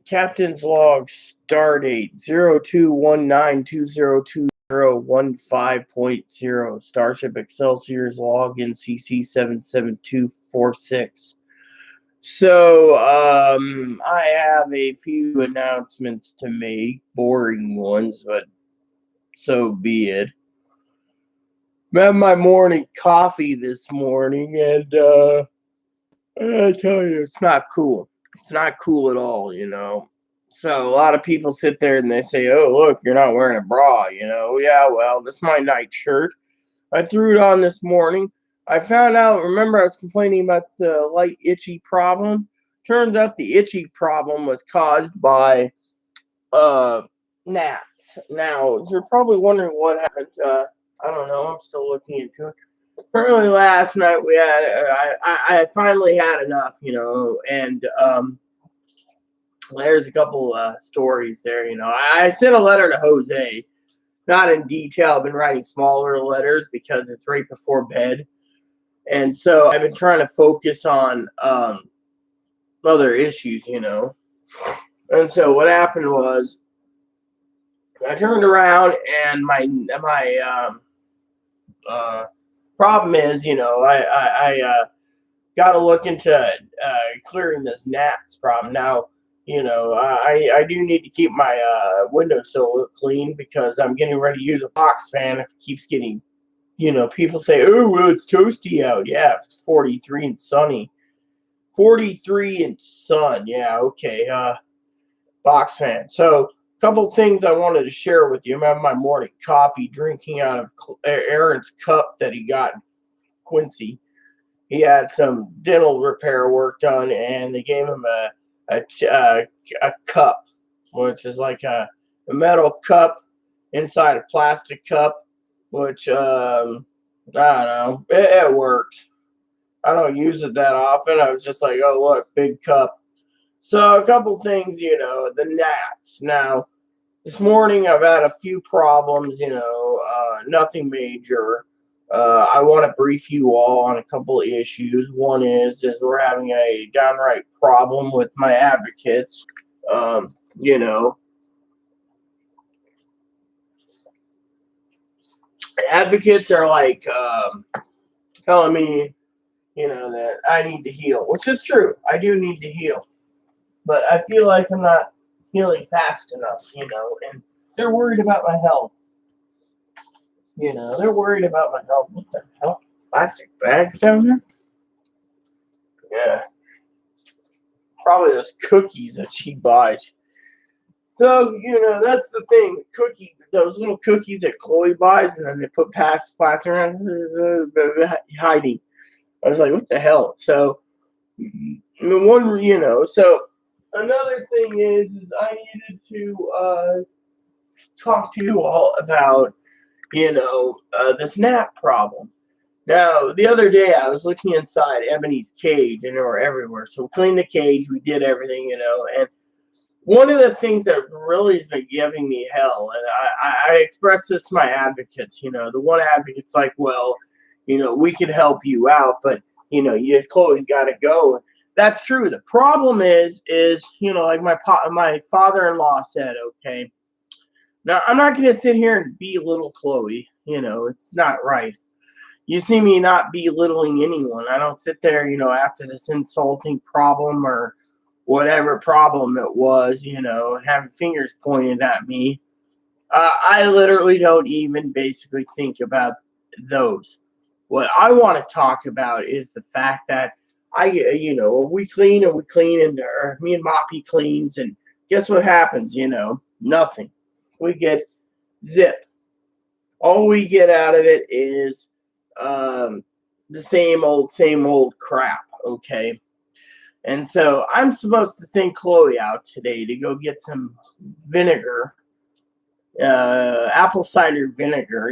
Captain's log stardate 0219202015.0 Starship Excelsior's login CC 77246. So, I have a few announcements to make, boring ones, but so be it. Had my morning coffee this morning, and I tell you, it's not cool. It's not cool at all, So a lot of people sit there and they say, "Oh, look, you're not wearing a bra," Yeah, well, this is my night shirt. I threw it on this morning. I found out. Remember, I was complaining about the light itchy problem. Turns out the itchy problem was caused by uh gnats. Now you're probably wondering what happened. I don't know. I'm still looking into it. Apparently, last night we had. I finally had enough, and there's a couple stories there. I sent a letter to Jose, not in detail. I've been writing smaller letters because it's right before bed, and so I've been trying to focus on other issues. And so what happened was I turned around and my problem is, I got to look into clearing this gnats problem. Now, I do need to keep my windowsill clean because I'm getting ready to use a box fan if it keeps getting, people say, oh, well, it's toasty out. Yeah, it's 43 and sunny. 43 and sun. Yeah, okay. Box fan. So, a couple things I wanted to share with you. I'm having my morning coffee drinking out of Aaron's cup that he got in Quincy. He had some dental repair work done, and they gave him a cup, which is like a metal cup inside a plastic cup, which I don't know, it works. I don't use it that often. I was just like, oh look, big cup. So a couple things, the gnats. Now this morning I've had a few problems, nothing major. I want to brief you all on a couple of issues. One is we're having a downright problem with my advocates. Um, you know, Advocates are like telling me, that I need to heal, which is true. I do need to heal, but I feel like I'm not healing fast enough, and they're worried about my health. They're worried about my health. What the hell? Plastic bags down there? Yeah. Probably those cookies that she buys. So, that's the thing. Those little cookies that Chloe buys, and then they put plastic around hiding. I was like, what the hell? So, so another thing is I needed to talk to you all about, this gnat problem. Now, the other day I was looking inside Ebony's cage and they were everywhere. So we cleaned the cage, we did everything, and one of the things that really has been giving me hell, and I expressed this to my advocates, the one advocate's like, well, we can help you out, but, Chloe's got to go. That's true. The problem is, like my father-in-law said, okay, now I'm not going to sit here and belittle Chloe. It's not right. You see me not belittling anyone. I don't sit there, after this insulting problem or whatever problem it was, having fingers pointed at me. I literally don't even basically think about those. What I want to talk about is the fact that we clean and we clean, and me and Moppy cleans, and guess what happens? Nothing. We get zip. All we get out of it is the same old crap, okay? And so I'm supposed to send Chloe out today to go get some vinegar, apple cider vinegar,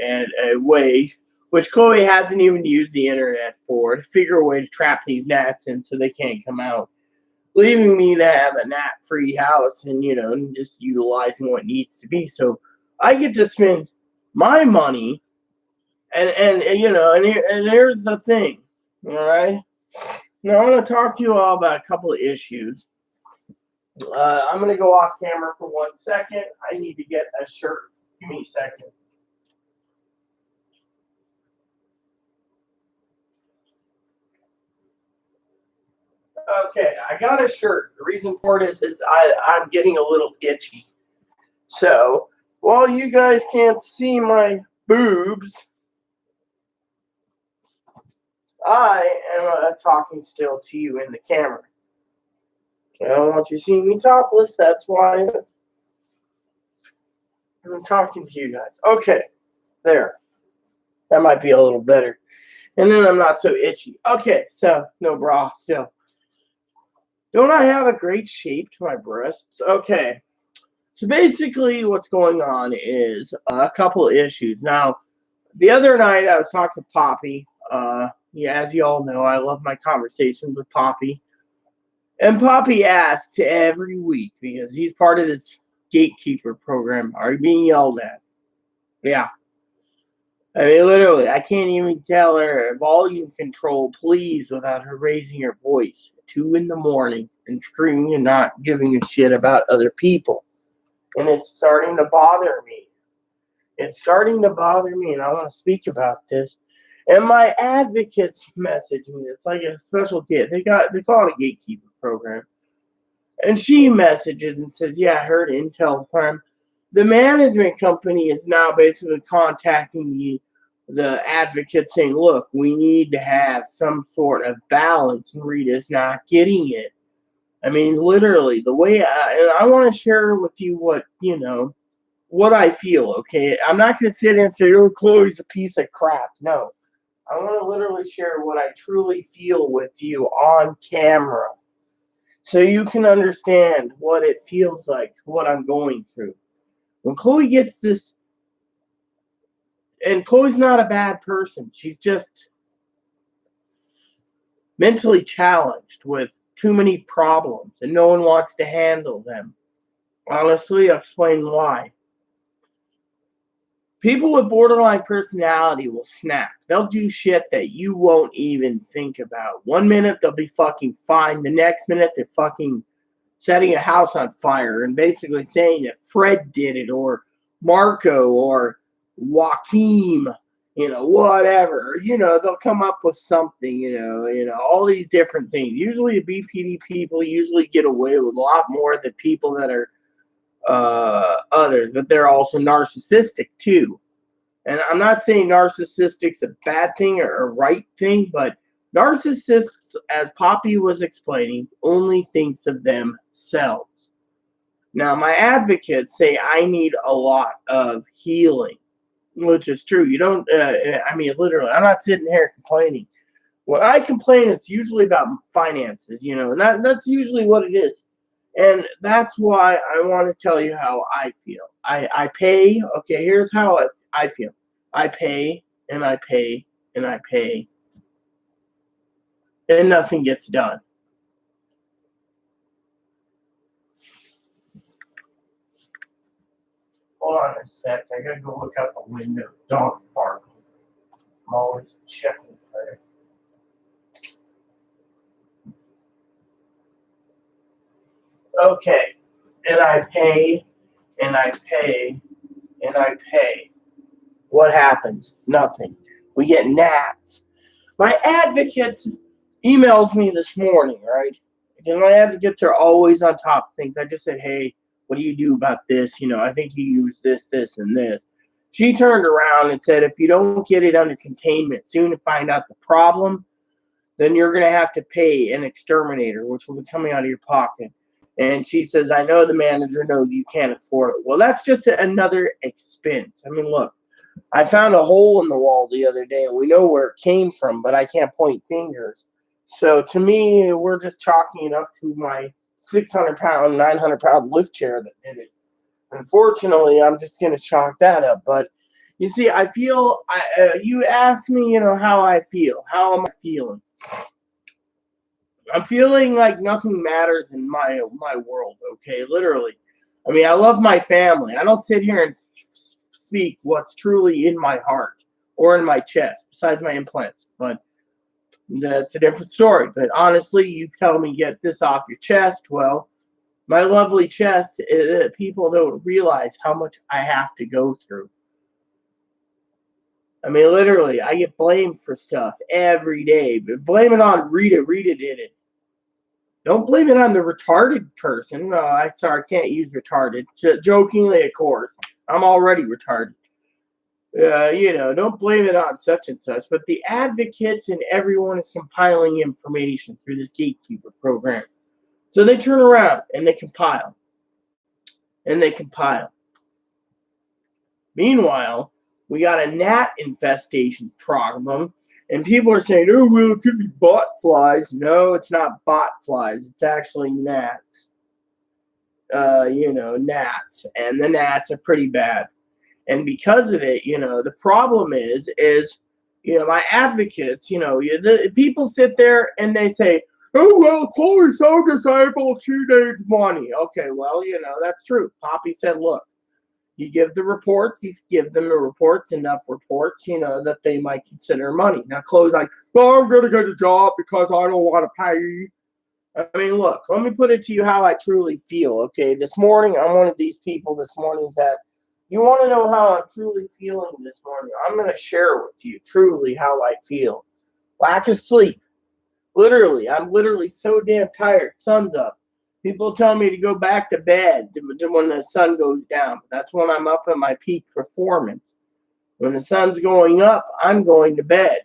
and a way, which Chloe hasn't even used the internet for, to figure a way to trap these gnats in so they can't come out, leaving me to have a gnat-free house and, just utilizing what needs to be. So I get to spend my money. And here's the thing, all right? Now I want to talk to you all about a couple of issues. I'm going to go off camera for 1 second. I need to get a shirt. Give me a second. Okay, I got a shirt. The reason for it is I'm getting a little itchy. So, while you guys can't see my boobs, I am talking still to you in the camera. I don't want you to see me topless. That's why I'm talking to you guys. Okay, there. That might be a little better. And then I'm not so itchy. Okay, so no bra still. Don't I have a great shape to my breasts? Okay. So basically what's going on is a couple issues. Now, the other night I was talking to Poppy. Yeah, as you all know, I love my conversations with Poppy. And Poppy asks every week, because he's part of this gatekeeper program, are you being yelled at? Yeah. I mean, literally, I can't even tell her volume control, please, without her raising her voice at 2 in the morning and screaming and not giving a shit about other people. And it's starting to bother me. It's starting to bother me, and I want to speak about this. And my advocates message me. It's like a special kid. They call it a gatekeeper program. And she messages and says, yeah, I heard Intel Prime. The management company is now basically contacting the advocate saying, look, we need to have some sort of balance, and Rita's not getting it. I mean, literally, and I want to share with you what I feel, okay? I'm not going to sit here and say, oh, Chloe's a piece of crap. No. I want to literally share what I truly feel with you on camera so you can understand what it feels like, what I'm going through. When Chloe gets this, and Chloe's not a bad person, she's just mentally challenged with too many problems, and no one wants to handle them. Honestly, I'll explain why. People with borderline personality will snap. They'll do shit that you won't even think about. 1 minute, they'll be fucking fine. The next minute, they're fucking setting a house on fire and basically saying that Fred did it, or Marco, or Joaquin, whatever. They'll come up with something, all these different things. Usually the BPD people usually get away with a lot more than people that are others, but they're also narcissistic too. And I'm not saying narcissistic's a bad thing or a right thing, but narcissists, as Poppy was explaining, only thinks of themselves. Now, my advocates say I need a lot of healing, which is true. You don't, literally, I'm not sitting here complaining. When I complain, it's usually about finances, and that's usually what it is. And that's why I want to tell you how I feel. I pay. Okay, here's how I feel. I pay and I pay and I pay, and nothing gets done. Hold on a sec. I gotta go look out the window. Dog barking. I'm always checking. Right? Okay, and I pay and I pay and I pay. What happens? Nothing. We get gnats. My advocates emails me this morning, right? Because my advocates are always on top of things. I just said, hey, what do you do about this? I think you use this, this, and this. She turned around and said, if you don't get it under containment soon to find out the problem, then you're going to have to pay an exterminator, which will be coming out of your pocket. And she says, I know the manager knows you can't afford it. Well, that's just another expense. I mean, look, I found a hole in the wall the other day, and we know where it came from, but I can't point fingers. So to me, we're just chalking it up to my 600-pound, 900-pound lift chair that did it. Unfortunately, I'm just going to chalk that up. But you see, I feel, you asked me, how I feel. How am I feeling? I'm feeling like nothing matters in my world, okay? Literally. I mean, I love my family. I don't sit here and speak what's truly in my heart or in my chest, besides my implants. But that's a different story. But honestly, you tell me get this off your chest, well, My lovely chest, people don't realize how much I have to go through. I mean, literally, I get blamed for stuff every day. But blame it on Rita. Rita did it. Don't blame it on the retarded person. I can't use retarded. Jokingly, of course. I'm already retarded. Don't blame it on such and such. But the advocates and everyone is compiling information through this gatekeeper program. So they turn around and they compile. And they compile. Meanwhile, we got a gnat infestation problem. And people are saying, oh, well, it could be bot flies. No, it's not bot flies. It's actually gnats. Gnats. And the gnats are pretty bad. And because of it, the problem is, my advocates, people sit there and they say, oh, well, Chloe's so disabled, she needs money. Okay, well, that's true. Poppy said, look, you give the reports, you give them the reports, enough reports, that they might consider money. Now, Chloe's like, well, I'm going to get a job because I don't want to pay. I mean, look, let me put it to you how I truly feel, okay? This morning, I'm one of these people this morning that you want to know how I'm truly feeling this morning. I'm going to share with you truly how I feel. Lack of sleep. Literally, I'm literally so damn tired. Sun's up. People tell me to go back to bed when the sun goes down. That's when I'm up at my peak performance. When the sun's going up, I'm going to bed.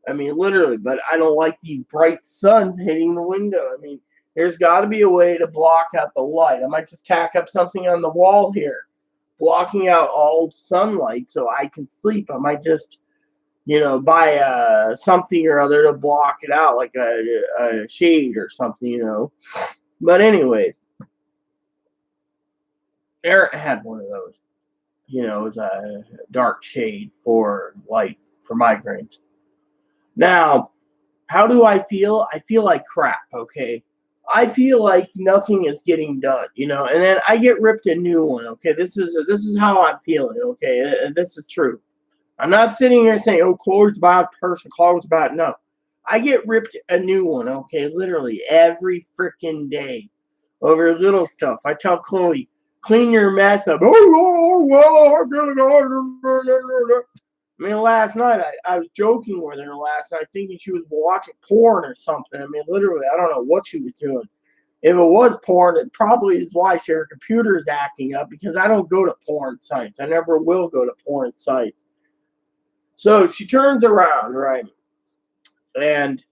I mean, literally, but I don't like these bright suns hitting the window. I mean, there's got to be a way to block out the light. I might just tack up something on the wall here, blocking out all sunlight so I can sleep. I might just, buy something or other to block it out, like a shade or something. But anyways, Eric had one of those. It was a dark shade for light for migraines. Now, how do I feel? I feel like crap, okay? I feel like nothing is getting done, and then I get ripped a new one, okay? This is how I'm feeling, okay? This is true. I'm not sitting here saying, oh, Chloe's bad person, Chloe's bad. No. I get ripped a new one, okay? Literally every freaking day over little stuff. I tell Chloe, clean your mess up. Oh, well, I'm gonna go. I mean, last night, I was joking with her last night, thinking she was watching porn or something. I mean, literally, I don't know what she was doing. If it was porn, it probably is why her computer is acting up, because I don't go to porn sites. I never will go to porn sites. So she turns around, right? And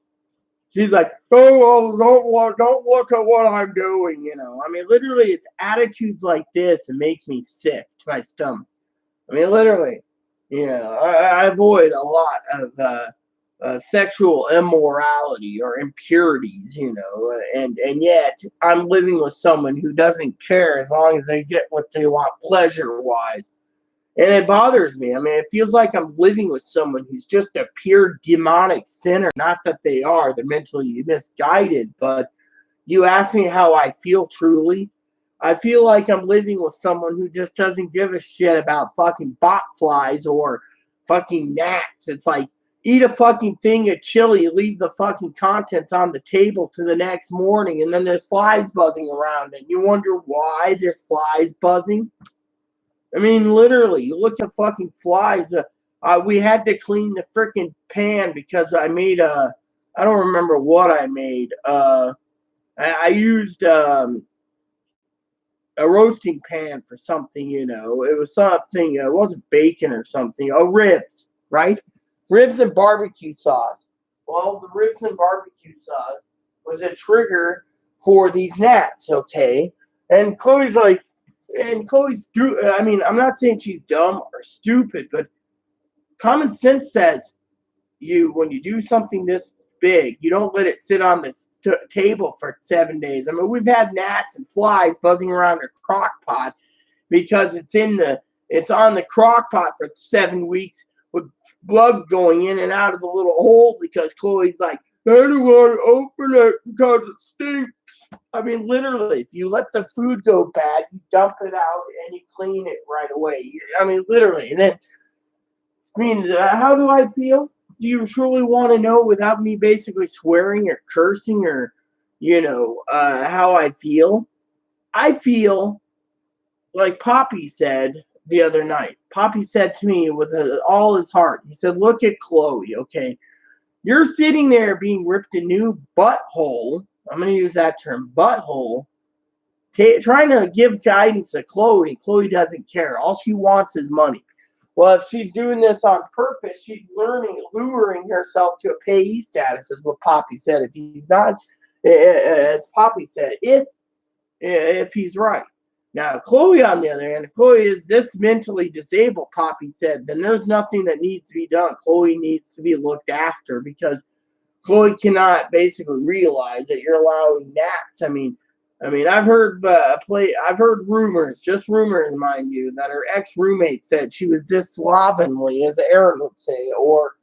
she's like, oh, well, don't look at what I'm doing, I mean, literally, it's attitudes like this that make me sick to my stomach. I mean, literally. I avoid a lot of sexual immorality or impurities, and yet I'm living with someone who doesn't care as long as they get what they want pleasure-wise. And it bothers me. I mean, it feels like I'm living with someone who's just a pure demonic sinner. Not that they are. They're mentally misguided. But you ask me how I feel truly. I feel like I'm living with someone who just doesn't give a shit about fucking bot flies or fucking gnats. It's like, eat a fucking thing of chili, leave the fucking contents on the table to the next morning, and then there's flies buzzing around it. You wonder why there's flies buzzing? I mean, literally, you look at fucking flies. We had to clean the freaking pan because I made I don't remember what I made. I used a roasting pan for something, it was something, it wasn't bacon or something. Oh, ribs, right? Ribs and barbecue sauce. Well, the ribs and barbecue sauce was a trigger for these gnats, okay? And Chloe's like, I mean, I'm not saying she's dumb or stupid, but common sense says when you do something this big, you don't let it sit on this table for 7 days. I mean, we've had gnats and flies buzzing around our crock pot because it's on the crock pot for 7 weeks with bugs going in and out of the little hole because Chloe's like, I don't want to open it because it stinks. I mean, literally, if you let the food go bad, you dump it out and you clean it right away. I mean, literally. And then, how do I feel? Do you truly want to know without me basically swearing or cursing or, how I feel? I feel like Poppy said the other night. Poppy said to me with all his heart, he said, look at Chloe, okay? You're sitting there being ripped a new butthole. I'm going to use that term, butthole. Trying to give guidance to Chloe. Chloe doesn't care. All she wants is money. Well, if she's doing this on purpose, she's luring herself to a payee status, is what Poppy said. If he's not, as Poppy said, if he's right. Now, Chloe, on the other hand, if Chloe is this mentally disabled, Poppy said, then there's nothing that needs to be done. Chloe needs to be looked after because Chloe cannot basically realize that you're allowing gnats. I mean, I've heard rumors, just rumors, mind you, that her ex-roommate said she was this slovenly, as Aaron would say, or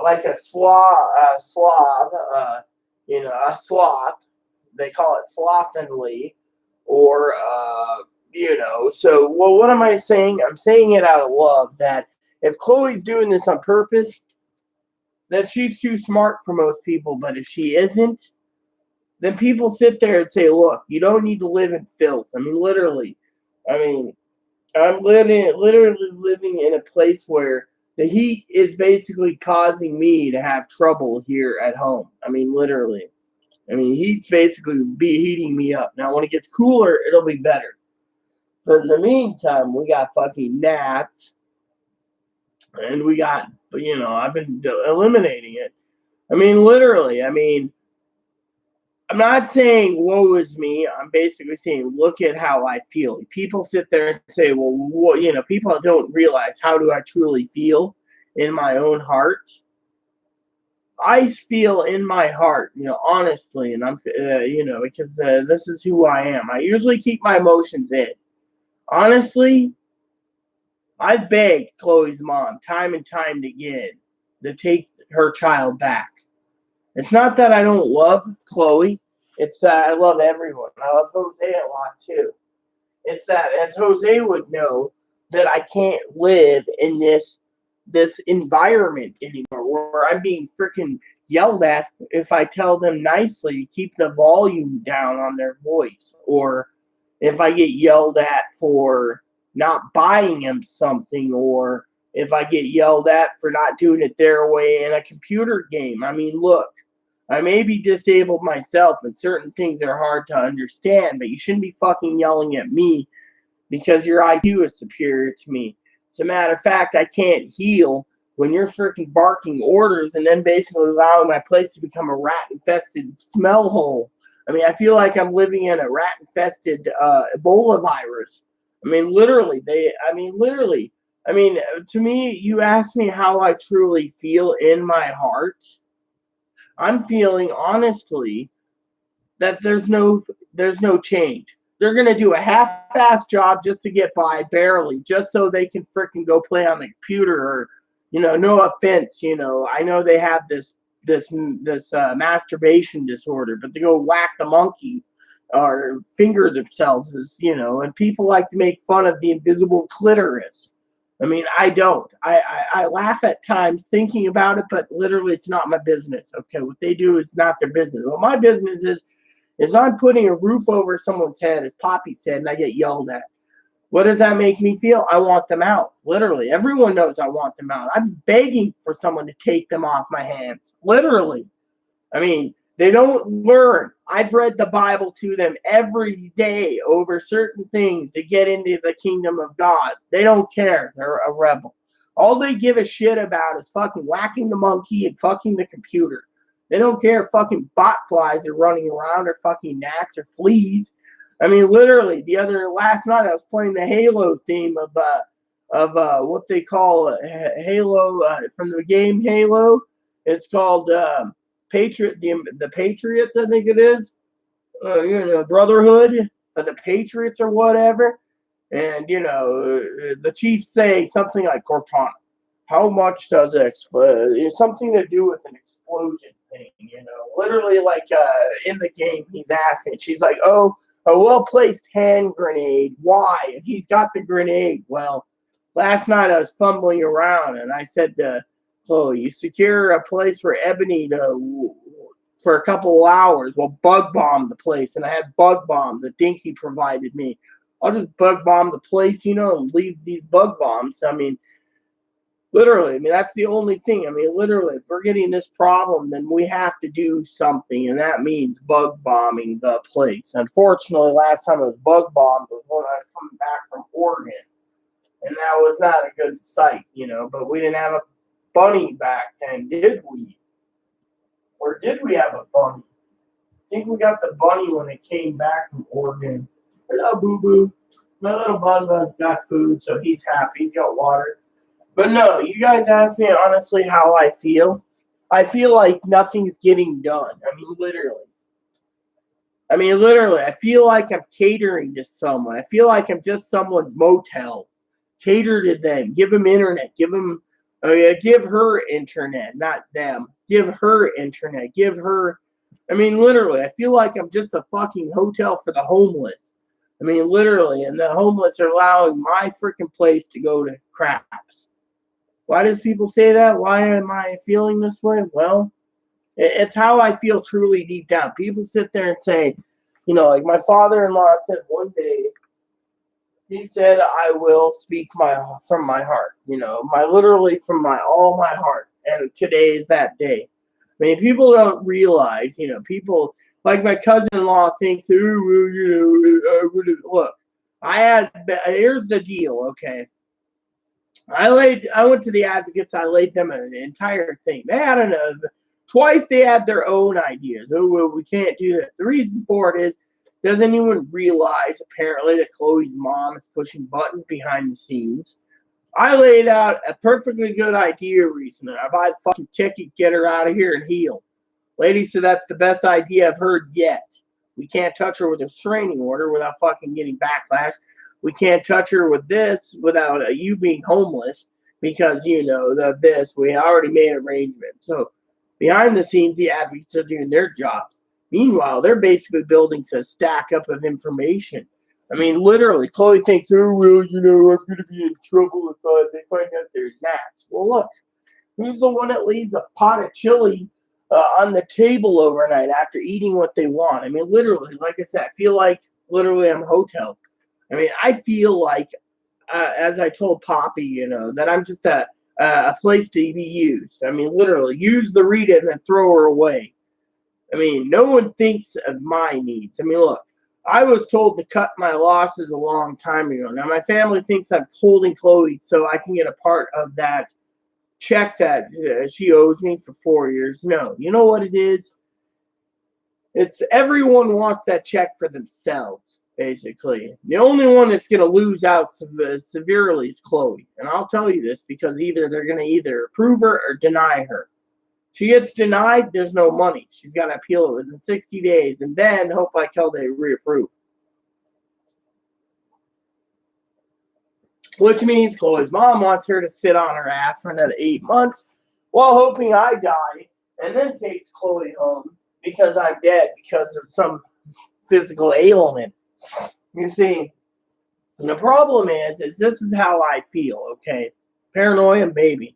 like a sloth, a sloth. They call it slovenly, or So, well, what am I saying? I'm saying it out of love that if Chloe's doing this on purpose, that she's too smart for most people. But if she isn't, then people sit there and say, look, you don't need to live in filth. I mean, literally. I'm literally living in a place where the heat is basically causing me to have trouble here at home. I mean, literally. Heat's basically heating me up. Now, when it gets cooler, it'll be better. But in the meantime, we got fucking gnats. And we got, I've been eliminating it. Literally. I'm not saying woe is me. I'm basically saying look at how I feel. People sit there and say, well, people don't realize how do I truly feel in my own heart. I feel in my heart, honestly, and I'm, because this is who I am. I usually keep my emotions in. Honestly, I've begged Chloe's mom time and time again to take her child back. It's not that I don't love Chloe. It's that I love everyone. I love Jose a lot too. It's that, as Jose would know, that I can't live in this environment anymore where I'm being freaking yelled at if I tell them nicely to keep the volume down on their voice, or if I get yelled at for not buying them something, or if I get yelled at for not doing it their way in a computer game. Look, I may be disabled myself and certain things are hard to understand, but you shouldn't be fucking yelling at me because your IQ is superior to me. As a matter of fact, I can't heal when you're freaking barking orders and then basically allowing my place to become a rat-infested smell hole. I feel like I'm living in a rat-infested Ebola virus. Literally. To me, you ask me how I truly feel in my heart. I'm feeling, honestly, that there's no change. They're going to do a half-assed job just to get by, barely, just so they can freaking go play on the computer. Or, no offense, I know they have this masturbation disorder, but they go whack the monkey or finger themselves, and people like to make fun of the invisible clitoris. I don't. I laugh at times thinking about it, but literally it's not my business. Okay, what they do is not their business. What my business is I'm putting a roof over someone's head, as Poppy said, and I get yelled at. What does that make me feel? I want them out. Literally. Everyone knows I want them out. I'm begging for someone to take them off my hands. Literally. They don't learn. I've read the Bible to them every day over certain things to get into the kingdom of God. They don't care. They're a rebel. All they give a shit about is fucking whacking the monkey and fucking the computer. They don't care if fucking bot flies are running around or fucking gnats or fleas. Literally, last night I was playing the Halo theme of what they call Halo from the game Halo. It's called Patriot, the Patriots, I think it is. Brotherhood of the Patriots or whatever. And the Chiefs saying something like Cortana. How much does it explode? It's something to do with an explosion thing, Literally, like in the game, he's asking. She's like, "Oh, a well-placed hand grenade. Why?" And he's got the grenade. Well, last night I was fumbling around, and I said to Chloe, "You secure a place for Ebony to for a couple of hours while bug bombed the place, and I had bug bombs that Dinky provided me. I'll just bug bomb the place, and leave these bug bombs. I mean, literally, that's the only thing. Literally, if we're getting this problem, then we have to do something, and that means bug bombing the place. Unfortunately, last time it was bug bombed was when I was coming back from Oregon, and that was not a good sight, but we didn't have a bunny back then, did we? Or did we have a bunny? I think we got the bunny when it came back from Oregon. Hello, boo-boo. My little bun-bun's got food, so he's happy. He's got water. But no, you guys asked me honestly how I feel. I feel like nothing's getting done. Literally. I feel like I'm catering to someone. I feel like I'm just someone's motel. Cater to them. Give them internet. Give her internet, not them. Give her internet. Give her. Literally, I feel like I'm just a fucking hotel for the homeless. Literally, and the homeless are allowing my freaking place to go to craps. Why does people say that? Why am I feeling this way? Well, it's how I feel truly deep down. People sit there and say, like my father-in-law said one day, he said, I will speak from my heart, literally from all my heart. And today is that day. People don't realize, people like my cousin-in-law thinks, look, here's the deal, okay? I went to the advocates, I laid them an entire thing. They had twice they had their own ideas. Oh, well, we can't do that. The reason for it is, does anyone realize apparently that Chloe's mom is pushing buttons behind the scenes? I laid out a perfectly good idea recently. I buy the fucking ticket, get her out of here, and heal. Lady said that's the best idea I've heard yet. We can't touch her with a restraining order without fucking getting backlash. We can't touch her with this without you being homeless because, we already made arrangements. So behind the scenes, the advocates are doing their jobs. Meanwhile, they're basically building a stack up of information. Literally, Chloe thinks, oh, well, I'm going to be in trouble if they find out there's gnats. Well, look, who's the one that leaves a pot of chili on the table overnight after eating what they want? Literally, like I said, I feel like literally I'm a hotel. I feel like, as I told Poppy, that I'm just a place to be used. Literally, use the Rita and then throw her away. No one thinks of my needs. Look, I was told to cut my losses a long time ago. Now, my family thinks I'm holding Chloe so I can get a part of that check that she owes me for 4 years. No, you know what it is? It's everyone wants that check for themselves, basically. The only one that's going to lose out severely is Chloe. And I'll tell you this because either they're going to either approve her or deny her. She gets denied, there's no money. She's got to appeal it within 60 days, and then hope like hell they reapprove. Which means Chloe's mom wants her to sit on her ass for another 8 months while hoping I die, and then takes Chloe home because I'm dead because of some physical ailment. You see, and the problem is this is how I feel, okay? Paranoia, baby.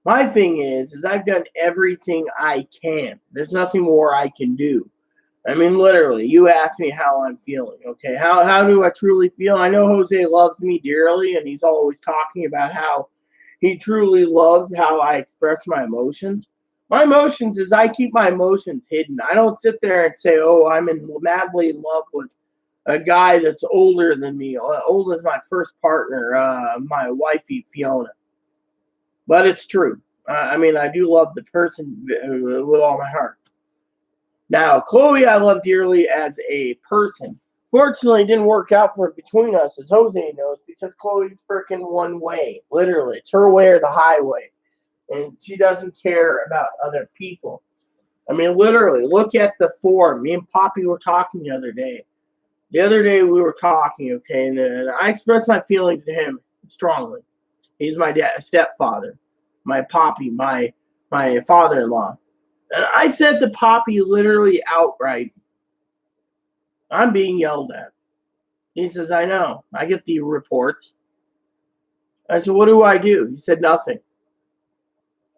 My thing is I've done everything I can. There's nothing more I can do. Literally, you asked me how I'm feeling, okay? How do I truly feel? I know Jose loves me dearly, and he's always talking about how he truly loves how I express my emotions. My emotions is I keep my emotions hidden. I don't sit there and say, oh, I'm madly in love with a guy that's older than me. Old as my first partner, my wifey, Fiona. But it's true. I do love the person with all my heart. Now, Chloe, I love dearly as a person. Fortunately, it didn't work out for between us, as Jose knows, because Chloe's freaking one way. Literally, it's her way or the highway. And she doesn't care about other people. Literally, look at the form. Me and Poppy were talking the other day. The other day we were talking, okay, and I expressed my feelings to him strongly. He's my stepfather, my Poppy, my father-in-law. And I said to Poppy literally outright, I'm being yelled at. He says, I know. I get the reports. I said, what do I do? He said, nothing.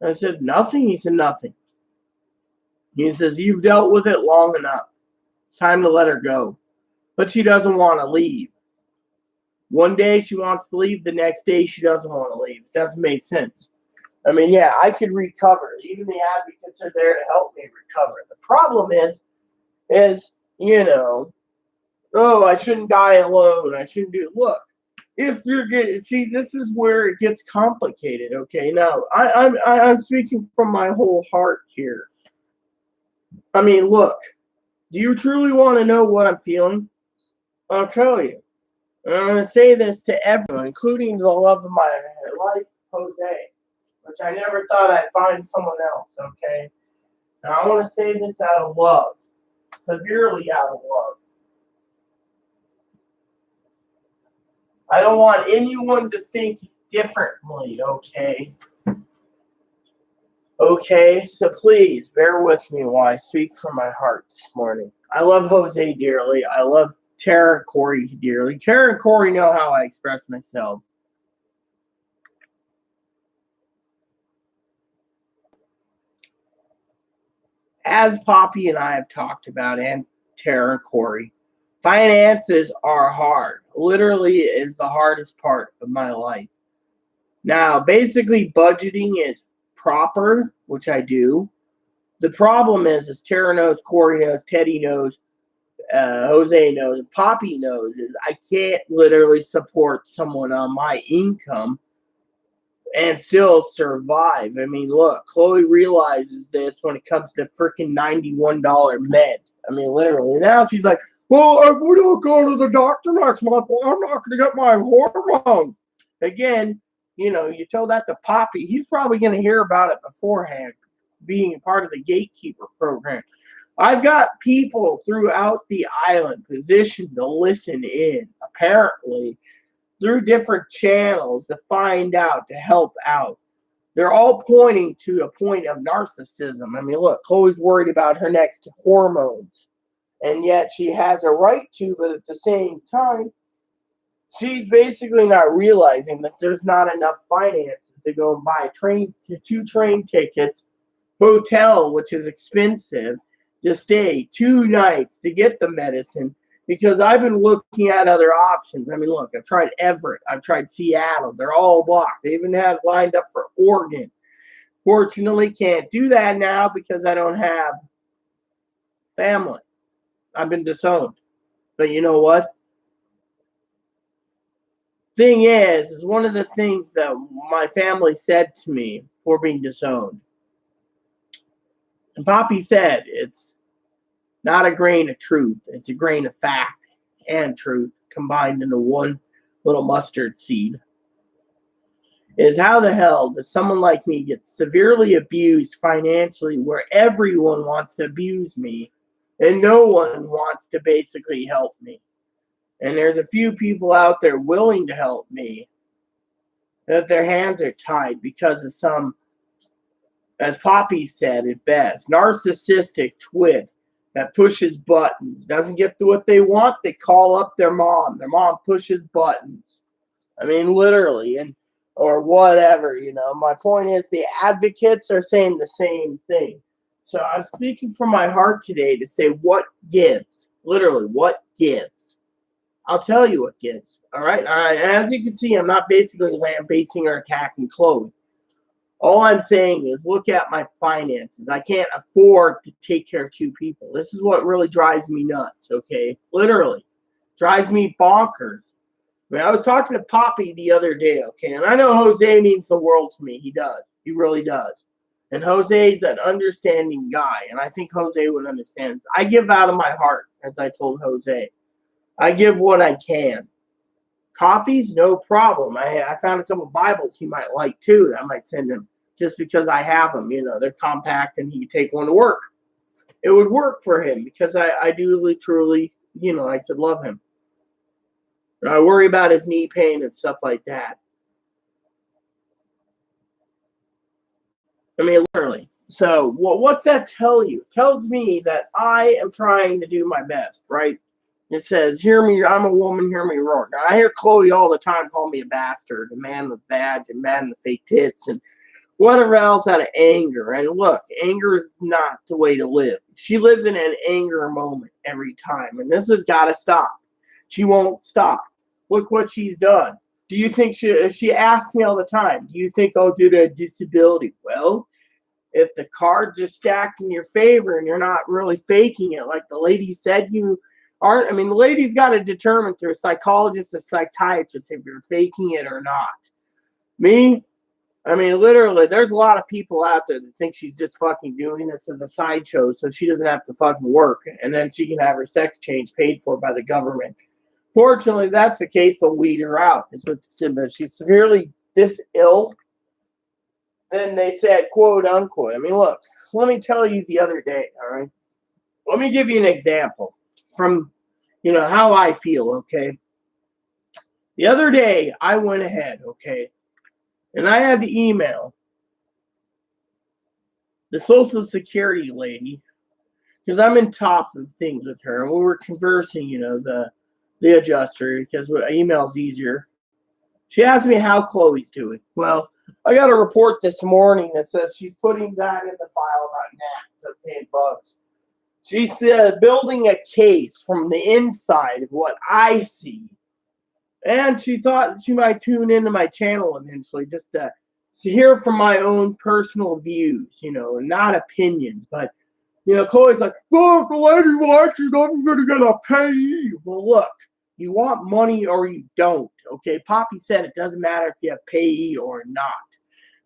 I said, nothing? He said, nothing. He says, you've dealt with it long enough. It's time to let her go. But she doesn't want to leave. One day she wants to leave, the next day she doesn't want to leave. It doesn't make sense. I mean, yeah, I could recover. Even the advocates are there to help me recover. The problem is, oh, I shouldn't die alone. I shouldn't do. Look, if you're getting, see, this is where it gets complicated. Okay, now I'm speaking from my whole heart here. I mean, look, do you truly want to know what I'm feeling? I'll tell you. And I'm going to say this to everyone, including the love of my life, Jose, which I never thought I'd find someone else. Okay, now I want to say this out of love, severely out of love. I don't want anyone to think differently, okay? Okay, so please bear with me while I speak from my heart this morning. I love Jose dearly. I love Tara and Corey dearly. Tara and Corey know how I express myself. As Poppy and I have talked about, and Tara and Corey, finances are hard. Literally is the hardest part of my life. Now, basically, budgeting is proper, which I do. The problem is, as Tara knows, Corey knows, Teddy knows, Jose knows, and Poppy knows, is I can't literally support someone on my income and still survive. I mean, look, Chloe realizes this when it comes to freaking $91 med. I mean, literally. Now she's like, well, we don't go to the doctor next month. Well, I'm not going to get my hormones. Again, you tell that to Poppy. He's probably going to hear about it beforehand, being part of the gatekeeper program. I've got people throughout the island positioned to listen in, apparently, through different channels to find out, to help out. They're all pointing to a point of narcissism. I mean, look, Chloe's worried about her next hormones, and yet she has a right to, but at the same time, she's basically not realizing that there's not enough finances to go and buy two train tickets, hotel, which is expensive, to stay 2 nights to get the medicine, because I've been looking at other options. I mean, look, I've tried Everett. I've tried Seattle. They're all blocked. They even have lined up for Oregon. Fortunately, can't do that now because I don't have family. I've been disowned. But you know what? Thing is one of the things that my family said to me for being disowned. And Poppy said, it's not a grain of truth. It's a grain of fact and truth combined into one little mustard seed. Is how the hell does someone like me get severely abused financially where everyone wants to abuse me and no one wants to basically help me? And there's a few people out there willing to help me that their hands are tied because of some, as Poppy said it best, narcissistic twit that pushes buttons. Doesn't get to what they want, they call up their mom. Their mom pushes buttons. I mean, literally, or whatever, My point is the advocates are saying the same thing. So I'm speaking from my heart today to say what gives. Literally, what gives. I'll tell you what gives. All right. As you can see, I'm not basically lambasting or attacking Chloe. All I'm saying is look at my finances. I can't afford to take care of 2 people. This is what really drives me nuts, okay? Literally. Drives me bonkers. I mean, I was talking to Poppy the other day, okay? And I know Jose means the world to me. He does. He really does. And Jose's an understanding guy. And I think Jose would understand this. I give out of my heart, as I told Jose. I give what I can. Coffees, no problem. I found a couple Bibles he might like too that I might send him just because I have them. They're compact and he can take one to work. It would work for him because I do truly, I said, love him. I worry about his knee pain and stuff like that. I mean, literally. So what's that tell you? It tells me that I am trying to do my best, right? It says, hear me, I'm a woman, hear me roar. Now, I hear Chloe all the time call me a bastard, a man with badge, and man with fake tits, and whatever else out of anger. And look, anger is not the way to live. She lives in an anger moment every time, and this has got to stop. She won't stop. Look what she's done. Do you think she asks me all the time, do you think I'll get a disability? Well, if the cards are stacked in your favor and you're not really faking it, like the lady said you aren't, I mean, the lady's got to determine through a psychologist, a psychiatrist, if you're faking it or not. Me, I mean, literally, there's a lot of people out there that think she's just fucking doing this as a sideshow so she doesn't have to fucking work and then she can have her sex change paid for by the government. Fortunately, that's the case. They'll weed her out. But she's severely this ill. Then they said, quote unquote. I mean, look, let me tell you the other day, all right? Let me give you an example from, how I feel, okay? The other day, I went ahead, okay, and I had to email the Social Security lady because I'm in top of things with her, and we were conversing, the adjuster, because email's easier. She asked me how Chloe's doing. Well, I got a report this morning that says she's putting that in the file about gnats, okay, and bugs. She's building a case from the inside of what I see. And she thought she might tune into my channel eventually just to hear from my own personal views, and not opinions. But, Chloe's like, well, if the lady watches, I'm going to get a payee. Well, look, you want money or you don't, okay? Poppy said it doesn't matter if you have payee or not.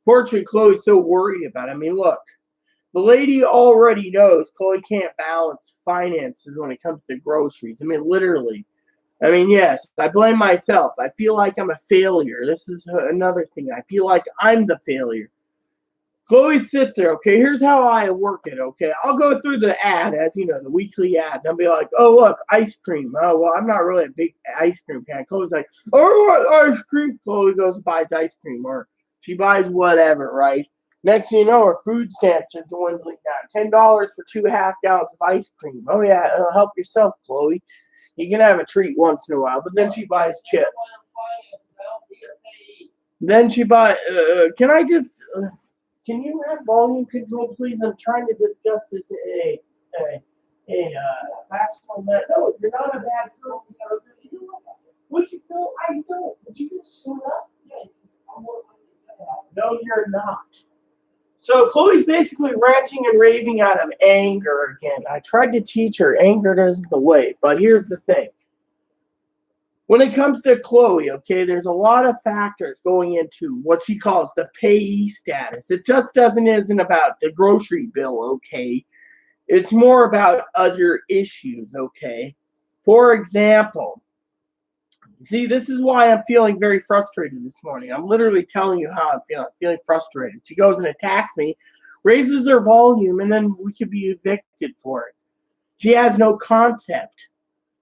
Fortunately, Chloe's so worried about it. I mean, look, the lady already knows Chloe can't balance finances when it comes to groceries. I mean, literally. I mean, yes, I blame myself. I feel like I'm a failure. This is another thing. I feel like I'm the failure. Chloe sits there, okay, here's how I work it, okay. I'll go through the ad, as you know, the weekly ad, and I'll be like, oh, look, ice cream. Oh, well, I'm not really a big ice cream fan. Chloe's like, oh, I want ice cream. Chloe goes and buys ice cream, or she buys whatever, right? Next thing you know, her food stamps are dwindling down. $10 for 2.5 gallons of ice cream. Oh, yeah, help yourself, Chloe. You can have a treat once in a while, but then she buys chips. Then she buys, can you have volume control, please? I'm trying to discuss this in a factual manner. No, you're not a bad person. Would you know? I don't. Would you just shut up? No, you're not. So Chloe's basically ranting and raving out of anger again. I tried to teach her anger isn't the way, but here's the thing. When it comes to Chloe, okay, there's a lot of factors going into what she calls the payee status. It just isn't about the grocery bill, okay? It's more about other issues, okay? For example, see, this is why I'm feeling very frustrated this morning. I'm literally telling you how I'm feeling. I'm feeling frustrated. She goes and attacks me, raises her volume, and then we could be evicted for it. She has no concept.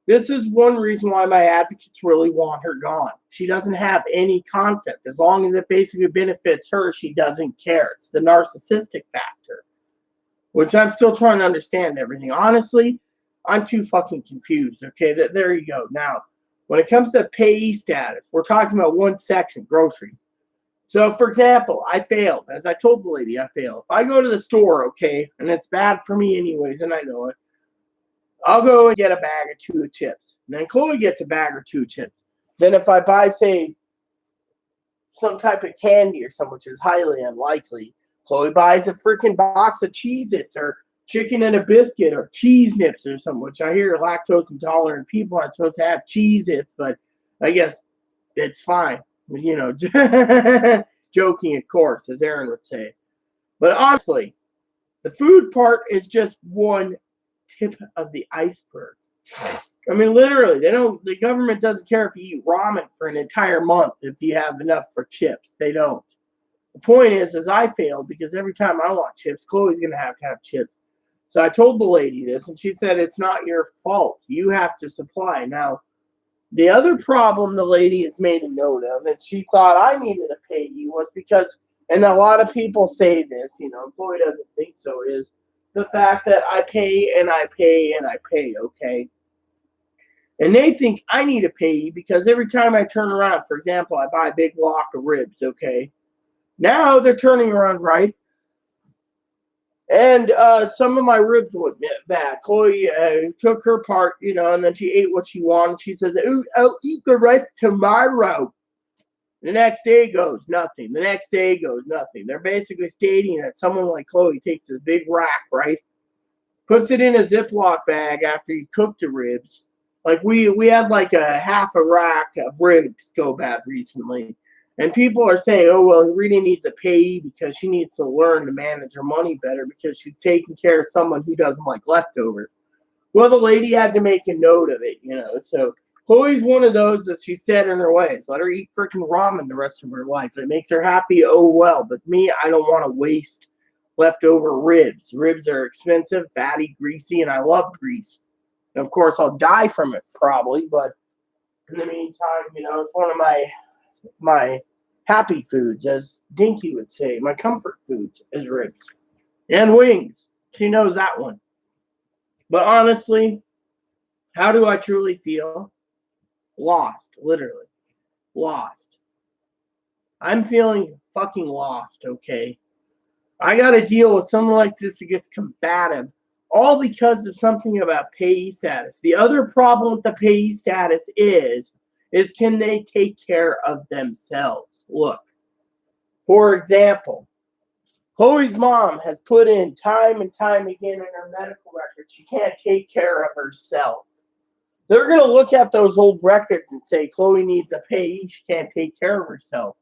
This is one reason why my advocates really want her gone. She doesn't have any concept. As long as it basically benefits her, she doesn't care. It's the narcissistic factor, which I'm still trying to understand everything. Honestly, I'm too fucking confused. Okay, there you go. Now, when it comes to payee status, we're talking about one section, grocery. So, for example, I failed. As I told the lady, I failed. If I go to the store, okay, and it's bad for me anyways, and I know it, I'll go and get a bag or two of chips. And then Chloe gets a bag or two of chips. Then if I buy, say, some type of candy or something, which is highly unlikely, Chloe buys a freaking box of Cheez-Its or chicken and a biscuit or cheese nips or something, which I hear lactose intolerant people aren't supposed to have Cheez-Its, but I guess it's fine. Joking, of course, as Aaron would say. But honestly, the food part is just one tip of the iceberg. I mean, literally, the government doesn't care if you eat ramen for an entire month if you have enough for chips. They don't. The point is I failed because every time I want chips, Chloe's going to have chips. So I told the lady this, and she said, it's not your fault. You have to supply. Now, the other problem the lady has made a note of, and she thought I needed to pay you, was because, and a lot of people say this, Chloe doesn't think so, is the fact that I pay and I pay and I pay, okay? And they think I need to pay you because every time I turn around, for example, I buy a big block of ribs, okay? Now they're turning around, right? And some of my ribs went bad. Chloe took her part, and then she ate what she wanted. She says, "Ooh, I'll eat the rest tomorrow." The next day goes nothing. The next day goes nothing. They're basically stating that someone like Chloe takes this big rack, right? Puts it in a Ziploc bag after you cook the ribs. Like we had like a half a rack of ribs go bad recently. And people are saying, oh, well, Rita needs a payee because she needs to learn to manage her money better because she's taking care of someone who doesn't like leftovers. Well, the lady had to make a note of it, So Chloe's one of those that she's set in her ways. Let her eat freaking ramen the rest of her life. It makes her happy, oh well. But me, I don't want to waste leftover ribs. Ribs are expensive, fatty, greasy, and I love grease. And of course, I'll die from it probably, but in the meantime, it's one of my happy foods, as Dinky would say. My comfort foods is ribs and wings. She knows that one. But honestly, how do I truly feel? Lost, literally. Lost. I'm feeling fucking lost, okay? I got to deal with someone like this who gets combative, all because of something about payee status. The other problem with the payee status is can they take care of themselves? Look, for example, Chloe's mom has put in time and time again in her medical records she can't take care of herself. They're going to look at those old records and say Chloe needs a payee. She can't take care of herself.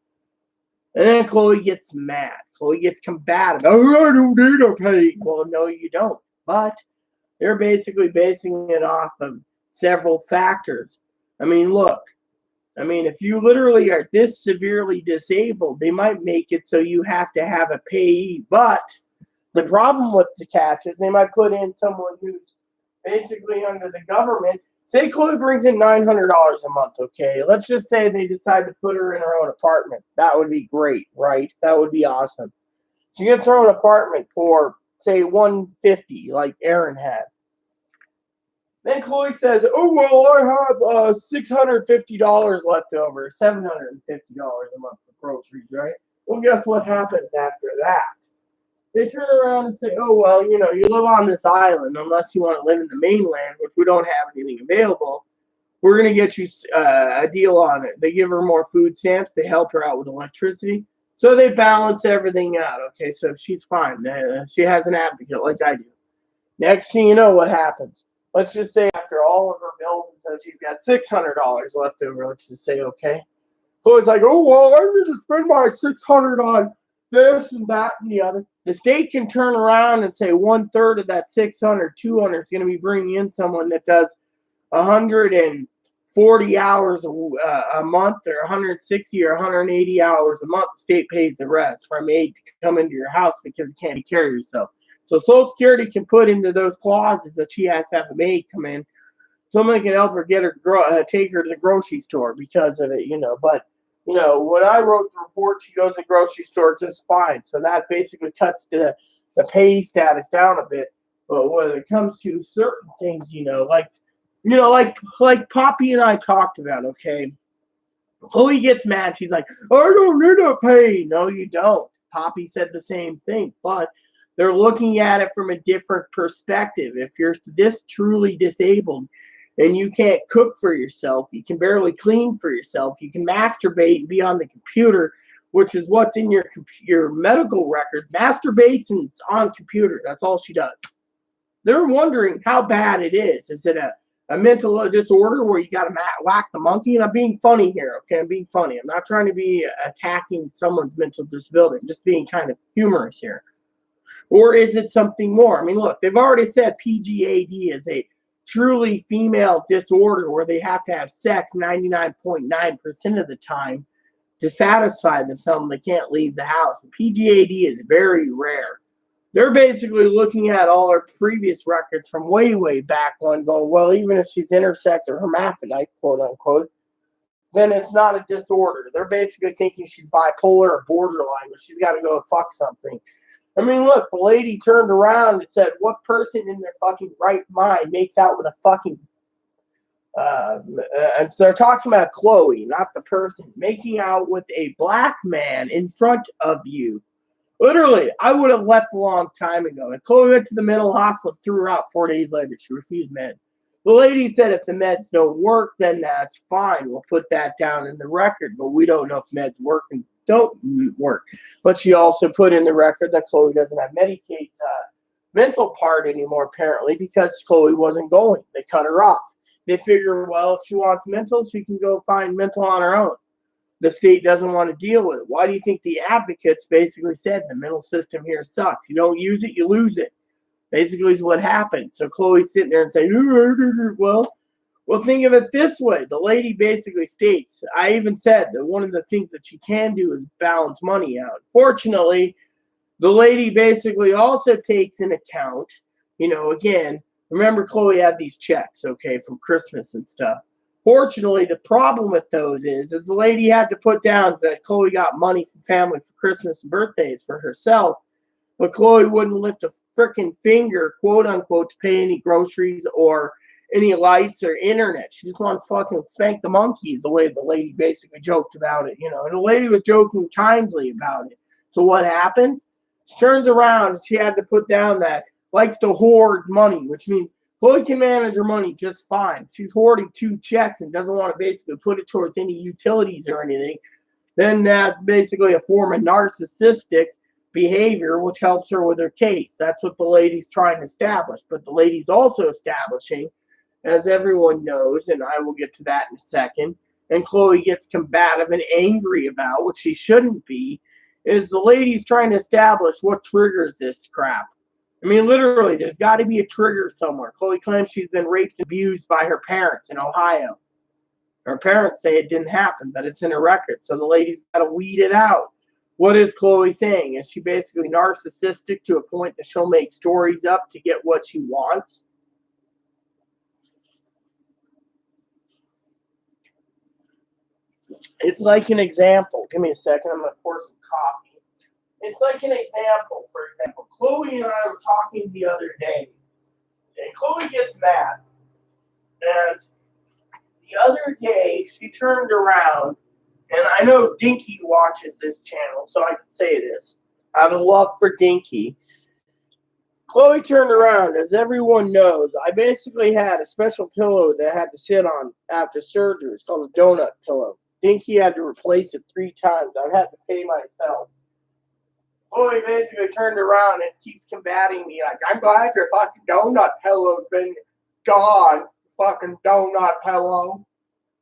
And then Chloe gets mad. Chloe gets combative. Oh, I don't need a payee. Well, no, you don't. But they're basically basing it off of several factors. I mean, look. I mean, if you literally are this severely disabled, they might make it so you have to have a payee. But the problem with the catch is they might put in someone who's basically under the government. Say Chloe brings in $900 a month, okay? Let's just say they decide to put her in her own apartment. That would be great, right? That would be awesome. She gets her own apartment for, say, $150, like Aaron had. Then Chloe says, oh, well, I have $650 left over, $750 a month for groceries, right? Well, guess what happens after that? They turn around and say, oh, well, you live on this island unless you want to live in the mainland, which we don't have anything available. We're going to get you a deal on it. They give her more food stamps. They help her out with electricity. So they balance everything out. Okay, so she's fine. She has an advocate like I do. Next thing you know, what happens? Let's just say after all of her bills and stuff, she's got $600 left over. Let's just say, okay. So it's like, oh, well, I need to spend my $600 on this and that and the other. The state can turn around and say 1/3 of that 600, 200 is going to be bringing in someone that does 140 hours a month or 160 or 180 hours a month. The state pays the rest for a maid to come into your house because you can't take care of yourself. So Social Security can put into those clauses that she has to have a maid come in. Someone can help her get her take her to the grocery store because of it, But when I wrote the report, she goes to the grocery store just fine. So that basically cuts the pay status down a bit. But when it comes to certain things, like Poppy and I talked about, okay. Chloe gets mad. She's like, I don't need a pay. No, you don't. Poppy said the same thing, but they're looking at it from a different perspective. If you're this truly disabled and you can't cook for yourself, you can barely clean for yourself, you can masturbate and be on the computer, which is what's in your medical record. Masturbates and it's on computer. That's all she does. They're wondering how bad it is. Is it a mental disorder where you got to whack the monkey? And I'm being funny here, okay? I'm being funny. I'm not trying to be attacking someone's mental disability. I'm just being kind of humorous here. Or is it something more? I mean, look, they've already said PGAD is a truly female disorder where they have to have sex 99.9% of the time to satisfy themselves. They can't leave the house. PGAD is very rare. They're basically looking at all her previous records from way, way back when, going, well, even if she's intersex or hermaphrodite, quote unquote, then it's not a disorder. They're basically thinking she's bipolar or borderline, but she's got to go fuck something. I mean, look, the lady turned around and said, what person in their fucking right mind makes out with a fucking And they're talking about Chloe, not the person, making out with a black man in front of you. Literally, I would have left a long time ago. And Chloe went to the mental hospital, threw her out 4 days later. She refused meds. The lady said if the meds don't work, then that's fine. We'll put that down in the record. But we don't know if meds work and don't work. But she also put in the record that Chloe doesn't have Medicaid's mental part anymore, apparently, because Chloe wasn't going. They cut her off. They figure, well, if she wants mental, she can go find mental on her own. The state doesn't want to deal with it. Why do you think the advocates basically said the mental system here sucks? You don't use it, you lose it. Basically is what happened. So Chloe's sitting there and saying, well, think of it this way. The lady basically states, I even said that one of the things that she can do is balance money out. Fortunately, the lady basically also takes in account, again, remember Chloe had these checks, okay, from Christmas and stuff. Fortunately, the problem with those is the lady had to put down that Chloe got money from family for Christmas and birthdays for herself, but Chloe wouldn't lift a freaking finger, quote unquote, to pay any groceries or any lights or internet. She just wants to fucking spank the monkeys, the way the lady basically joked about it, And the lady was joking kindly about it. So what happens? She turns around and she had to put down that likes to hoard money, which means Chloe can manage her money just fine. She's hoarding 2 checks and doesn't want to basically put it towards any utilities or anything. Then that's basically a form of narcissistic behavior, which helps her with her case. That's what the lady's trying to establish. But the lady's also establishing, as everyone knows, and I will get to that in a second, and Chloe gets combative and angry about, which she shouldn't be, is the lady's trying to establish what triggers this crap. I mean, literally, there's got to be a trigger somewhere. Chloe claims she's been raped and abused by her parents in Ohio. Her parents say it didn't happen, but it's in a record. So the lady's got to weed it out. What is Chloe saying? Is she basically narcissistic to a point that she'll make stories up to get what she wants? It's like an example. Give me a second. I'm going to pour some coffee. It's like an example. For example, Chloe and I were talking the other day, and Chloe gets mad. And the other day, she turned around, and I know Dinky watches this channel, so I can say this. Out of love for Dinky, Chloe turned around. As everyone knows, I basically had a special pillow that I had to sit on after surgery. It's called a donut pillow. Dinky had to replace it 3 times. I've had to pay myself. Chloe basically turned around and keeps combating me like, I'm glad your fucking donut pillow's been gone, fucking donut pillow.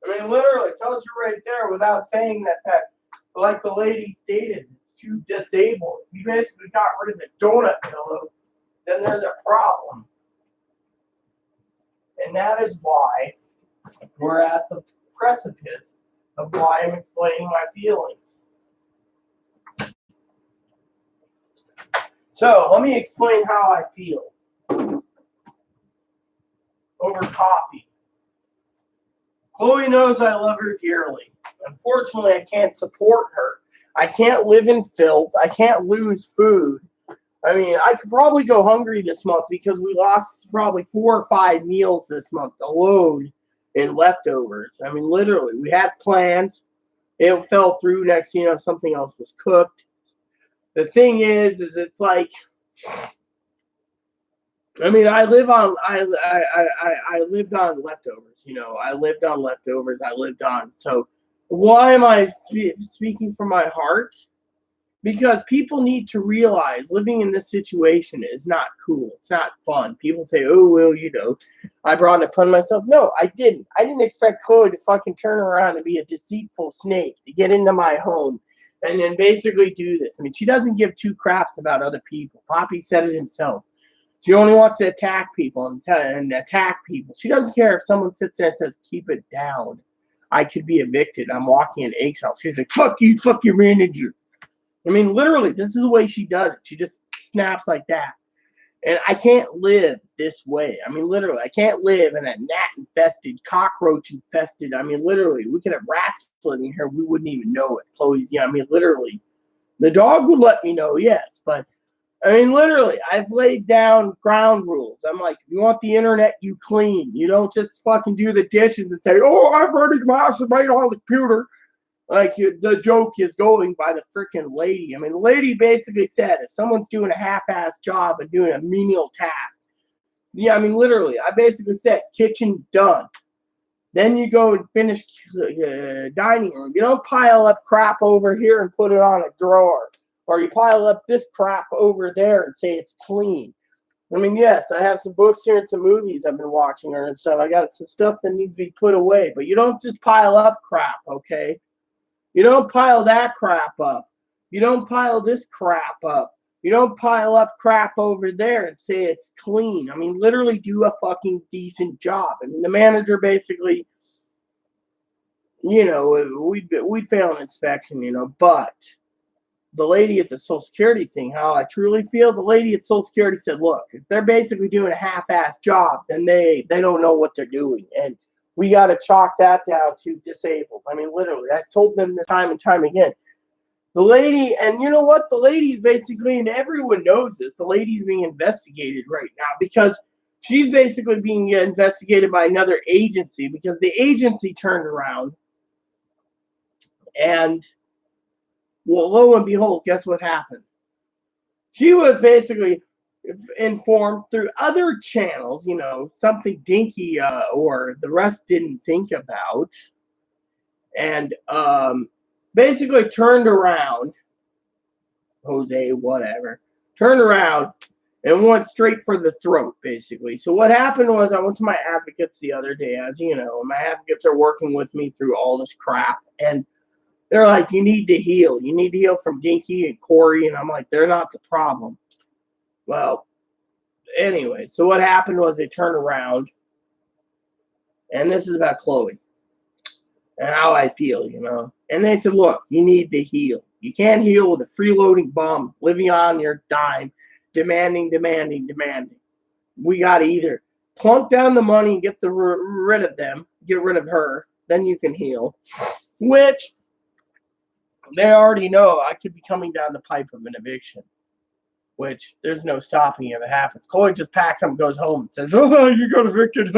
I mean, literally, tells you right there without saying that like the lady stated, it's too disabled. If you basically got rid of the donut pillow, then there's a problem. And that is why we're at the precipice of why I'm explaining my feelings. So, let me explain how I feel over coffee. Chloe knows I love her dearly. Unfortunately, I can't support her. I can't live in filth. I can't lose food. I mean, I could probably go hungry this month because we lost probably 4 or 5 meals this month alone in leftovers. I mean, literally, we had plans. It fell through. Next, something else was cooked. The thing is it's like, I mean, I lived on leftovers. I lived on leftovers. So why am I speaking from my heart? Because people need to realize living in this situation is not cool. It's not fun. People say, oh, well, I brought it upon myself. No, I didn't. I didn't expect Chloe to fucking turn around and be a deceitful snake to get into my home and then basically do this. I mean, she doesn't give 2 craps about other people. Poppy said it himself. She only wants to attack people and attack people. She doesn't care if someone sits there and says, keep it down. I could be evicted. I'm walking in eggshells. She's like, fuck you, fuck your manager. I mean, literally, this is the way she does it. She just snaps like that. And I can't live this way. I mean, literally, I can't live in a gnat-infested, cockroach-infested. I mean, literally, we could have rats living here. We wouldn't even know it. Chloe's, I mean, literally. The dog would let me know, yes. But I mean, literally, I've laid down ground rules. I'm like, if you want the internet, you clean. You don't just fucking do the dishes and say, oh, I'm ready to masturbate on the computer. Like, the joke is going by the freaking lady. I mean, the lady basically said if someone's doing a half-ass job and doing a menial task, yeah, I mean, literally, I basically said, kitchen done. Then you go and finish dining room. You don't pile up crap over here and put it on a drawer. Or you pile up this crap over there and say it's clean. I mean, yes, I have some books here and some movies I've been watching and stuff. I got some stuff that needs to be put away. But you don't just pile up crap, okay? You don't pile that crap up. You don't pile this crap up. You don't pile up crap over there and say it's clean. I mean, literally do a fucking decent job. I mean, the manager basically, you know, we'd fail an inspection, you know, but the lady at the Social Security thing, how I truly feel, the lady at Social Security said, look, if they're basically doing a half-ass job, then they don't know what they're doing. And we got to chalk that down to disabled. I mean, literally, I've told them this time and time again. The lady, and you know what? The lady's basically, and everyone knows this, the lady's being investigated right now because she's basically being investigated by another agency because the agency turned around and, well, lo and behold, guess what happened? She was basically informed through other channels, you know, something Dinky or the rest didn't think about, and basically turned around, Jose, whatever, turned around and went straight for the throat, basically. So what happened was I went to my advocates the other day, as you know, my advocates are working with me through all this crap, and they're like, you need to heal. You need to heal from Dinky and Corey, and I'm like, they're not the problem. Well, anyway, so what happened was they turned around, and this is about Chloe and how I feel, you know. And they said, look, you need to heal. You can't heal with a freeloading bum living on your dime, demanding. We got to either plunk down the money and get rid of them, get rid of her, then you can heal, which they already know I could be coming down the pipe of an eviction, which there's no stopping if it happens. Chloe just packs up and goes home and says, oh, you got evicted.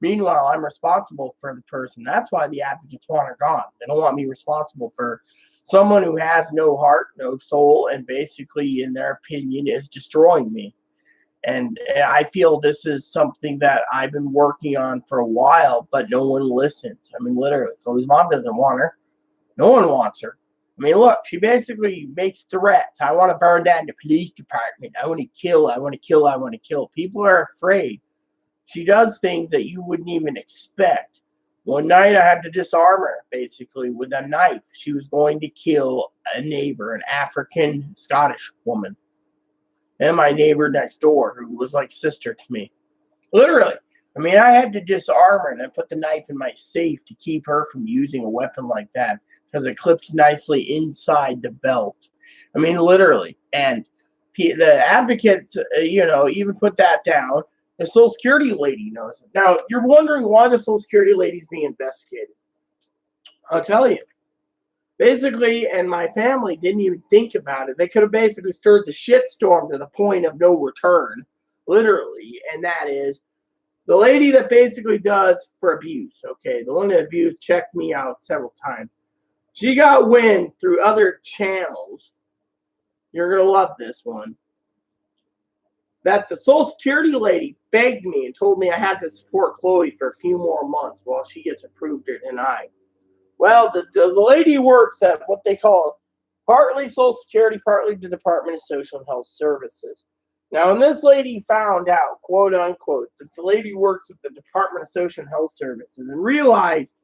Meanwhile, I'm responsible for the person. That's why the advocates want her gone. They don't want me responsible for someone who has no heart, no soul, and basically, in their opinion, is destroying me. And I feel this is something that I've been working on for a while, but no one listens. I mean, literally, Chloe's mom doesn't want her. No one wants her. I mean, look, she basically makes threats. I want to burn down the police department. I want to kill. People are afraid. She does things that you wouldn't even expect. One night I had to disarm her, basically, with a knife. She was going to kill a neighbor, an African Scottish woman. And my neighbor next door, who was like sister to me. Literally. I mean, I had to disarm her and I put the knife in my safe to keep her from using a weapon like that because it clipped nicely inside the belt. I mean, literally. And the advocate, you know, even put that down. The Social Security lady knows it. Now, you're wondering why the Social Security lady's being investigated. I'll tell you. Basically, and my family didn't even think about it. They could have basically stirred the shitstorm to the point of no return, literally. And that is the lady that basically does for abuse, okay? The one that abused checked me out several times. She got wind through other channels. You're going to love this one. That the Social Security lady begged me and told me I had to support Chloe for a few more months while she gets approved or denied. Well, the lady works at what they call partly Social Security, partly the Department of Social and Health Services. Now, when this lady found out, quote unquote, that the lady works with the Department of Social and Health Services and realized,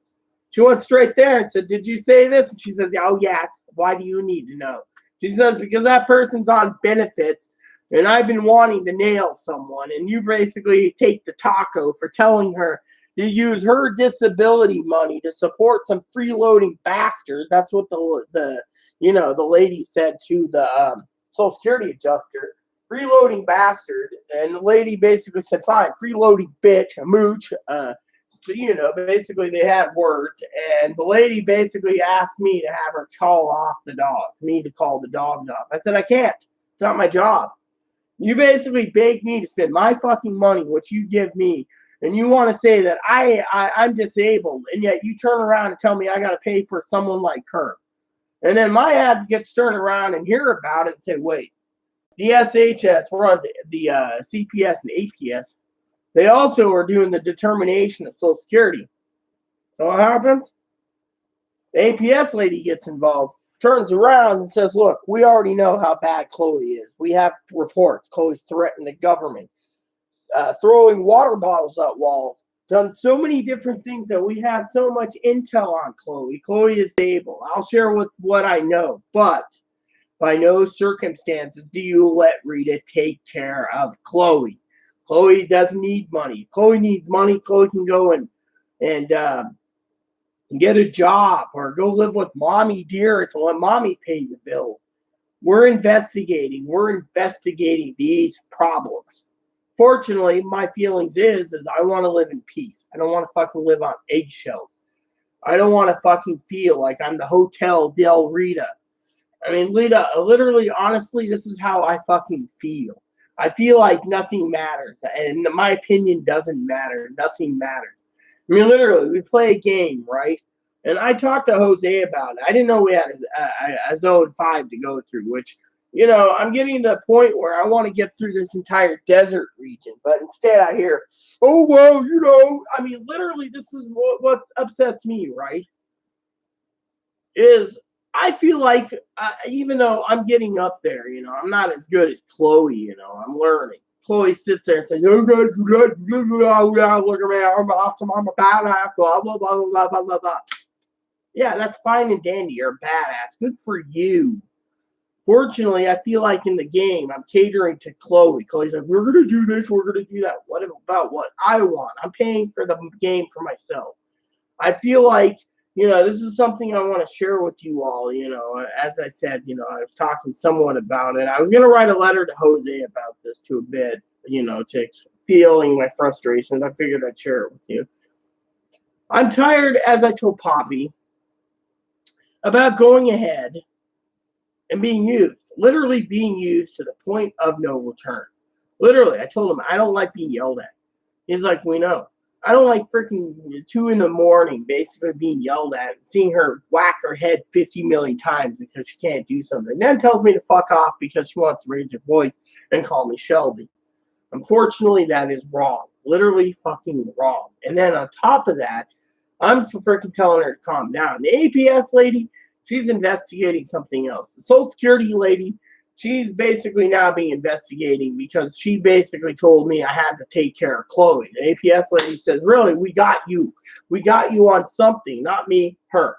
she went straight there and said, did you say this? And she says, oh, yeah. Why do you need to know? She says, because that person's on benefits and I've been wanting to nail someone, and you basically take the taco for telling her to use her disability money to support some freeloading bastard. That's what the lady said to the Social Security adjuster. Freeloading bastard. And the lady basically said, fine, freeloading bitch, a mooch. Basically they had words. And the lady basically asked me to have her call off the dog, me to call the dogs off. I said, I can't. It's not my job. You basically beg me to spend my fucking money, which you give me, and you want to say that I'm disabled, and yet you turn around and tell me I got to pay for someone like her. And then my advocates turn around and hear about it and say, wait, the SHS, we're on the CPS and APS, they also are doing the determination of Social Security. So what happens? The APS lady gets involved, turns around and says, look, we already know how bad Chloe is. We have reports. Chloe's threatened the government, throwing water bottles at walls, done so many different things that we have so much intel on Chloe. Chloe is stable. I'll share with what I know, but by no circumstances do you let Rita take care of Chloe. Chloe doesn't need money. Chloe needs money. Chloe can go and get a job or go live with mommy dearest and let mommy pay the bill. We're investigating these problems. Fortunately, my feelings is I want to live in peace. I don't want to fucking live on eggshells. I don't want to fucking feel like I'm the Hotel Del Rita. I mean, Lita, literally, honestly, this is how I fucking feel. I feel like nothing matters, and my opinion doesn't matter. Nothing matters. I mean, literally, we play a game, right? And I talked to Jose about it. I didn't know we had a zone 5 to go through, which, you know, I'm getting to the point where I want to get through this entire desert region. But instead I hear, oh, well, you know, I mean, literally, this is what upsets me, right? Is I feel like, even though I'm getting up there, you know, I'm not as good as Chloe, you know, I'm learning. Chloe sits there and says, oh, good, look at me, I'm awesome, I'm a badass, blah, blah, blah, blah, blah, blah, blah. Yeah, that's fine and dandy. You're a badass. Good for you. Fortunately, I feel like in the game, I'm catering to Chloe. Chloe's like, we're going to do this, we're going to do that. What about what I want? I'm paying for the game for myself. I feel like, you know, this is something I want to share with you all. You know, as I said, you know, I was talking somewhat about it. I was going to write a letter to Jose about this to a bit, you know, to feeling my frustrations. I figured I'd share it with you. I'm tired, as I told Poppy, about going ahead and being used, literally being used to the point of no return. Literally, I told him I don't like being yelled at. He's like, we know. I don't like freaking 2 a.m, basically being yelled at and seeing her whack her head 50 million times because she can't do something. And then tells me to fuck off because she wants to raise her voice and call me Shelby. Unfortunately, that is wrong. Literally fucking wrong. And then on top of that, I'm freaking telling her to calm down. The APS lady, she's investigating something else. The Social Security lady, she's basically now being investigating because she basically told me I had to take care of Chloe. The APS lady says, really, we got you. We got you on something, not me, her.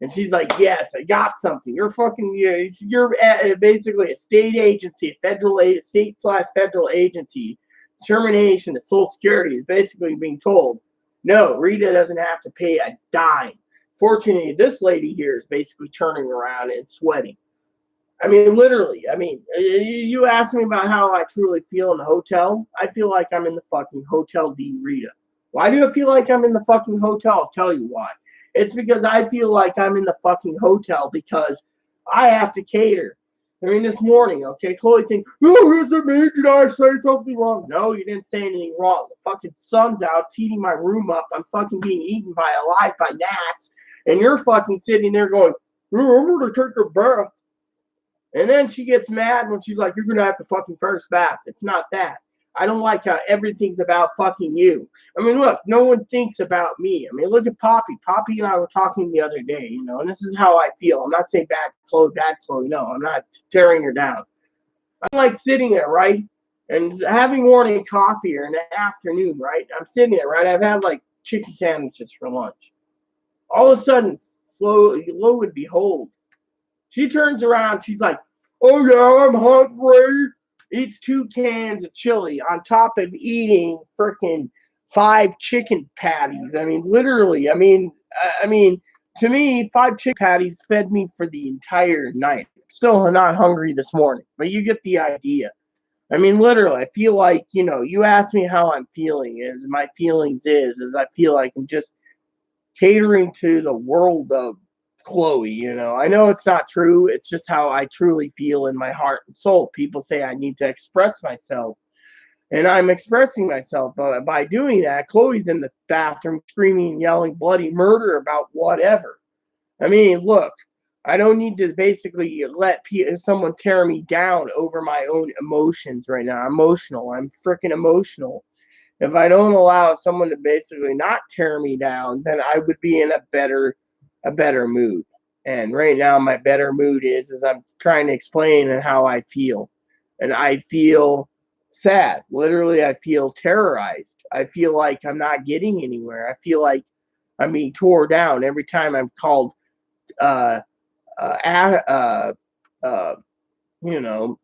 And she's like, yes, I got something. You're fucking, you're basically a state agency, a state/federal agency. Termination of Social Security is basically being told, no, Rita doesn't have to pay a dime. Fortunately, this lady here is basically turning around and sweating. I mean, literally. I mean, you asked me about how I truly feel in the hotel. I feel like I'm in the fucking Hotel D Rita. Why do I feel like I'm in the fucking hotel? I'll tell you why. It's because I feel like I'm in the fucking hotel because I have to cater. I mean, this morning, okay, Chloe thinks, oh, is it me? Did I say something wrong? No, you didn't say anything wrong. The fucking sun's out. It's heating my room up. I'm fucking being eaten alive by gnats. And you're fucking sitting there going, oh, I'm going to take a bath. And then she gets mad when she's like, you're going to have to fucking first bath. It's not that. I don't like how everything's about fucking you. I mean, look, no one thinks about me. I mean, look at Poppy. Poppy and I were talking the other day, you know, and this is how I feel. I'm not saying bad Chloe. No, I'm not tearing her down. I'm like sitting there, right? And having morning coffee or in the afternoon, right? I'm sitting there, right? I've had like chicken sandwiches for lunch. All of a sudden, lo and behold, she turns around. She's like, oh, yeah, I'm hungry. Eats 2 cans of chili on top of eating freaking 5 chicken patties. I mean, literally. I mean, to me, 5 chicken patties fed me for the entire night. Still not hungry this morning, but you get the idea. I mean, literally, I feel like, you know, you ask me how I'm feeling. My feelings is I feel like I'm just catering to the world of Chloe, you know. I know it's not true. It's just how I truly feel in my heart and soul. People say I need to express myself, and I'm expressing myself. But by doing that, Chloe's in the bathroom screaming and yelling bloody murder about whatever. I mean, look, I don't need to basically let someone tear me down over my own emotions right now. I'm emotional. I'm freaking emotional. If I don't allow someone to basically not tear me down, then I would be in a better mood. And right now my better mood is I'm trying to explain and how I feel. And I feel sad. Literally I feel terrorized. I feel like I'm not getting anywhere. I feel like I'm being tore down every time I'm called uh uh, uh, uh you know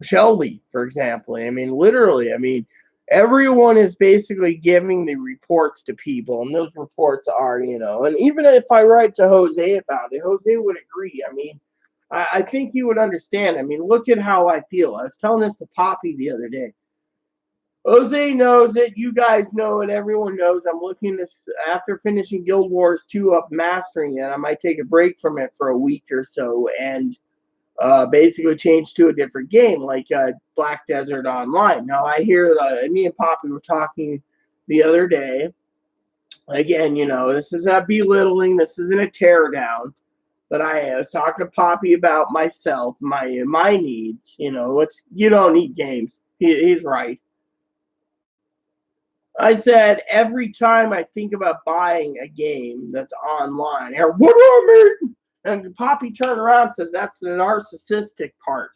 Shelby, for example. I mean, literally, I mean, everyone is basically giving the reports to people, and those reports are, and even if I write to Jose about it, Jose would agree. I mean, I think he would understand. I mean, look at how I feel. I was telling this to Poppy the other day. Jose knows it. You guys know it. Everyone knows. I'm looking this after finishing Guild Wars 2 up, mastering it. I might take a break from it for a week or so, and basically changed to a different game like Black Desert Online. Now I hear me and Poppy were talking the other day. Again, this is not belittling. This isn't a tear down. But I was talking to Poppy about myself, my needs. You don't need games. He's right. I said every time I think about buying a game that's online, what do I mean? And Poppy turned around and says that's the narcissistic part.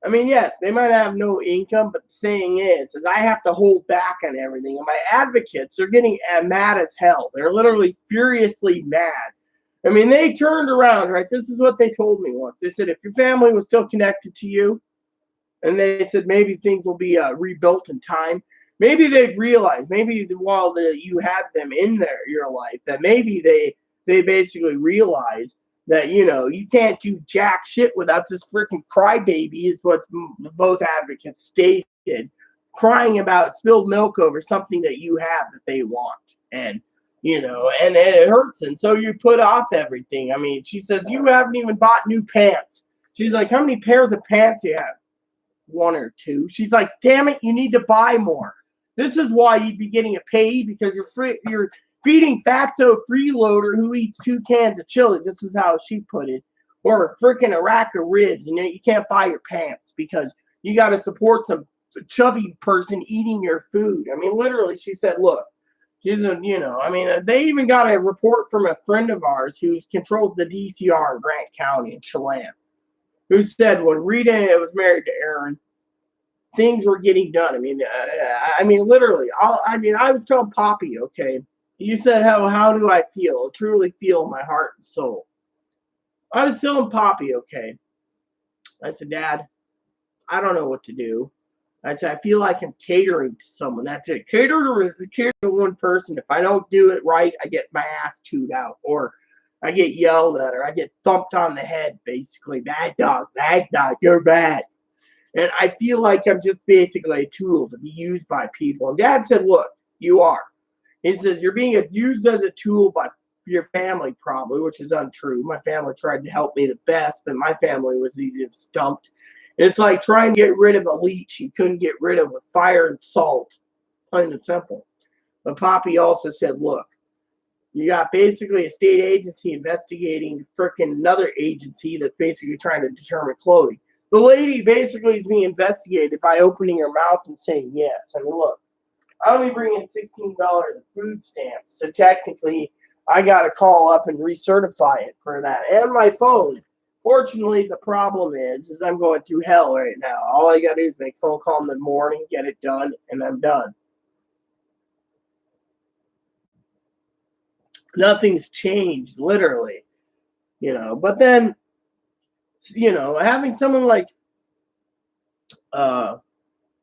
I mean, yes, they might have no income, but the thing is I have to hold back on everything. And my advocates are getting mad as hell. They're literally furiously mad. I mean, they turned around, right? This is what they told me once. They said if your family was still connected to you, and they said maybe things will be rebuilt in time. Maybe they'd realize, maybe while you had them in your life, that maybe they basically realize that you can't do jack shit without this freaking crybaby, is what both advocates stated, crying about spilled milk over something that you have that they want, and and it hurts, and so you put off everything. I mean, she says you haven't even bought new pants. She's like, how many pairs of pants do you have? One or two. She's like, damn it, you need to buy more. This is why you'd be getting a pay, because you're feeding Fatso Freeloader who eats 2 cans of chili. This is how she put it. Or a freaking a rack of ribs. You can't buy your pants because you got to support some chubby person eating your food. I mean, literally, she said, look, they even got a report from a friend of ours who controls the DCR in Grant County in Chelan, who said when Rita was married to Aaron, things were getting done. I mean, literally. I was telling Poppy, okay, you said how do I feel? I truly feel in my heart and soul. I was telling Poppy, okay. I said, Dad, I don't know what to do. I said, I feel like I'm catering to someone. That's it. Cater to one person. If I don't do it right, I get my ass chewed out, or I get yelled at, or I get thumped on the head, basically. Bad dog, you're bad. And I feel like I'm just basically a tool to be used by people. And Dad said, look, you are. He says, you're being used as a tool by your family, probably, which is untrue. My family tried to help me the best, but my family was easy to stump. It's like trying to get rid of a leech you couldn't get rid of with fire and salt. Plain and simple. But Poppy also said, look, you got basically a state agency investigating freaking another agency that's basically trying to determine Chloe. The lady basically is being investigated by opening her mouth and saying yes. I mean, look, I only bring in $16 in food stamps, so technically I got to call up and recertify it for that. And my phone. Fortunately, the problem is I'm going through hell right now. All I got to do is make a phone call in the morning, get it done, and I'm done. Nothing's changed, literally. But then, having someone like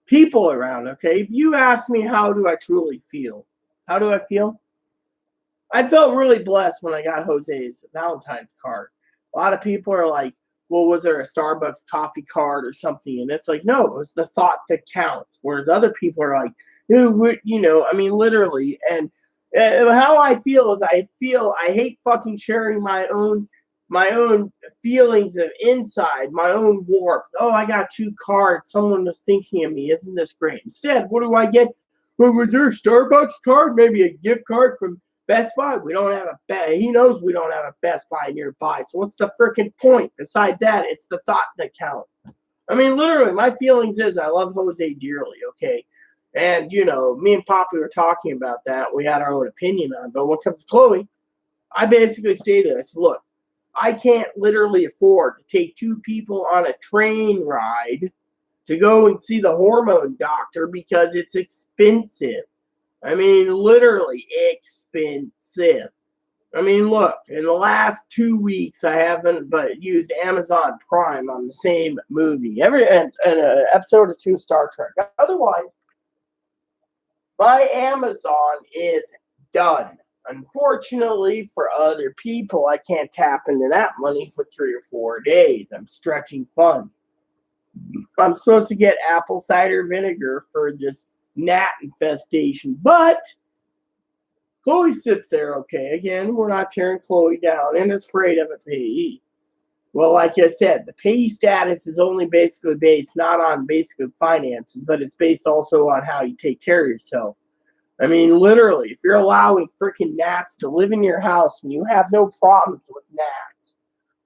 people around, okay? If you ask me how do I truly feel, how do I feel? I felt really blessed when I got Jose's Valentine's card. A lot of people are like, well, was there a Starbucks coffee card or something? And it's like, no, it was the thought that counts. Whereas other people are like, literally. And how I feel is I hate fucking sharing my own my own feelings of inside, my own warmth. Oh, I got 2 cards. Someone was thinking of me. Isn't this great? Instead, what do I get? Well, was there a Starbucks card? Maybe a gift card from Best Buy? We don't have he knows we don't have a Best Buy nearby. So what's the freaking point? Besides that, it's the thought that counts. I mean, literally, my feelings is I love Jose dearly, okay? And, me and Poppy were talking about that. We had our own opinion on it. But when it comes to Chloe, I basically stated, I said, look, I can't literally afford to take 2 people on a train ride to go and see the hormone doctor because it's expensive. I mean, literally expensive. I mean, look, in the last 2 weeks, I haven't but used Amazon Prime on the same movie. An episode of 2 Star Trek. Otherwise, my Amazon is done. Unfortunately for other people, I can't tap into that money for 3 or 4 days. I'm stretching funds. I'm supposed to get apple cider vinegar for this gnat infestation, but Chloe sits there, okay. Again, we're not tearing Chloe down and is afraid of a payee. Well, like I said, the payee status is only basically based not on basically finances, but it's based also on how you take care of yourself. I mean, literally, if you're allowing freaking gnats to live in your house and you have no problems with gnats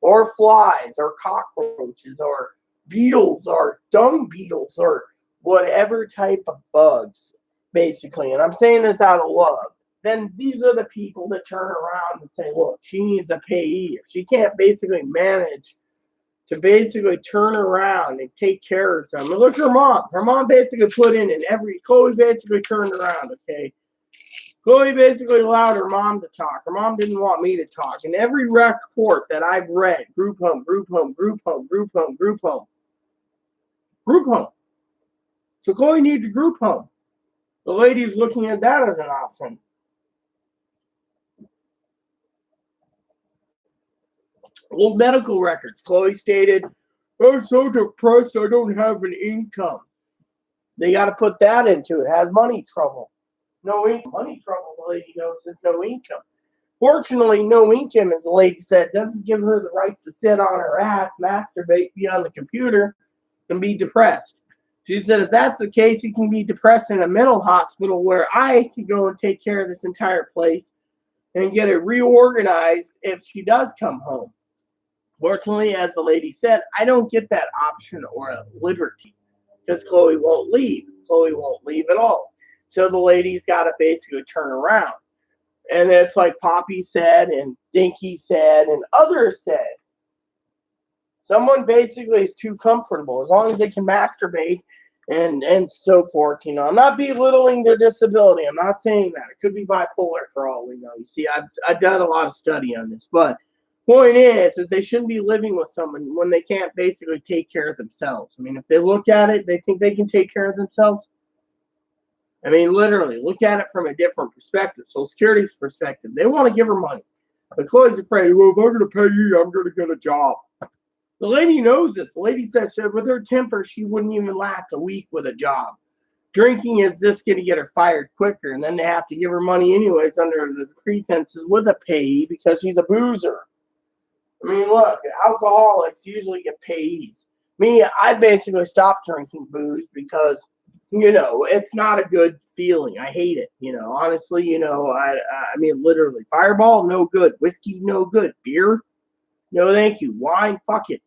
or flies or cockroaches or beetles or dung beetles or whatever type of bugs, basically, and I'm saying this out of love, then these are the people that turn around and say, look, she needs a payee. If she can't basically manage to basically turn around and take care of something. Look at her mom. Her mom basically put in Chloe basically turned around, okay? Chloe basically allowed her mom to talk. Her mom didn't want me to talk. And every report that I've read, group home, group home, group home, group home, group home, group home. So Chloe needs a group home. The lady's looking at that as an option. Old medical records. Chloe stated, I'm so depressed I don't have an income. They got to put that into it. Has money trouble. No income. Money trouble, the lady knows there's no income. Fortunately, no income, as the lady said, doesn't give her the rights to sit on her ass, masturbate, be on the computer, and be depressed. She said if that's the case, you can be depressed in a mental hospital where I can go and take care of this entire place and get it reorganized if she does come home. Fortunately, as the lady said, I don't get that option or a liberty because Chloe won't leave. Chloe won't leave at all. So the lady's got to basically turn around. And it's like Poppy said and Dinky said and others said. Someone basically is too comfortable as long as they can masturbate and so forth. I'm not belittling their disability. I'm not saying that. It could be bipolar for all we know. You see, I've done a lot of study on this. But point is they shouldn't be living with someone when they can't basically take care of themselves. I mean, if they look at it, they think they can take care of themselves. I mean, literally, look at it from a different perspective. Social Security's perspective. They want to give her money. But Chloe's afraid, well, if I'm going to pay you, I'm going to get a job. The lady knows this. The lady says with her temper, she wouldn't even last a week with a job. Drinking is just going to get her fired quicker, and then they have to give her money anyways under the pretenses with a payee because she's a boozer. I mean, look, alcoholics usually get payees. Me, I basically stopped drinking booze because, it's not a good feeling. I hate it. Honestly, I mean, literally, Fireball, no good. Whiskey, no good. Beer, no thank you. Wine, fuck it.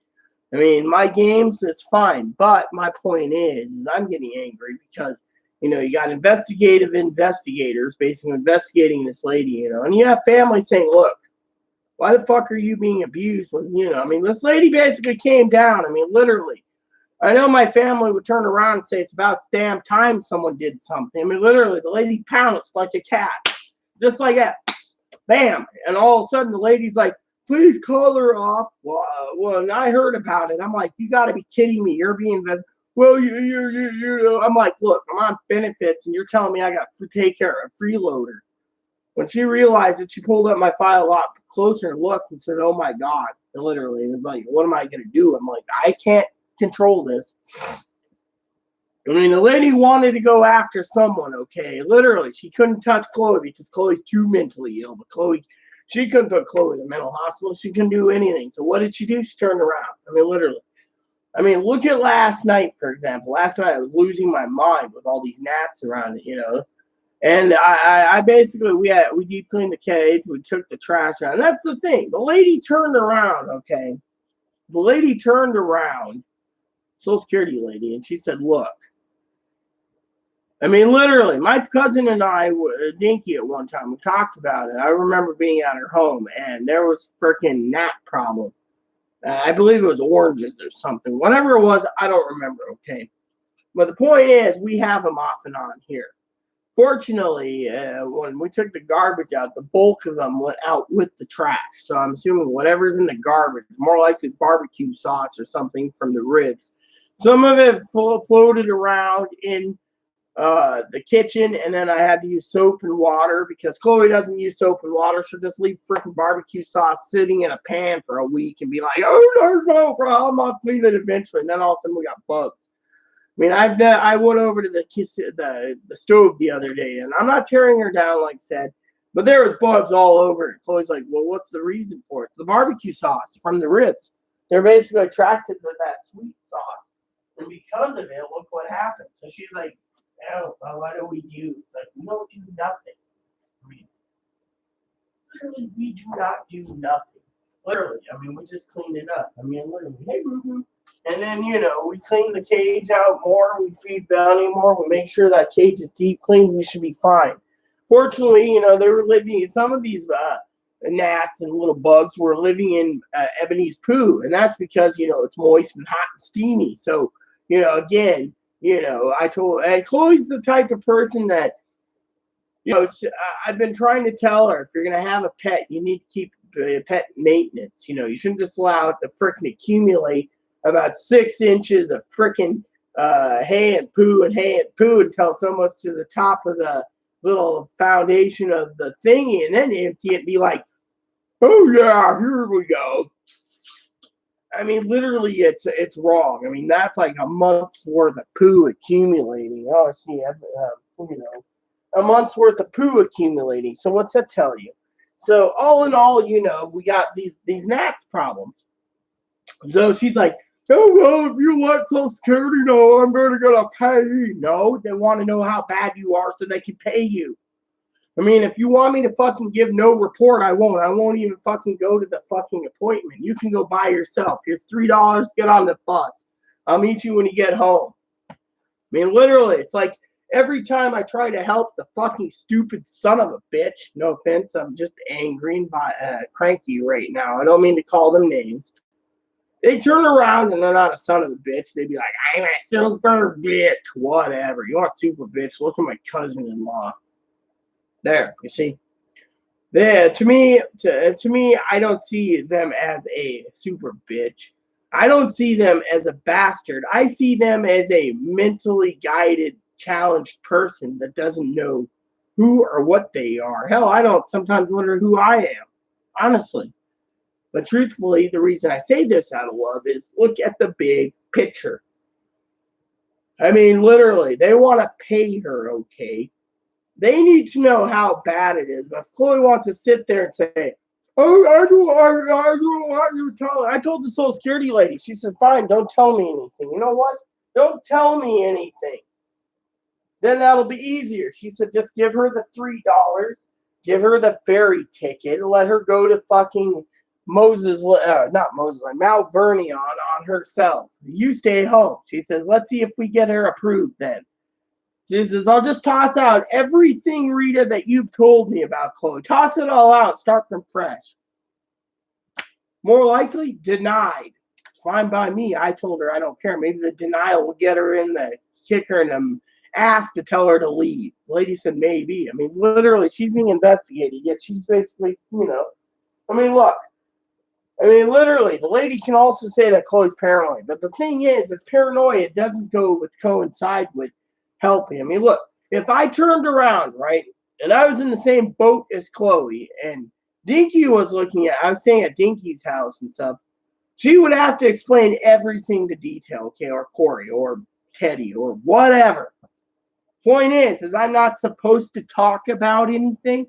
I mean, my games, it's fine. But my point is I'm getting angry because, you got investigators basically investigating this lady, and you have family saying, look, why the fuck are you being abused? I mean, this lady basically came down. I mean, literally. I know my family would turn around and say it's about damn time someone did something. I mean, literally, the lady pounced like a cat. Just like that. Bam. And all of a sudden, the lady's like, please call her off. Well, and I heard about it. I'm like, you got to be kidding me. You're being invested. Well, I'm like, look, I'm on benefits, and you're telling me I got to take care of a freeloader. When she realized it, she pulled up my file a lot closer and looked and said, oh, my God. And literally, it was like, what am I going to do? I'm like, I can't control this. I mean, the lady wanted to go after someone, okay? Literally, she couldn't touch Chloe because Chloe's too mentally ill. But Chloe She couldn't put Chloe in the mental hospital. She couldn't do anything. So what did she do? She turned around. I mean, literally. I mean, look at last night, for example. Last night I was losing my mind with all these gnats around it, you know. And I basically we deep cleaned the cage. We took the trash out. And that's the thing. The lady turned around. Okay, the lady turned around, Social Security lady, and she said, "Look." I mean, literally, my cousin and I were Dinky at one time. We talked about it. I remember being at her home, and there was freaking gnat problem. I believe it was oranges or something. Whatever it was, I don't remember. Okay, but the point is, we have them off and on here. Fortunately, when we took the garbage out, the bulk of them went out with the trash. So I'm assuming whatever's in the garbage, more likely barbecue sauce or something from the ribs. Some of it floated around in the kitchen, and then I had to use soap and water because Chloe doesn't use soap and water. She'll just leave freaking barbecue sauce sitting in a pan for a week and be like, "Oh, there's no problem. I'll clean it eventually." And then all of a sudden we got bugs. I mean, I went over to the stove the other day, and I'm not tearing her down, like I said, but there was bugs all over it. Chloe's like, "Well, what's the reason for it?" The barbecue sauce from the ribs. They're basically attracted to that sweet sauce, and because of it, look what happened. So she's like, "Oh, well, what do we do?" It's like, we don't do nothing. I mean, literally, we do not do nothing. Literally, I mean, we just cleaned it up. I mean, literally, hey, boo-boo. And then, you know, we clean the cage out more. We feed Bounty more. We make sure that cage is deep cleaned. We should be fine. Fortunately, you know, they were living, some of these gnats and little bugs were living in Ebony's poo. And that's because, you know, it's moist and hot and steamy. So, you know, again, you know, and Chloe's the type of person that, you know, I've been trying to tell her, if you're going to have a pet, you need to keep pet maintenance. You know, you shouldn't just allow it to frickin' accumulate about 6 inches of frickin' hay and poo until it's almost to the top of the little foundation of the thingy, and then empty it and be like, "Oh yeah, here we go." I mean, literally, it's wrong. I mean, that's like a month's worth of poo accumulating. Oh, I see, you know, a month's worth of poo accumulating. So what's that tell you? So all in all, you know, we got these gnats problems. So she's like, "Oh, well, if you let Social Security know, I'm going to pay you." No, they want to know how bad you are so they can pay you. I mean, if you want me to fucking give no report, I won't. I won't even fucking go to the fucking appointment. You can go by yourself. Here's $3. Get on the bus. I'll meet you when you get home. I mean, literally, it's like every time I try to help the fucking stupid son of a bitch, no offense, I'm just angry and cranky right now. I don't mean to call them names. They turn around and they're not a son of a bitch. They'd be like, "I'm a super bitch." Whatever. You want super bitch? Look at my cousin-in-law. There, you see. There, to me, I don't see them as a super bitch. I don't see them as a bastard. I see them as a mentally guided, challenged person that doesn't know who or what they are. Hell, I don't sometimes wonder who I am, honestly. But truthfully, the reason I say this out of love is look at the big picture. I mean, literally, they want to pay her, okay? They need to know how bad it is. But if Chloe wants to sit there and say, "Oh, I don't want you to tell her." I told the Social Security lady. She said, "Fine, don't tell me anything." You know what? Don't tell me anything. Then that'll be easier. She said, "Just give her the $3, give her the ferry ticket, and let her go to fucking Mount Vernon on herself. You stay home." She says, "Let's see if we get her approved then." She says, "I'll just toss out everything, Rita, that you've told me about Chloe. Toss it all out. Start from fresh." More likely, denied. Fine by me. I told her I don't care. Maybe the denial will get her in the kicker in the ass to tell her to leave. The lady said maybe. I mean, literally, she's being investigated. Yet she's basically, you know. I mean, look. I mean, literally, the lady can also say that Chloe's paranoid. But the thing is paranoia doesn't coincide with helping. I mean, look, if I turned around, right, and I was in the same boat as Chloe, and Dinky was I was staying at Dinky's house and stuff, she would have to explain everything to detail, okay, or Corey, or Teddy, or whatever. Point is I'm not supposed to talk about anything.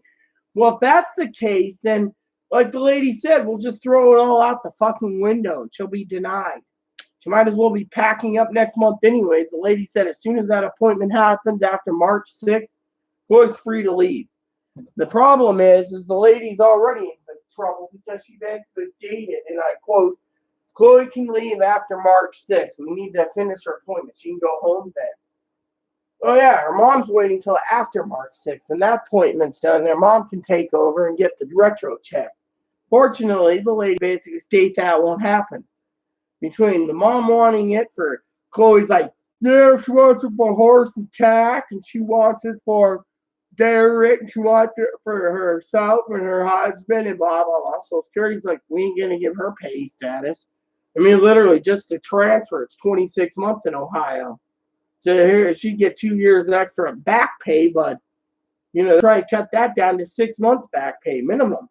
Well, if that's the case, then Like the lady said, we'll just throw it all out the fucking window and she'll be denied. She might as well be packing up next month anyways. The lady said as soon as that appointment happens after March 6th, Chloe's free to leave. The problem is the lady's already in trouble because she basically stated, and I quote, Chloe can leave after March 6th. We need to finish her appointment. She can go home then. Oh, yeah, her mom's waiting till after March 6th, and that appointment's done. Their mom can take over and get the retro check. Fortunately, the lady basically states that won't happen. Between the mom wanting it for Chloe's like, yeah, she wants it for horse and tack, and she wants it for Derek, and she wants it for herself and her husband, and blah, blah, blah. So Security's like, we ain't going to give her pay status. I mean, literally, just to transfer, it's 26 months in Ohio. So here, she'd get 2 years extra back pay, but, try to cut that down to 6 months back pay minimum.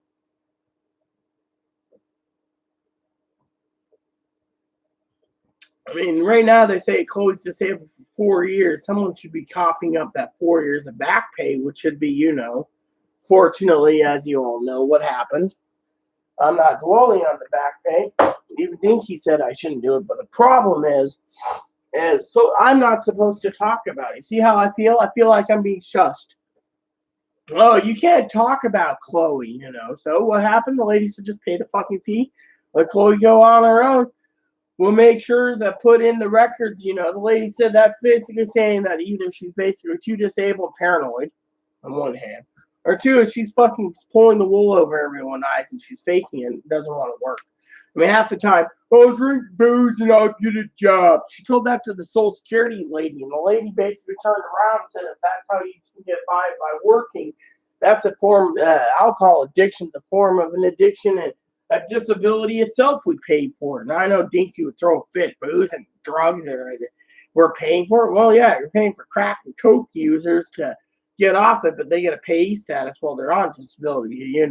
I mean, right now they say Chloe's disabled for 4 years. Someone should be coughing up that 4 years of back pay, which should be, fortunately, as you all know, what happened. I'm not dwelling on the back pay. Even Dinky said I shouldn't do it, but the problem is so I'm not supposed to talk about it. See how I feel? I feel like I'm being shushed. Oh, you can't talk about Chloe, So what happened? The lady said just pay the fucking fee. Let Chloe go on her own. We'll make sure that put in the records, the lady said that's basically saying that either she's basically too disabled, paranoid, on one hand, or two, she's fucking pulling the wool over everyone's eyes and she's faking it and doesn't want to work. I mean, half the time, I'll drink booze and I'll get a job. She told that to the Social Security lady, and the lady basically turned around and said if that's how you can get by working, that's a form, alcohol addiction, the form of an addiction, and that disability itself we paid for. And I know Dinky would throw a fit. Booze and drugs we're paying for it. Well, yeah, you're paying for crack and coke users to get off it, but they get a pay status while they're on disability,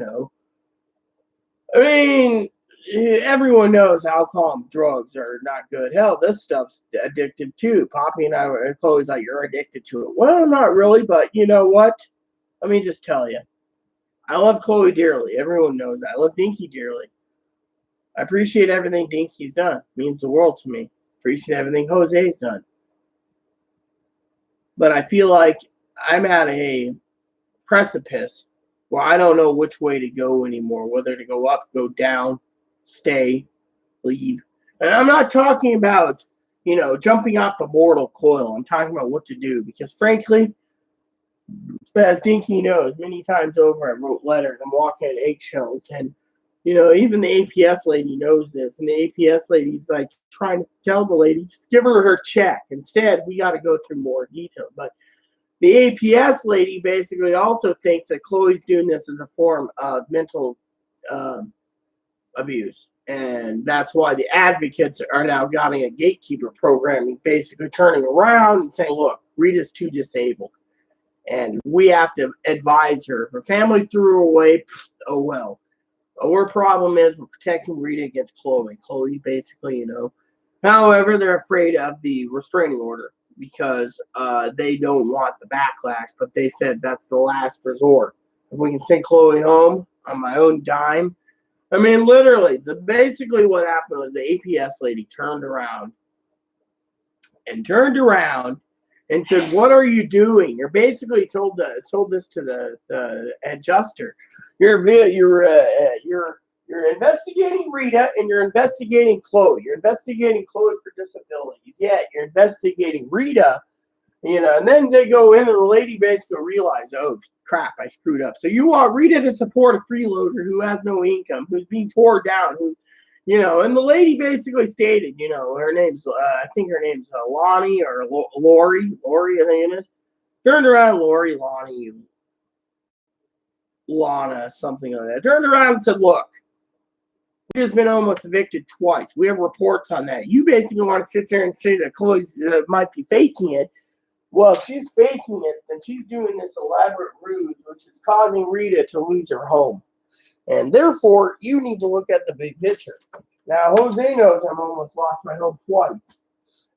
I mean, everyone knows alcohol and drugs are not good. Hell, this stuff's addictive too. Poppy and I were Chloe's like, you're addicted to it. Well, not really, but you know what? Let me just tell you. I love Chloe dearly. Everyone knows that. I love Dinky dearly. I appreciate everything Dinky's done. It means the world to me. Appreciate everything Jose's done. But I feel like I'm at a precipice where I don't know which way to go anymore, whether to go up, go down, stay, leave. And I'm not talking about, jumping off the mortal coil. I'm talking about what to do because, frankly, as Dinky knows, many times over I wrote letters. I'm walking on eggshells. And, even the APS lady knows this. And the APS lady's like trying to tell the lady, just give her check. Instead, we got to go through more detail. But the APS lady basically also thinks that Chloe's doing this as a form of mental abuse. And that's why the advocates are now getting a gatekeeper program and basically turning around and saying, look, Rita's too disabled. And we have to advise her. If her family threw her away, oh well. Our problem is we're protecting Rita against Chloe. Chloe basically, However, they're afraid of the restraining order because they don't want the backlash. But they said that's the last resort. If we can send Chloe home on my own dime. I mean, literally, basically what happened was the APS lady turned around and said, what are you doing? You're basically told this to the adjuster. You're investigating Rita and you're investigating Chloe. You're investigating Chloe for disabilities. Yeah, you're investigating Rita, and then they go in and the lady basically realizes, oh crap, I screwed up. So you want Rita to support a freeloader who has no income, who's being tore down, who's and the lady basically stated, her name's, I think her name's Lonnie or Lori, I think it is. Turned around, Lori, Lonnie, Lana, something like that. Turned around and said, look, Chloe's been almost evicted twice. We have reports on that. You basically want to sit there and say that Chloe might be faking it. Well, if she's faking it, then she's doing this elaborate ruse, which is causing Rita to lose her home. And therefore, you need to look at the big picture. Now, Jose knows I'm almost lost my home twice.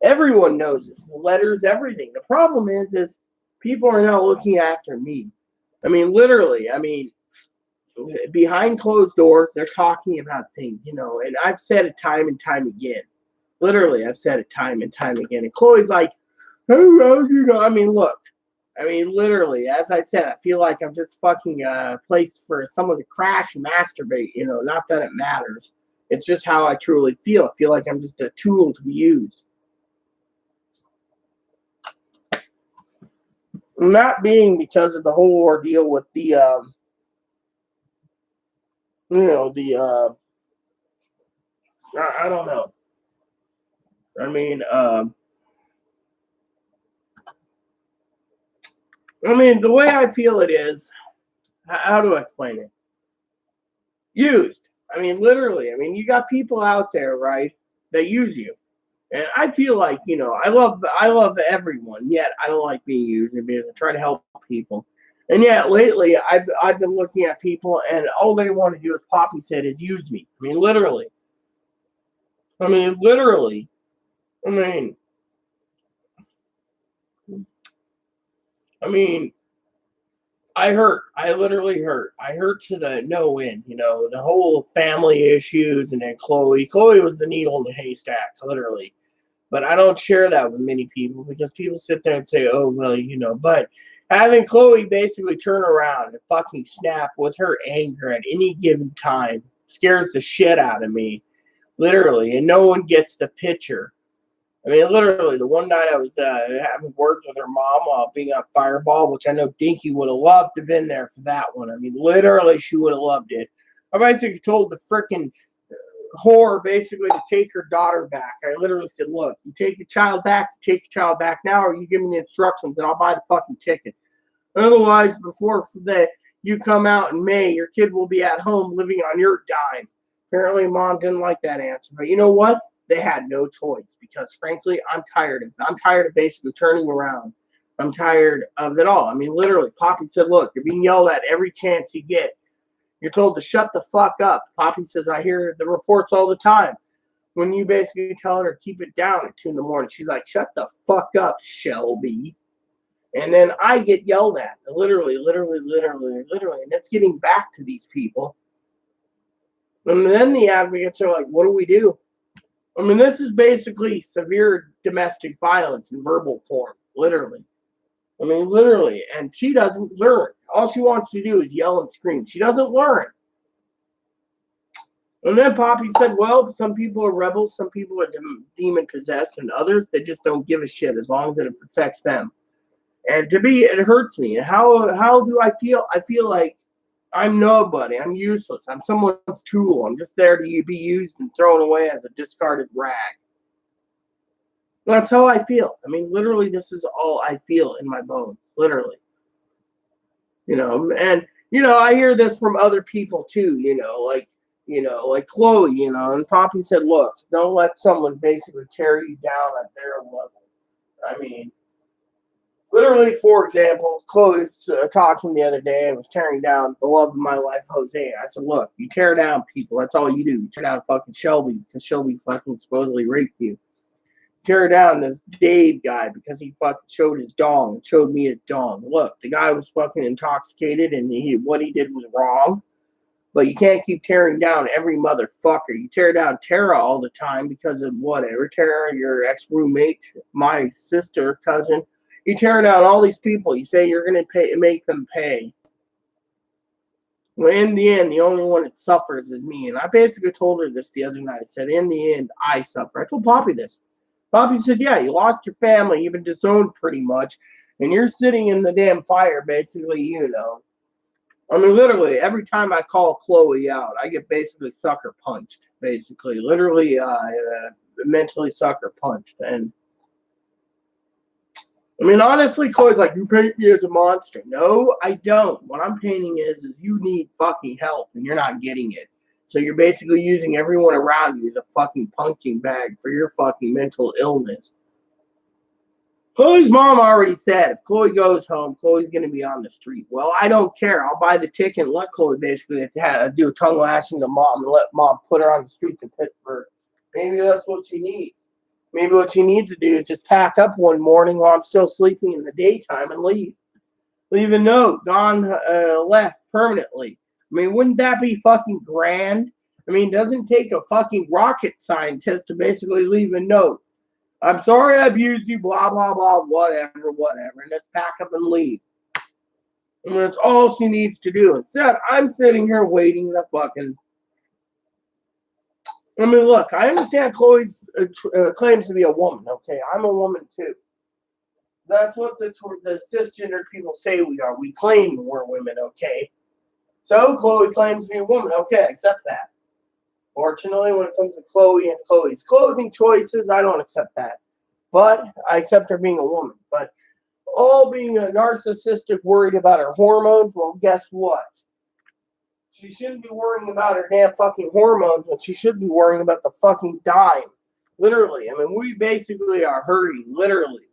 Everyone knows this. The letters, everything. The problem is people are now looking after me. I mean, literally. I mean, behind closed doors, they're talking about things, and I've said it time and time again. Literally, I've said it time and time again. And Chloe's like, oh, well, I mean, look. I mean, literally, as I said, I feel like I'm just fucking a place for someone to crash and masturbate, not that it matters. It's just how I truly feel. I feel like I'm just a tool to be used. And that being because of the whole ordeal with the, I don't know. I mean, the way I feel it is, how do I explain it? Used. I mean, literally. I mean, you got people out there, right, that use you. And I feel like, I love everyone, yet I don't like being used because I try to help people. And yet lately I've been looking at people and all they want to do, as Poppy said, is use me. I mean, literally. I mean, I hurt. I literally hurt. I hurt to the no end, the whole family issues and then Chloe. Chloe was the needle in the haystack, literally. But I don't share that with many people because people sit there and say, oh, well, but having Chloe basically turn around and fucking snap with her anger at any given time scares the shit out of me, literally, and no one gets the picture. I mean, literally, the one night I was having words with her mom while being on Fireball, which I know Dinky would have loved to have been there for that one. I mean, literally, she would have loved it. I basically told the freaking whore basically to take her daughter back. I literally said, look, you take your child back, now, or you give me the instructions and I'll buy the fucking ticket. Otherwise, before that you come out in May, your kid will be at home living on your dime. Apparently, mom didn't like that answer. But you know what? They had no choice because, frankly, I'm tired of basically turning around. I'm tired of it all. I mean, literally, Poppy said, look, you're being yelled at every chance you get. You're told to shut the fuck up. Poppy says, I hear the reports all the time. When you basically tell her to keep it down at 2 in the morning, she's like, shut the fuck up, Shelby. And then I get yelled at. Literally. And it's getting back to these people. And then the advocates are like, what do we do? I mean, this is basically severe domestic violence in verbal form. Literally. I mean, literally. And she doesn't learn. All she wants to do is yell and scream. She doesn't learn. And then Poppy said, well, some people are rebels, some people are demon-possessed, and others, they just don't give a shit as long as it affects them. And it hurts me. And how do I feel? I feel like I'm nobody. I'm useless. I'm someone's tool. I'm just there to be used and thrown away as a discarded rag. That's how I feel. I mean, literally, this is all I feel in my bones. Literally. And, I hear this from other people too, like Chloe, and Poppy said, look, don't let someone basically tear you down at their level. I mean, literally, for example, Chloe was talking the other day and was tearing down the love of my life, Jose. I said, look, you tear down people. That's all you do. You tear down fucking Shelby because Shelby fucking supposedly raped you. Tear down this Dave guy because he fucking showed me his dong. Look, the guy was fucking intoxicated and what he did was wrong. But you can't keep tearing down every motherfucker. You tear down Tara all the time because of whatever. Tara, your ex-roommate, my sister, cousin. You tear down all these people. You say you're going to make them pay. Well, in the end, the only one that suffers is me. And I basically told her this the other night. I said, in the end, I suffer. I told Poppy this. Poppy said, yeah, you lost your family. You've been disowned pretty much. And you're sitting in the damn fire, basically, I mean, literally, every time I call Chloe out, I get basically sucker punched, basically. Literally, mentally sucker punched. And, I mean, honestly, Chloe's like, you paint me as a monster. No, I don't. What I'm painting is you need fucking help, and you're not getting it. So you're basically using everyone around you as a fucking punching bag for your fucking mental illness. Chloe's mom already said if Chloe goes home, Chloe's going to be on the street. Well, I don't care. I'll buy the ticket and let Chloe basically do a tongue lashing to mom and let mom put her on the street to Pittsburgh. Maybe that's what she needs. Maybe what she needs to do is just pack up one morning while I'm still sleeping in the daytime and leave. Leave a note. Gone, left permanently. I mean, wouldn't that be fucking grand? I mean, it doesn't take a fucking rocket scientist to basically leave a note. I'm sorry I abused you, blah, blah, blah, whatever, and let's pack up and leave. I mean, that's all she needs to do. Instead, I'm sitting here waiting the fucking... I mean, look, I understand Chloe's claims to be a woman, okay? I'm a woman, too. That's what the cisgender people say we are. We claim we're women, okay? So, Chloe claims to be a woman. Okay, I accept that. Fortunately, when it comes to Chloe and Chloe's clothing choices, I don't accept that. But I accept her being a woman. But all being a narcissistic, worried about her hormones, well, guess what? She shouldn't be worrying about her damn fucking hormones, but she should be worrying about the fucking dime. Literally. I mean, we basically are hurting. Literally.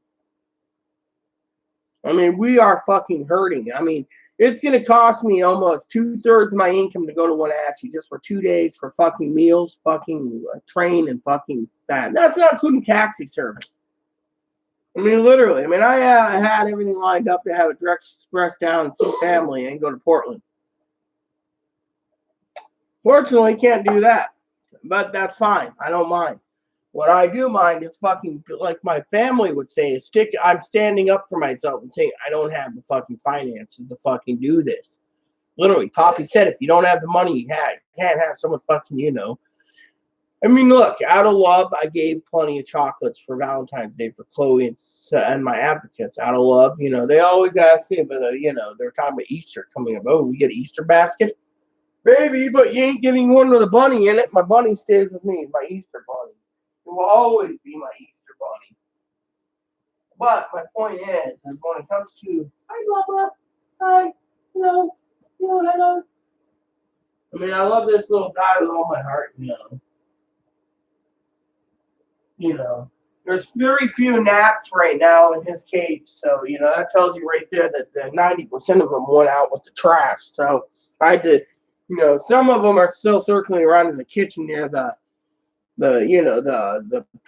I mean, we are fucking hurting. I mean, it's going to cost me almost 2/3 of my income to go to Wenatchee just for 2 days for fucking meals, fucking train, and fucking that. And that's not including taxi service. I mean, literally. I mean, I had everything lined up to have a direct express down and see family and go to Portland. Fortunately, can't do that. But that's fine. I don't mind. What I do mind is fucking, like my family would say, is I'm standing up for myself and saying, I don't have the fucking finances to fucking do this. Literally, Poppy said, if you don't have the money, you can't have someone fucking, you know. I mean, look, out of love, I gave plenty of chocolates for Valentine's Day for Chloe and my advocates. Out of love, you know, they always ask me, but, you know, they're talking about Easter coming up. Oh, we get an Easter basket? Baby, but you ain't getting one with a bunny in it. My bunny stays with me, my Easter bunny. It will always be my Easter bunny. But my point is when it comes to, hi, Bubba, hi, hello, hello. I mean, I love this little guy with all my heart, you know. You know, there's very few gnats right now in his cage. So, you know, that tells you right there that 90% of them went out with the trash. So I had to, you know, some of them are still circling around in the kitchen near the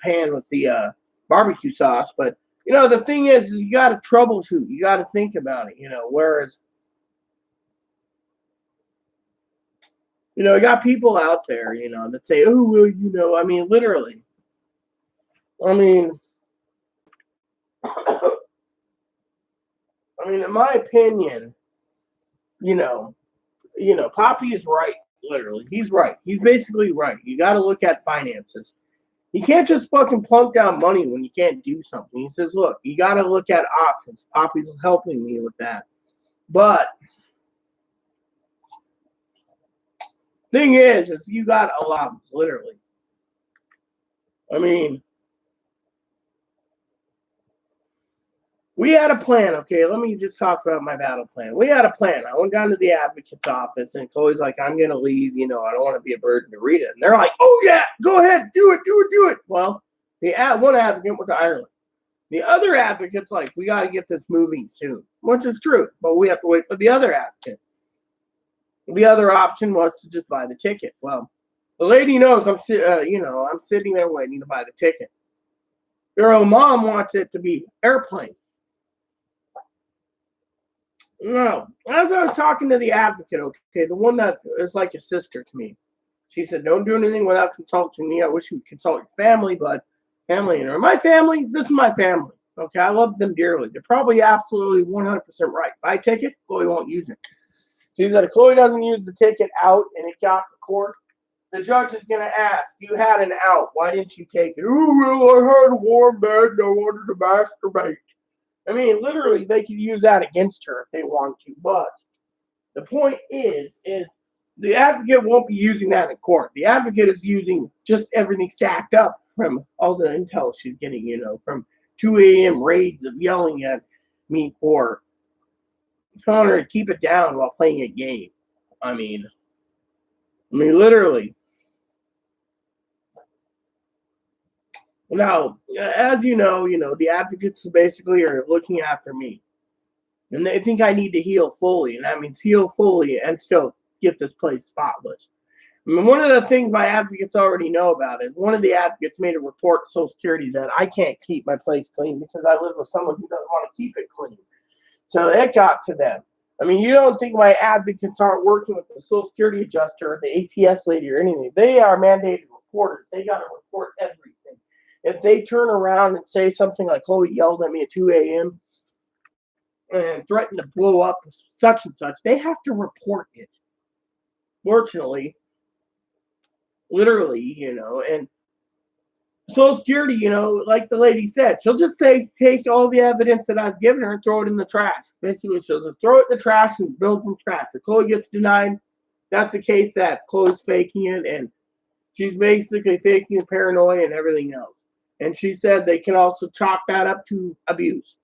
pan with the barbecue sauce. But, you know, the thing is you got to troubleshoot. You got to think about it, you know, whereas, you know, you got people out there, you know, that say, oh, well, you know, I mean, literally. I mean, in my opinion, you know, Poppy is right. Literally, he's right. He's basically right. You got to look at finances. You can't just fucking plunk down money when you can't do something. He says, look, you got to look at options. Poppy's helping me with that. But thing is you got allowance, literally. I mean, we had a plan, okay? Let me just talk about my battle plan. We had a plan. I went down to the advocate's office, and Chloe's like, I'm going to leave. You know, I don't want to be a burden to Rita. And they're like, oh, yeah, go ahead. Do it. Well, one advocate went to Ireland. The other advocate's like, we got to get this moving soon, which is true. But we have to wait for the other advocate. The other option was to just buy the ticket. Well, the lady knows I'm sitting there waiting to buy the ticket. Their own mom wants it to be airplane. No, as I was talking to the advocate, okay, the one that is like a sister to me, she said, don't do anything without consulting me. I wish you would consult your family, but family and her. My family, this is my family, okay? I love them dearly. They're probably absolutely 100% right. Buy a ticket, Chloe won't use it. She said, if Chloe doesn't use the ticket out and it got to court, the judge is going to ask, you had an out. Why didn't you take it? Oh, well, I had a warm bed and I wanted to masturbate. I mean, literally, they could use that against her if they want to. But the point is the advocate won't be using that in court. The advocate is using just everything stacked up from all the intel she's getting, you know, from 2 a.m. raids of yelling at me for telling her to keep it down while playing a game. I mean, literally. Now, as you know, the advocates basically are looking after me. And they think I need to heal fully. And that means heal fully and still get this place spotless. I mean, one of the things my advocates already know about is one of the advocates made a report to Social Security that I can't keep my place clean because I live with someone who doesn't want to keep it clean. So it got to them. I mean, you don't think my advocates aren't working with the Social Security adjuster or the APS lady or anything. They are mandated reporters. They got to report everything. If they turn around and say something like Chloe yelled at me at 2 a.m. and threatened to blow up such and such, they have to report it. Fortunately, literally, and Social Security, like the lady said, she'll just take all the evidence that I've given her and throw it in the trash. Basically, she'll just throw it in the trash and build from scratch. If Chloe gets denied, that's a case that Chloe's faking it, and she's basically faking the paranoia and everything else. And she said they can also chalk that up to abuse.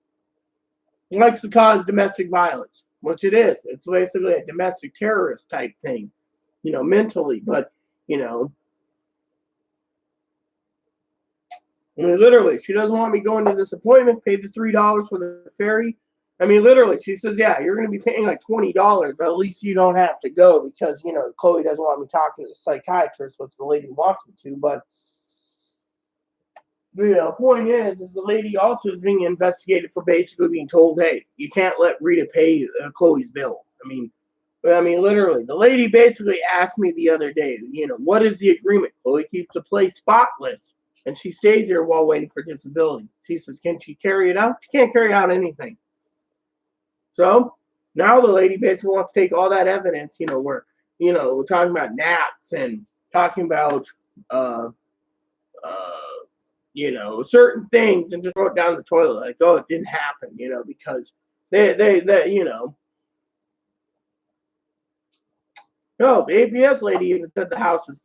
It likes to cause domestic violence, which it is. It's basically a domestic terrorist type thing, mentally. But, I mean, literally, she doesn't want me going to this appointment, pay the $3 for the ferry. I mean, literally, she says, yeah, you're going to be paying like $20, but at least you don't have to go because, Chloe doesn't want me talking to the psychiatrist, which the lady wants me to. But the point is the lady also is being investigated for basically being told, hey, you can't let Rita pay Chloe's bill. I mean, literally, the lady basically asked me the other day, what is the agreement? Chloe keeps the place spotless. And she stays here while waiting for disability. She says, can she carry it out? She can't carry out anything. So now the lady basically wants to take all that evidence, we're talking about naps and talking about, certain things and just throw it down the toilet. Like, oh, it didn't happen, because they no, the APS lady even said the house is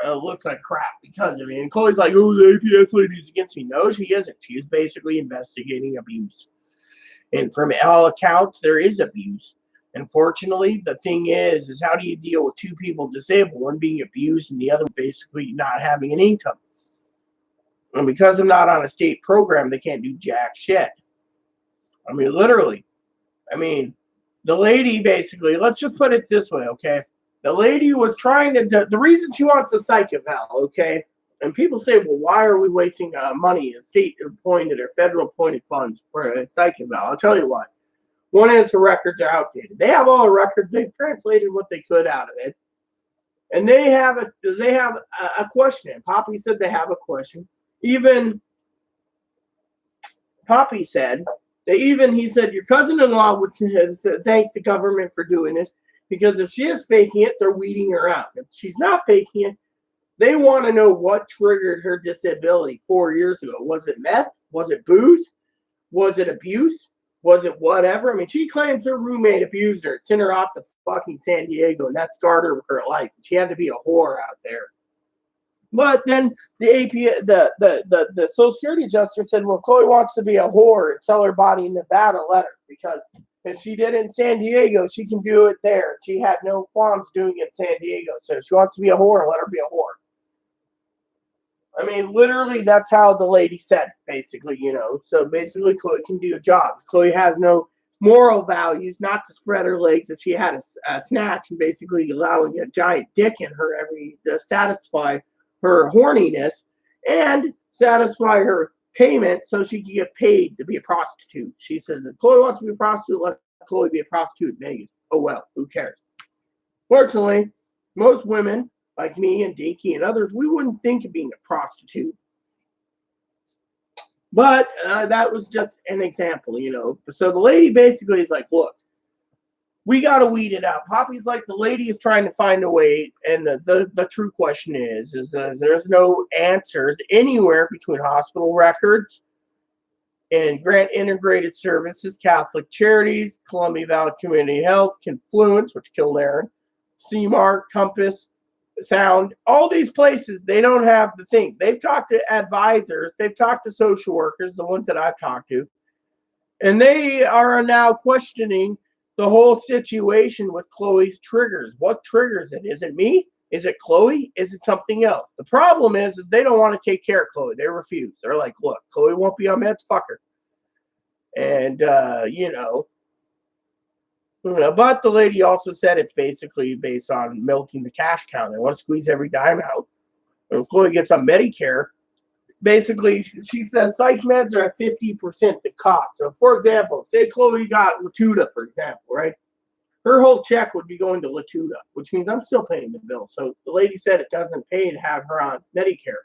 looks like crap because of me. And Chloe's like, oh, the APS lady's against me. No, she isn't. She is basically investigating abuse. And from all accounts, there is abuse. Unfortunately, the thing is how do you deal with two people disabled, one being abused and the other basically not having an income? And because I'm not on a state program, they can't do jack shit. I mean, literally. I mean, the lady basically, let's just put it this way, okay? The lady was trying to, the reason she wants a psych eval, okay? And people say, well, why are we wasting money in state appointed or federal appointed funds for a psych eval? I'll tell you what. One is her records are outdated. They have all the records. They've translated what they could out of it. And they have a question. And Poppy said they have a question. Even Poppy said, he said, your cousin-in-law would thank the government for doing this. Because if she is faking it, they're weeding her out. If she's not faking it, they want to know what triggered her disability 4 years ago. Was it meth? Was it booze? Was it abuse? Was it whatever? I mean, she claims her roommate abused her, sent her off to fucking San Diego, and that scarred her for her life. She had to be a whore out there. But then the Social Security adjuster said, well, Chloe wants to be a whore and sell her body in Nevada, let her, because if she did it in San Diego, she can do it there. She had no qualms doing it in San Diego. So if she wants to be a whore, let her be a whore. I mean, literally, that's how the lady said, basically, So basically, Chloe can do a job. Chloe has no moral values, not to spread her legs if she had a snatch and basically allowing a giant dick in her to satisfy her horniness and satisfy her payment so she can get paid to be a prostitute. She says, if Chloe wants to be a prostitute, let Chloe be a prostitute in Vegas. Oh, well, who cares? Fortunately, most women, like me and Dinky and others, we wouldn't think of being a prostitute. But that was just an example, So the lady basically is like, look, we got to weed it out. Poppy's like, the lady is trying to find a way, and the true question is there's no answers anywhere between hospital records and Grant Integrated Services, Catholic Charities, Columbia Valley Community Health, Confluence, which killed Aaron, CMAR, Compass, Sound, all these places, they don't have the thing. They've talked to advisors, they've talked to social workers, the ones that I've talked to, and they are now questioning the whole situation with Chloe's triggers. What triggers it? Is it me? Is it Chloe? Is it something else? The problem is they don't want to take care of Chloe. They refuse. They're like, look, Chloe won't be on meds, fuck her. And, but the lady also said it's basically based on milking the cash cow. They want to squeeze every dime out. When Chloe gets on Medicare, basically, she says psych meds are at 50% the cost. So, for example, say Chloe got Latuda, for example, right? her whole check would be going to Latuda, which means I'm still paying the bill. So the lady said it doesn't pay to have her on Medicare.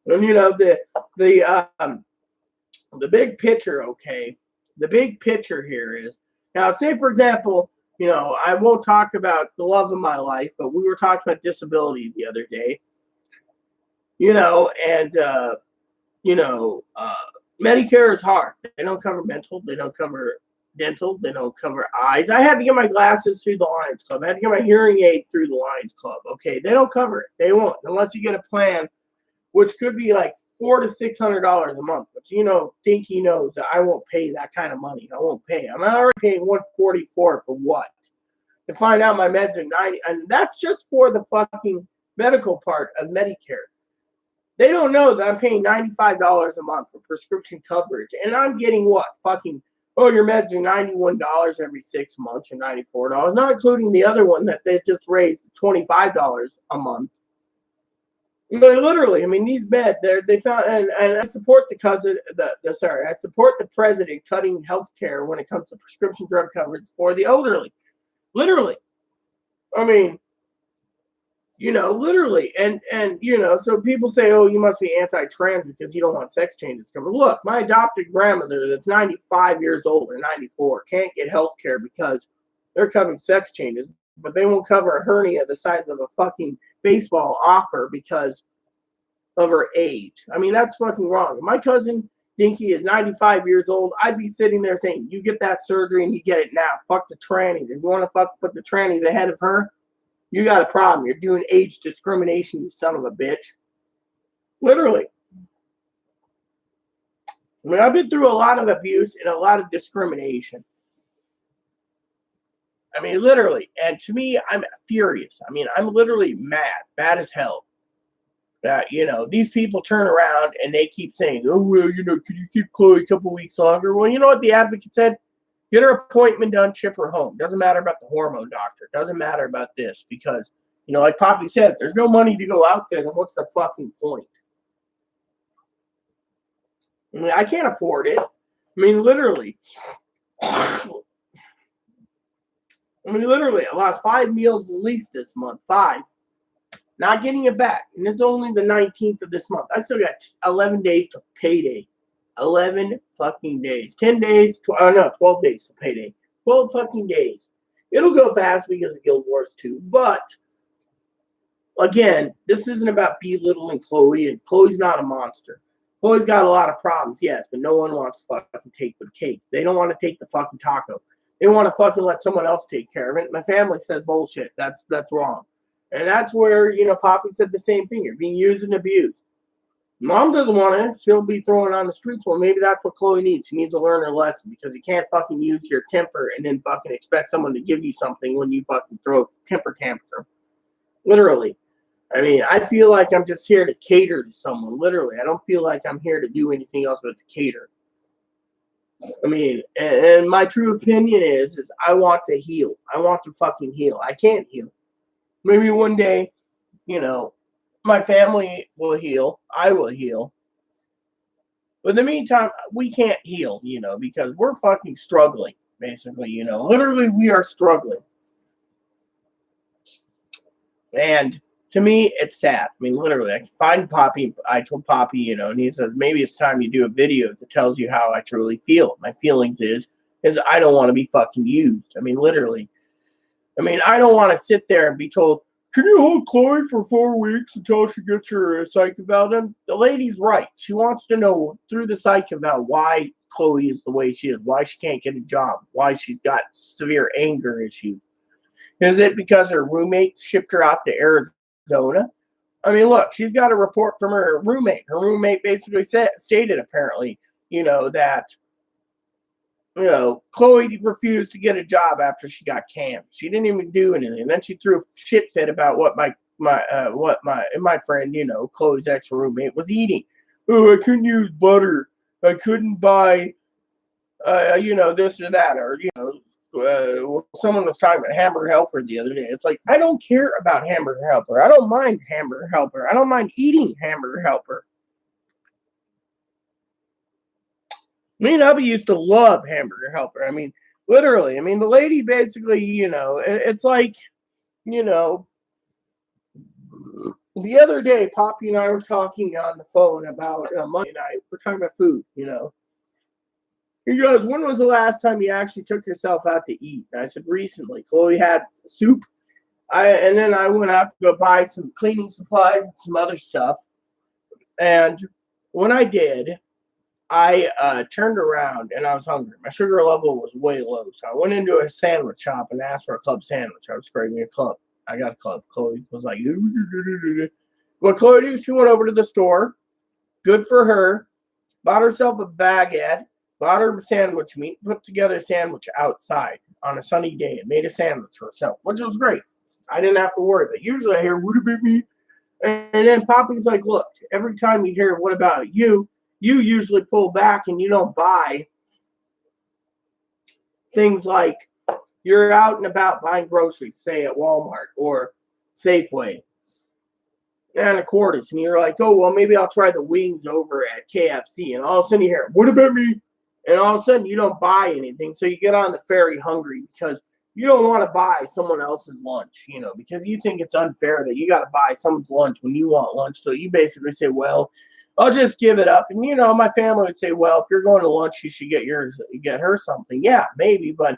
And the big picture, okay? The big picture here is, now say for example, I won't talk about the love of my life, but we were talking about disability the other day. Medicare is hard. They don't cover mental, they don't cover dental, they don't cover eyes. I had to get my glasses through the Lions Club. I had to get my hearing aid through the Lions Club. Okay, they don't cover it. They won't, unless you get a plan, which could be like $400 to $600 a month. But Dinky knows that I won't pay that kind of money. I won't pay. I'm already paying $144 for what? To find out my meds are 90, and that's just for the fucking medical part of Medicare. They don't know that I'm paying $95 a month for prescription coverage, and I'm getting what? Your meds are $91 every 6 months, or $94, not including the other one that they just raised $25 a month. Literally, these meds, they found, and I support I support the president cutting healthcare when it comes to prescription drug coverage for the elderly. Literally. Literally. And so people say, oh, you must be anti-trans because you don't want sex changes covered. Look, my adopted grandmother that's 95 years old or 94 can't get health care because they're covering sex changes, but they won't cover a hernia the size of a fucking baseball offer because of her age. That's fucking wrong. If my cousin Dinky is 95 years old, I'd be sitting there saying, you get that surgery and you get it now. Fuck the trannies. If you want to put the trannies ahead of her, you got a problem. You're doing age discrimination, you son of a bitch. Literally. I've been through a lot of abuse and a lot of discrimination. Literally. And to me, I'm furious. I'm literally mad as hell. That, these people turn around and they keep saying, oh, well, could you keep Chloe a couple weeks longer? Well, you know what the advocate said? Get her appointment done, ship her home. Doesn't matter about the hormone doctor. Doesn't matter about this because, like Poppy said, if there's no money to go out there, then what's the fucking point? I can't afford it. Literally. Literally, I lost 5 meals at least this month. 5. Not getting it back. And it's only the 19th of this month. I still got 11 days to payday. 11 fucking days. 10 days. 12 days to payday. 12 fucking days. It'll go fast because of Guild Wars 2. But, again, this isn't about belittling Chloe. And Chloe's not a monster. Chloe's got a lot of problems, yes. But no one wants to fucking take the cake. They don't want to take the fucking taco. They want to fucking let someone else take care of it. My family says bullshit. That's wrong. And that's where, Poppy said the same thing. You're being used and abused. Mom doesn't want it. She'll be throwing it on the streets. Well, maybe that's what Chloe needs. She needs to learn her lesson because you can't fucking use your temper and then fucking expect someone to give you something when you fucking throw a temper tantrum. Literally. I feel like I'm just here to cater to someone. Literally. I don't feel like I'm here to do anything else but to cater. And my true opinion is I want to heal. I want to fucking heal. I can't heal. Maybe one day, my family will heal. I will heal. But in the meantime, we can't heal, because we're fucking struggling, basically, Literally, we are struggling. And to me, it's sad. Literally, I find Poppy. I told Poppy, and he says, maybe it's time you do a video that tells you how I truly feel. My feelings is I don't want to be fucking used. Literally. I don't want to sit there and be told, can you hold Chloe for 4 weeks until she gets her psych eval done? The lady's right. She wants to know through the psych eval why Chloe is the way she is, why she can't get a job, why she's got severe anger issues. Is it because her roommate shipped her off to Arizona? Look, she's got a report from her roommate. Her roommate basically stated apparently, that Chloe refused to get a job after she got canned. She didn't even do anything. And then she threw a shit fit about what my friend, Chloe's ex-roommate was eating. Oh, I couldn't use butter. I couldn't buy, this or that. Or, someone was talking about Hamburger Helper the other day. It's like, I don't care about Hamburger Helper. I don't mind Hamburger Helper. I don't mind eating Hamburger Helper. Me and Hubby used to love Hamburger Helper. Literally. I mean, the lady basically, it's like, you know, the other day, Poppy and I were talking on the phone about Monday night. We're talking about food. He goes, when was the last time you actually took yourself out to eat? And I said, recently. Chloe had soup. And then I went out to go buy some cleaning supplies and some other stuff. And when I did, I turned around and I was hungry. My sugar level was way low. So I went into a sandwich shop and asked for a club sandwich. I was craving a club. I got a club. Chloe was like, what Chloe did, she went over to the store. Good for her. Bought herself a baguette. Bought her sandwich meat. Put together a sandwich outside on a sunny day and made a sandwich for herself, which was great. I didn't have to worry. But usually I hear, would it be me? And then Poppy's like, look, every time you hear, what about you? You usually pull back and you don't buy things like you're out and about buying groceries, say at Walmart or Safeway and a Cordis, and you're like, oh, well, maybe I'll try the wings over at KFC. And all of a sudden you hear, what about me? And all of a sudden you don't buy anything. So you get on the ferry hungry because you don't want to buy someone else's lunch, because you think it's unfair that you got to buy someone's lunch when you want lunch. So you basically say, well, I'll just give it up. And, my family would say, well, if you're going to lunch, you should get her something. Yeah, maybe. But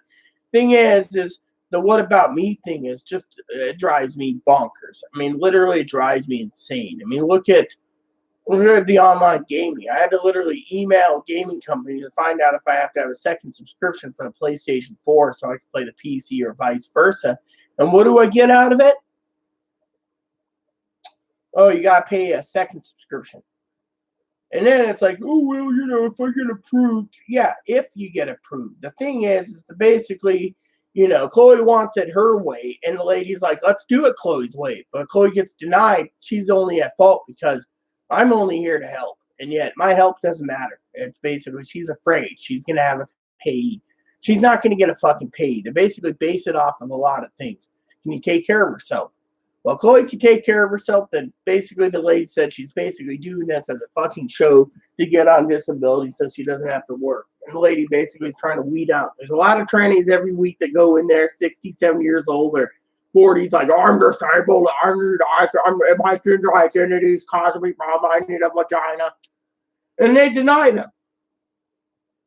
thing is the what about me thing is just, it drives me bonkers. I mean, literally it drives me insane. I mean, look at the online gaming. I had to literally email gaming companies to find out if I have to have a second subscription for the PlayStation 4 so I can play the PC or vice versa. And what do I get out of it? Oh, you got to pay a second subscription. And then it's like, oh, well, if I get approved. Yeah, if you get approved. The thing is basically, Chloe wants it her way. And the lady's like, let's do it Chloe's way. But Chloe gets denied. She's only at fault because I'm only here to help. And yet my help doesn't matter. It's basically, she's afraid she's going to have a pay. She's not going to get a fucking pay. They basically base it off of a lot of things. Can you take care of herself? Well, Chloe can take care of herself. Then basically the lady said she's basically doing this as a fucking show to get on disability so she doesn't have to work. And the lady basically is trying to weed out. There's a lot of trannies every week that go in there 67 years old or 40s like, I'm disabled, my gender identity is causing me problem, I need a vagina. And they deny them.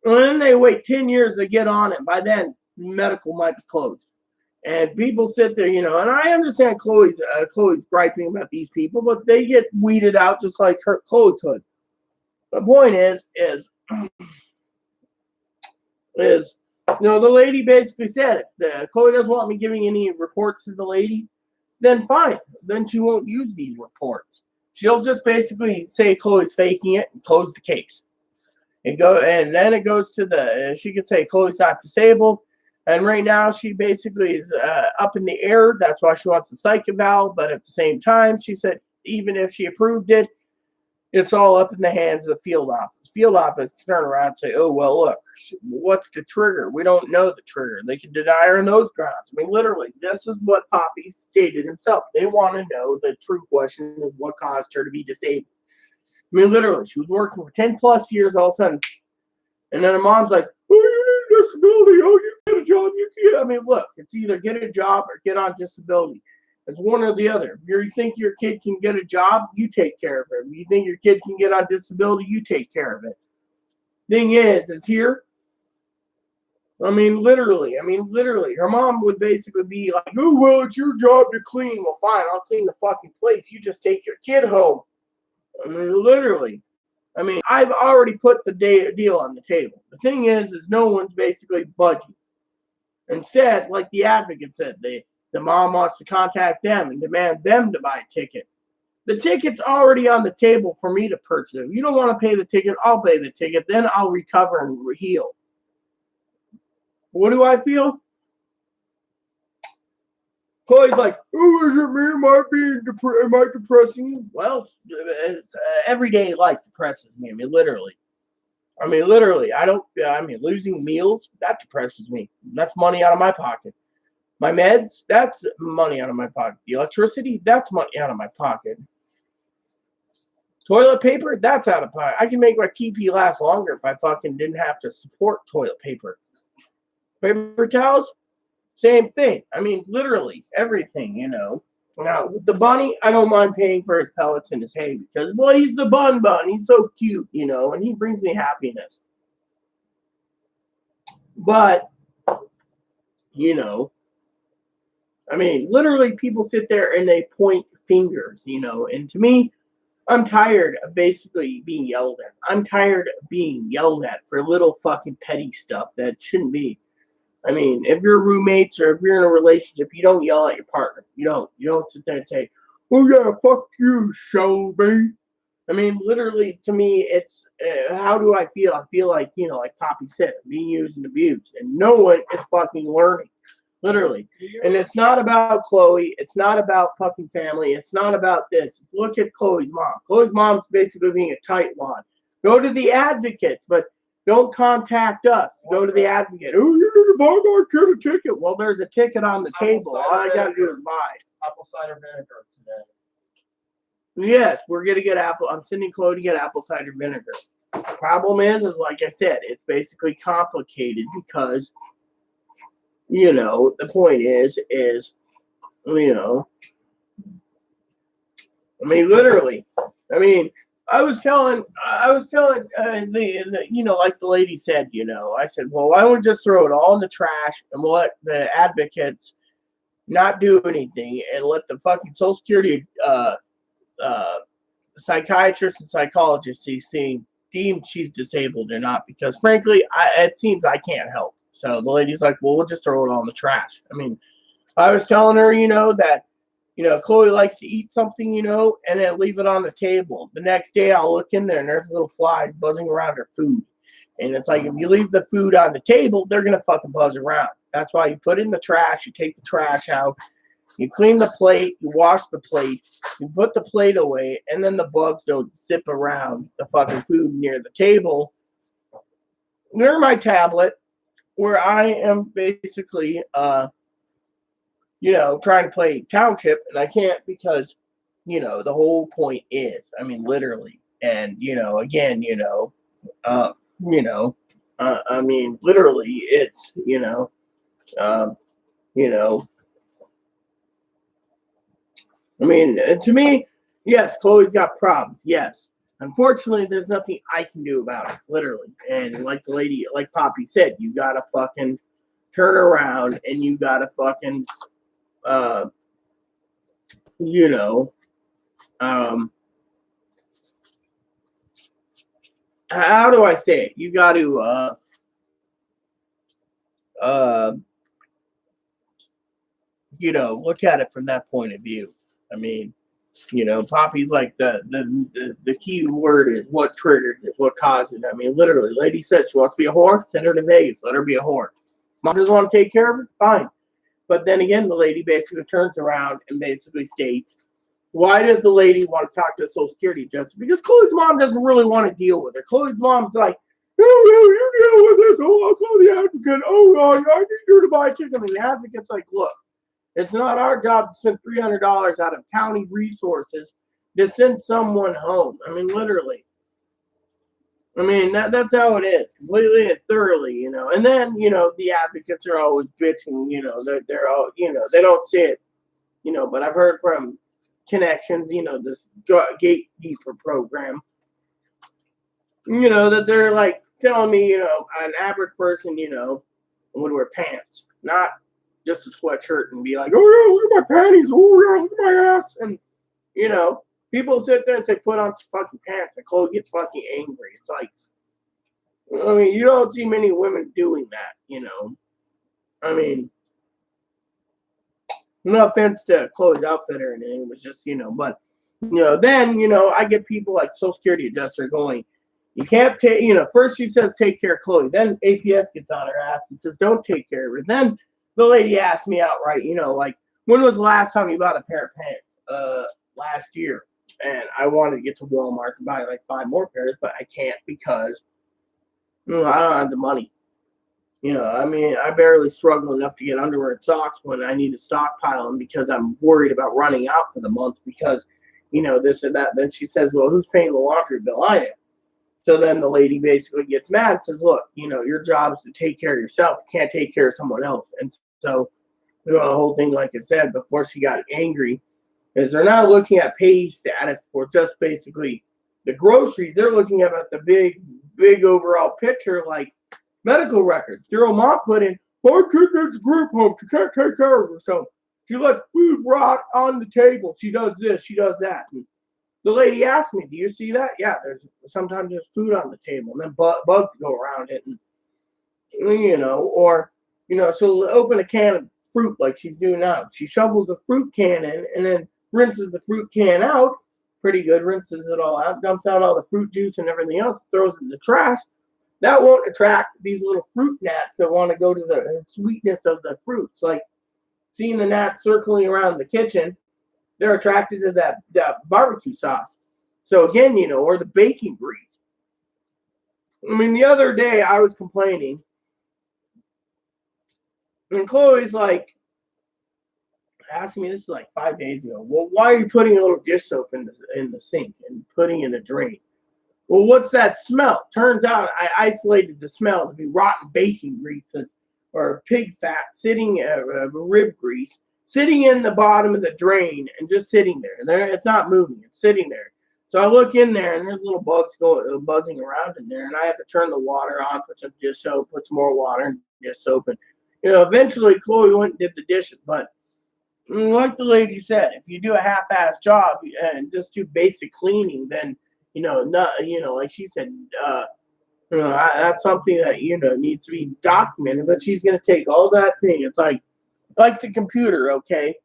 And then they wait 10 years to get on it. By then, medical might be closed. And people sit there, and I understand Chloe's griping about these people, but they get weeded out just like Chloe could. The point is, the lady basically said, if Chloe doesn't want me giving any reports to the lady, then fine. Then she won't use these reports. She'll just basically say Chloe's faking it and close the case. And then it goes to she could say Chloe's not disabled. And right now, she basically is up in the air. That's why she wants the psych eval. But at the same time, she said even if she approved it, it's all up in the hands of the field office. Field office can turn around and say, oh, well, look, what's the trigger? We don't know the trigger. They can deny her on those grounds. I mean, literally, this is what Poppy stated himself. They want to know the true question of what caused her to be disabled. I mean, literally, she was working for 10 plus years all of a sudden. And then her mom's like, oh, you need disability. Oh, you get a job. You can't. I mean, look, it's either get a job or get on disability. It's one or the other. If you think your kid can get a job, you take care of it. If you think your kid can get on disability, you take care of it. Thing is here. I mean, literally, her mom would basically be like, oh, well, it's your job to clean. Well, fine, I'll clean the fucking place. You just take your kid home. I mean, literally. I mean, I've already put the deal on the table. The thing is no one's basically budging. Instead, like the advocate said, the mom wants to contact them and demand them to buy a ticket. The ticket's already on the table for me to purchase. If you don't want to pay the ticket, I'll pay the ticket. Then I'll recover and heal. What do I feel? Chloe's like, oh, is it me? Am I depressing you? Well, it's everyday life depresses me. I mean, literally, losing meals, that depresses me. That's money out of my pocket. My meds, that's money out of my pocket. The electricity, that's money out of my pocket. Toilet paper, that's out of pocket. I can make my TP last longer if I fucking didn't have to support toilet paper. Paper towels, same thing. I mean, literally everything, Now, with the bunny, I don't mind paying for his pellets and his hay because, well, he's the bun. He's so cute, and he brings me happiness. But, I mean, literally people sit there and they point fingers, and to me, I'm tired of basically being yelled at. I'm tired of being yelled at for little fucking petty stuff that shouldn't be. I mean, if you're roommates or if you're in a relationship, you don't yell at your partner. You don't. You don't sit there and say, "Oh yeah, fuck you, Shelby." I mean, literally, to me, it's how do I feel? I feel like like Poppy said, being used and abused, and no one is fucking learning. Literally. And it's not about Chloe. It's not about fucking family. It's not about this. Look at Chloe's mom. Chloe's mom's basically being a tightwad. Go to the advocates, but don't contact us. Go to the advocate. Oh, you need to buy my kid a ticket. Well, there's a ticket on the table. All I got to do is buy it. Apple cider vinegar today. Yes, we're going to get apple. I'm sending Chloe to get apple cider vinegar. The problem is like I said, it's basically complicated because the point is, I mean, literally, I was telling, like the lady said, I said, well, why don't we just throw it all in the trash and let the advocates not do anything and let the fucking Social Security, psychiatrists and psychologists deem she's disabled or not, because frankly, it seems I can't help. So the lady's like, well, we'll just throw it all in the trash. I mean, I was telling her, that, Chloe likes to eat something, and then leave it on the table. The next day I'll look in there and there's little flies buzzing around her food. And it's like, if you leave the food on the table, they're going to fucking buzz around. That's why you put it in the trash. You take the trash out. You clean the plate. You wash the plate. You put the plate away. And then the bugs don't zip around the fucking food near the table. Near my tablet, where I am basically, trying to play Township, and I can't because, the whole point is, I mean, literally, and, again, I mean, literally, it's, I mean, to me, yes, Chloe's got problems, yes. Unfortunately, there's nothing I can do about it, literally. And like the lady, like Poppy said, you gotta fucking turn around and you gotta fucking, how do I say it? You got to, look at it from that point of view. I mean, Poppy's like the key word is what triggered it, what caused it. I mean, literally, lady said she wants to be a whore, send her to Vegas, let her be a whore. Mom doesn't want to take care of her, fine. But then again, the lady basically turns around and basically states, why does the lady want to talk to the Social Security adjuster? Because Chloe's mom doesn't really want to deal with her. Chloe's mom's like, you deal with this. Oh, I'll call the advocate. Oh, I need you to buy a ticket. And the advocate's like, look, it's not our job to spend $300 out of county resources to send someone home. I mean, literally. I mean, that's how it is, completely and thoroughly, And then, the advocates are always bitching, they're all, they don't say it, but I've heard from connections, this gatekeeper program, that they're like telling me, an average person, would wear pants, not just a sweatshirt and be like, oh yeah, look at my panties, oh yeah, look at my ass, and people sit there and say, put on some fucking pants, and Chloe gets fucking angry. It's like, I mean, you don't see many women doing that, I mean, no offense to Chloe's outfit or anything, it was just, but, then, I get people like Social Security adjuster going, you can't take, first she says, take care of Chloe. Then APS gets on her ass and says, don't take care of her. Then the lady asked me outright, like, when was the last time you bought a pair of pants? Last year. And I wanted to get to Walmart and buy like 5 more pairs, but I can't because I don't have the money. I mean, I barely struggle enough to get underwear and socks when I need to stockpile them because I'm worried about running out for the month because, this and that. Then she says, well, who's paying the laundry bill? I am. So then the lady basically gets mad and says, look, your job is to take care of yourself. You can't take care of someone else. And so, the whole thing, like I said, before she got angry, is they're not looking at pay status for just basically the groceries. They're looking at the big overall picture, like medical records. Your old mom put in, my kid needs a group home. She can't take care of herself. She lets food rot on the table. She does this. She does that. And the lady asked me, do you see that? Yeah, sometimes there's food on the table. And then bugs go around it. And, or, she'll open a can of fruit like she's doing now. She shovels the fruit can in and then rinses the fruit can out. Pretty good. Rinses it all out. Dumps out all the fruit juice and everything else. Throws it in the trash. That won't attract these little fruit gnats that want to go to the sweetness of the fruits. Like seeing the gnats circling around the kitchen, they're attracted to that barbecue sauce. So again, or the baking grease. I mean, the other day I was complaining, and Chloe's like, asking me, this is like 5 days ago, well, why are you putting a little dish soap in the sink and putting in a drain? Well, what's that smell? Turns out I isolated the smell to be rotten baking grease or pig fat rib grease sitting in the bottom of the drain and just sitting there. It's not moving. It's sitting there. So I look in there and there's little bugs buzzing around in there, and I have to turn the water on, put some dish soap, put some more water and dish soap, and eventually Chloe went and did the dishes. But like the lady said, if you do a half-ass job and just do basic cleaning, then like she said, that's something that needs to be documented. But she's gonna take all that thing. It's like the computer, okay?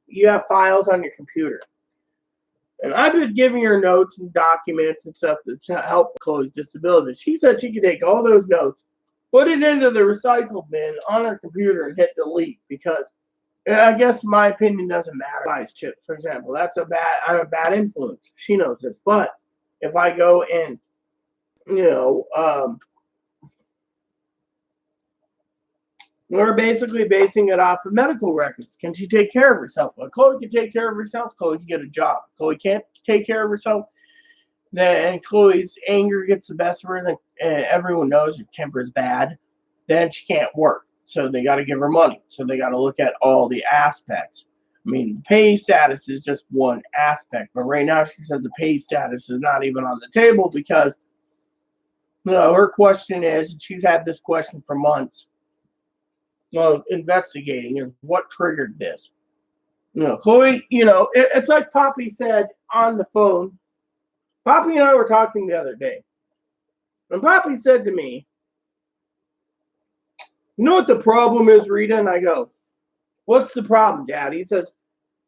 You have files on your computer, and I've been giving her notes and documents and stuff to help Chloe's disability. She said she could take all those notes, put it into the recycle bin on her computer, and hit delete, because I guess my opinion doesn't matter. Ice chips, for example, I'm a bad influence. She knows this, but if I go and, we're basically basing it off of medical records. Can she take care of herself? Well, Chloe can take care of herself. Chloe can get a job. Chloe can't take care of herself. Then Chloe's anger gets the best of her, and everyone knows her temper is bad. Then she can't work. So they got to give her money. So they got to look at all the aspects. I mean, pay status is just one aspect. But right now she says the pay status is not even on the table because, her question is, and she's had this question for months, investigating, is what triggered this. Chloe, it's like Poppy said on the phone. Poppy and I were talking the other day. And Poppy said to me, you know what the problem is, Rita? And I go, what's the problem, Dad? He says,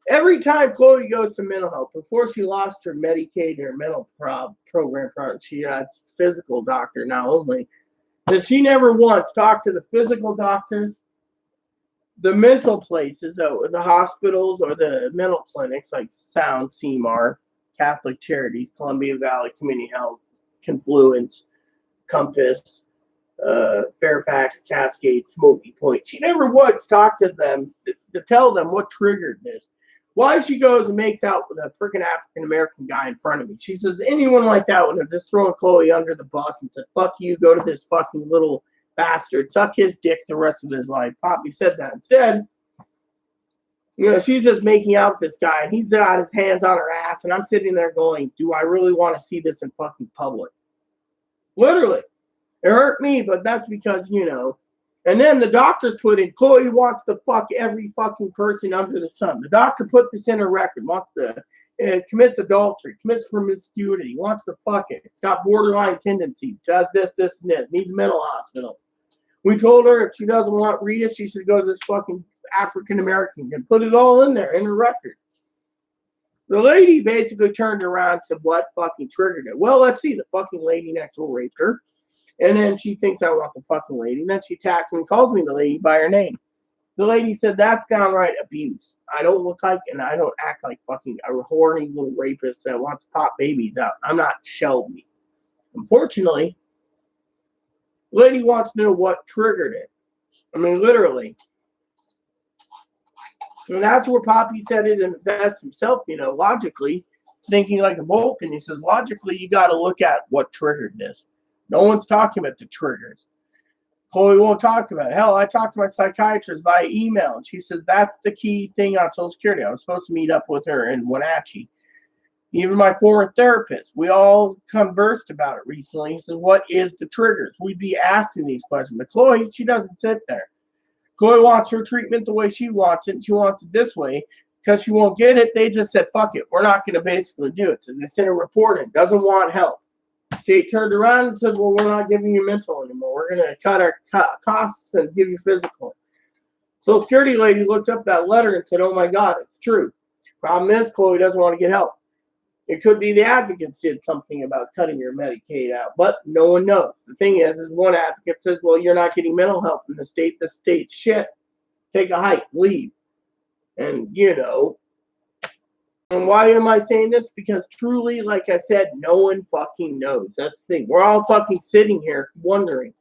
every time Chloe goes to mental health, before she lost her Medicaid or mental program, she had physical doctor now only, that she never once talked to the physical doctors, the mental places, the hospitals or the mental clinics like Sound, CMAR, Catholic Charities, Columbia Valley Community Health, Confluence, Compass, Fairfax, Cascade, Smoky Point. She never once talked to them to tell them what triggered this. Why she goes and makes out with a freaking African-American guy in front of me. She says anyone like that would have just thrown Chloe under the bus and said, fuck you, go to this fucking little bastard, suck his dick the rest of his life. Poppy said that. Instead, she's just making out with this guy, and he's got his hands on her ass, and I'm sitting there going, do I really want to see this in fucking public? Literally. It hurt me, but that's because, And then the doctors put in, Chloe wants to fuck every fucking person under the sun. The doctor put this in her record, wants to, commits adultery, commits promiscuity, wants to fuck it. It's got borderline tendencies, does this, and this, needs a mental hospital. We told her if she doesn't want Rita, she should go to this fucking African-American and put it all in there, in her record. The lady basically turned around and said, what fucking triggered it? Well, let's see, the fucking lady next door raped her. And then she thinks I want the fucking lady. And then she attacks me and calls me the lady by her name. The lady said that's downright abuse. I don't look like and I don't act like fucking a horny little rapist that wants to pop babies out. I'm not Shelby. Unfortunately, the lady wants to know what triggered it. I mean, literally. And that's where Poppy said it and best himself, logically. thinking like a Vulcan. He says, logically, you got to look at what triggered this. No one's talking about the triggers. Chloe won't talk about it. Hell, I talked to my psychiatrist via email, and she says that's the key thing on Social Security. I was supposed to meet up with her in Wenatchee. Even my former therapist, we all conversed about it recently. He says, what is the triggers? We'd be asking these questions. But Chloe, she doesn't sit there. Chloe wants her treatment the way she wants it, and she wants it this way. Because she won't get it, they just said, fuck it. We're not going to basically do it. So they sent a report in. Doesn't want help. State turned around and said, well, we're not giving you mental anymore. We're going to cut our costs and give you physical. Social Security lady looked up that letter and said, oh my God, it's true. Problem is, Chloe doesn't want to get help. It could be the advocates did something about cutting your Medicaid out, but no one knows. The thing is one advocate says, well, you're not getting mental help in the state. The state's shit. Take a hike, leave. And, and why am I saying this? Because truly, like I said, no one fucking knows. That's the thing. We're all fucking sitting here wondering.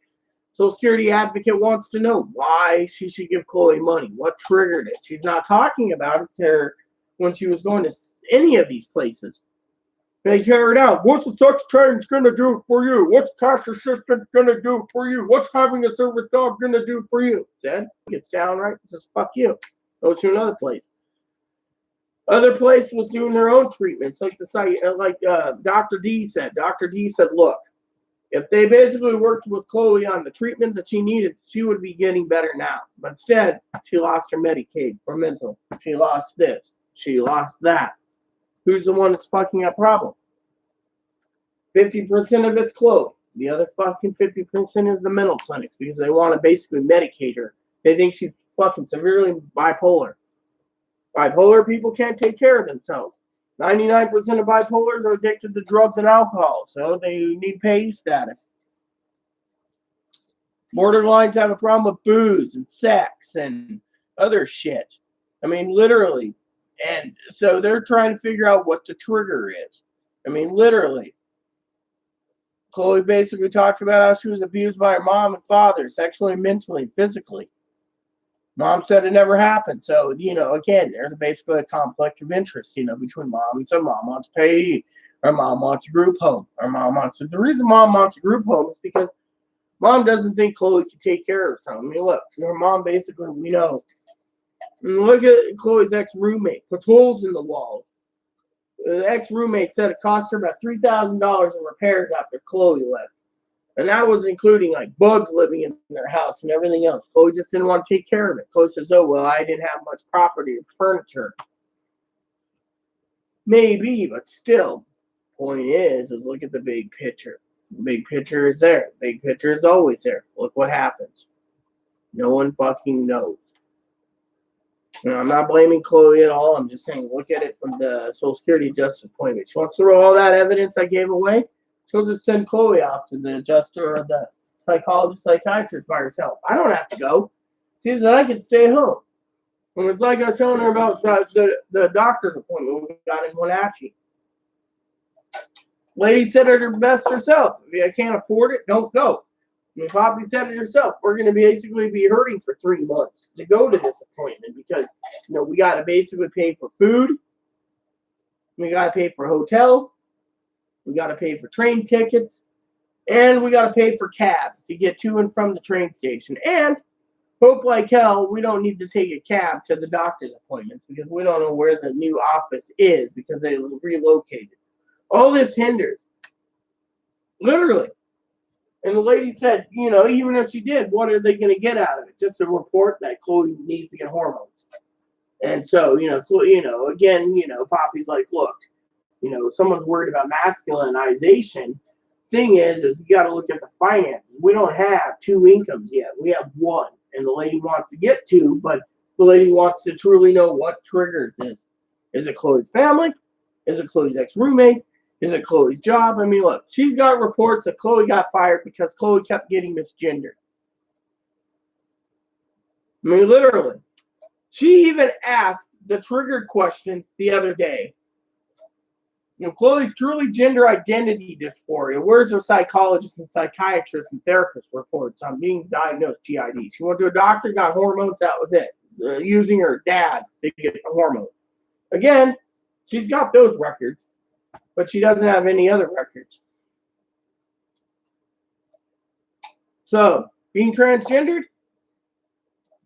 Social Security advocate wants to know why she should give Chloe money. What triggered it? She's not talking about it to her when she was going to any of these places. They carry it out. What's a sex change going to do for you? What's cash assistant going to do for you? What's having a service dog going to do for you? Said, gets downright and says, fuck you. Goes to another place. Other place was doing their own treatments, like Dr. D said. Dr. D said, look, if they basically worked with Chloe on the treatment that she needed, she would be getting better now. But instead, she lost her Medicaid for mental. She lost this. She lost that. Who's the one that's fucking up problem? 50% of it's Chloe. The other fucking 50% is the mental clinics because they want to basically medicate her. They think she's fucking severely bipolar. Bipolar people can't take care of themselves. 99% of bipolars are addicted to drugs and alcohol, so they need pay status. Borderlines have a problem with booze and sex and other shit. I mean, literally. And so they're trying to figure out what the trigger is. I mean, literally. Chloe basically talks about how she was abused by her mom and father, sexually, mentally, physically. Mom said it never happened. So, again, there's basically a conflict of interest, between mom and son. Mom wants to pay. Her mom wants a group home. The reason mom wants a group home is because mom doesn't think Chloe can take care of herself. I mean, look, her mom basically, we know. And look at Chloe's ex-roommate. Puts holes in the walls. The ex-roommate said it cost her about $3,000 in repairs after Chloe left. And that was including like bugs living in their house and everything else. Chloe just didn't want to take care of it. Chloe says, oh, well, I didn't have much property or furniture. Maybe, but still. Point is look at the big picture. The big picture is there. The big picture is always there. Look what happens. No one fucking knows. I'm not blaming Chloe at all. I'm just saying look at it from the Social Security Justice point of view. She wants to throw all that evidence I gave away. She'll just send Chloe off to the adjuster or the psychologist, psychiatrist by herself. I don't have to go. She says I can stay home. And it's like I was telling her about the doctor's appointment we got in Wenatchee. Lady said it her best herself. If you can't afford it, don't go. And Poppy said it herself. We're going to basically be hurting for 3 months to go to this appointment because, we got to basically pay for food. We got to pay for hotel. We got to pay for train tickets. And we got to pay for cabs to get to and from the train station. And hope like hell we don't need to take a cab to the doctor's appointments because we don't know where the new office is because they relocated. All this hinders. Literally. And the lady said, even if she did, what are they going to get out of it? Just a report that Chloe needs to get hormones. And so, again, Poppy's like, look, someone's worried about masculinization. Thing is you got to look at the finances. We don't have 2 incomes yet. We have 1. And the lady wants to get 2, but the lady wants to truly know what triggers this. Is it Chloe's family? Is it Chloe's ex-roommate? Is it Chloe's job? I mean, look, she's got reports that Chloe got fired because Chloe kept getting misgendered. I mean, literally. She even asked the triggered question the other day. Chloe's truly gender identity dysphoria. Where's her psychologist and psychiatrist and therapist reports on being diagnosed GID? She went to a doctor, got hormones, that was it. Using her dad to get the hormones. Again, she's got those records. but she doesn't have any other records. So, being transgendered,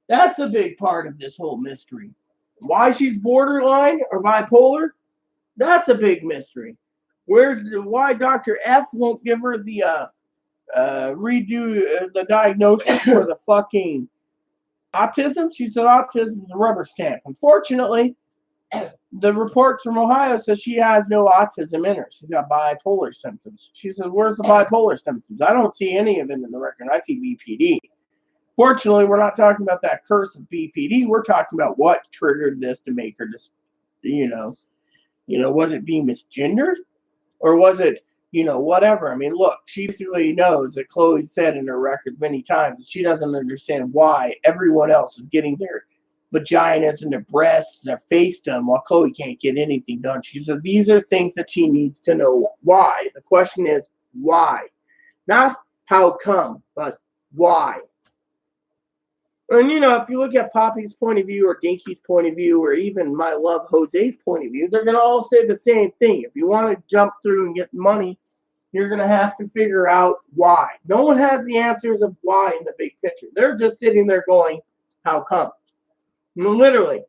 that's a big part of this whole mystery. Why she's borderline or bipolar, that's a big mystery. Why Dr. F won't give her the redo the diagnosis for the fucking autism? She said autism is a rubber stamp. Unfortunately, the reports from Ohio says she has no autism in her. She's got bipolar symptoms. She says, where's the bipolar symptoms? I don't see any of it in the record. I see BPD. Fortunately, we're not talking about that curse of BPD. We're talking about what triggered this to make her just, was it being misgendered? Or was it, whatever? I mean, look, she basically knows that Chloe said in her record many times she doesn't understand why everyone else is getting their vaginas and their breasts, their face done, while Chloe can't get anything done. She said these are things that she needs to know why. The question is, why? Not how come, but why? And, if you look at Poppy's point of view or Dinky's point of view or even my love Jose's point of view, they're going to all say the same thing. If you want to jump through and get money, you're going to have to figure out why. No one has the answers of why in the big picture. They're just sitting there going, how come? Literally.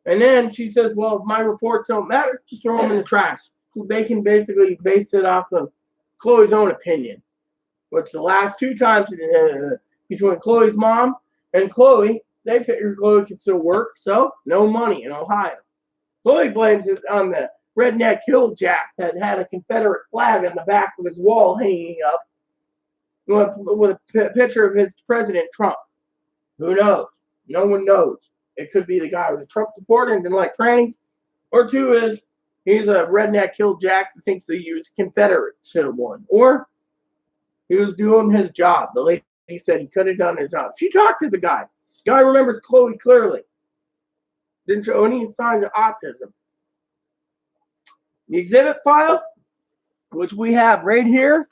And then she says, well, if my reports don't matter, just throw them in the trash. They can basically base it off of Chloe's own opinion, which the last two times between Chloe's mom and Chloe, they figured Chloe could still work, so no money in Ohio. Chloe blames it on the redneck hilljack that had a Confederate flag on the back of his wall hanging up with a picture of his President Trump. Who knows? No one knows. It could be the guy who was a Trump supporter and didn't like trannies. Or two is he's a redneck hilljack that thinks the U.S. Confederate should have won. Or he was doing his job. The lady said he could have done his job. She talked to the guy. The guy remembers Chloe clearly. Didn't show any signs of autism. The exhibit file, which we have right here,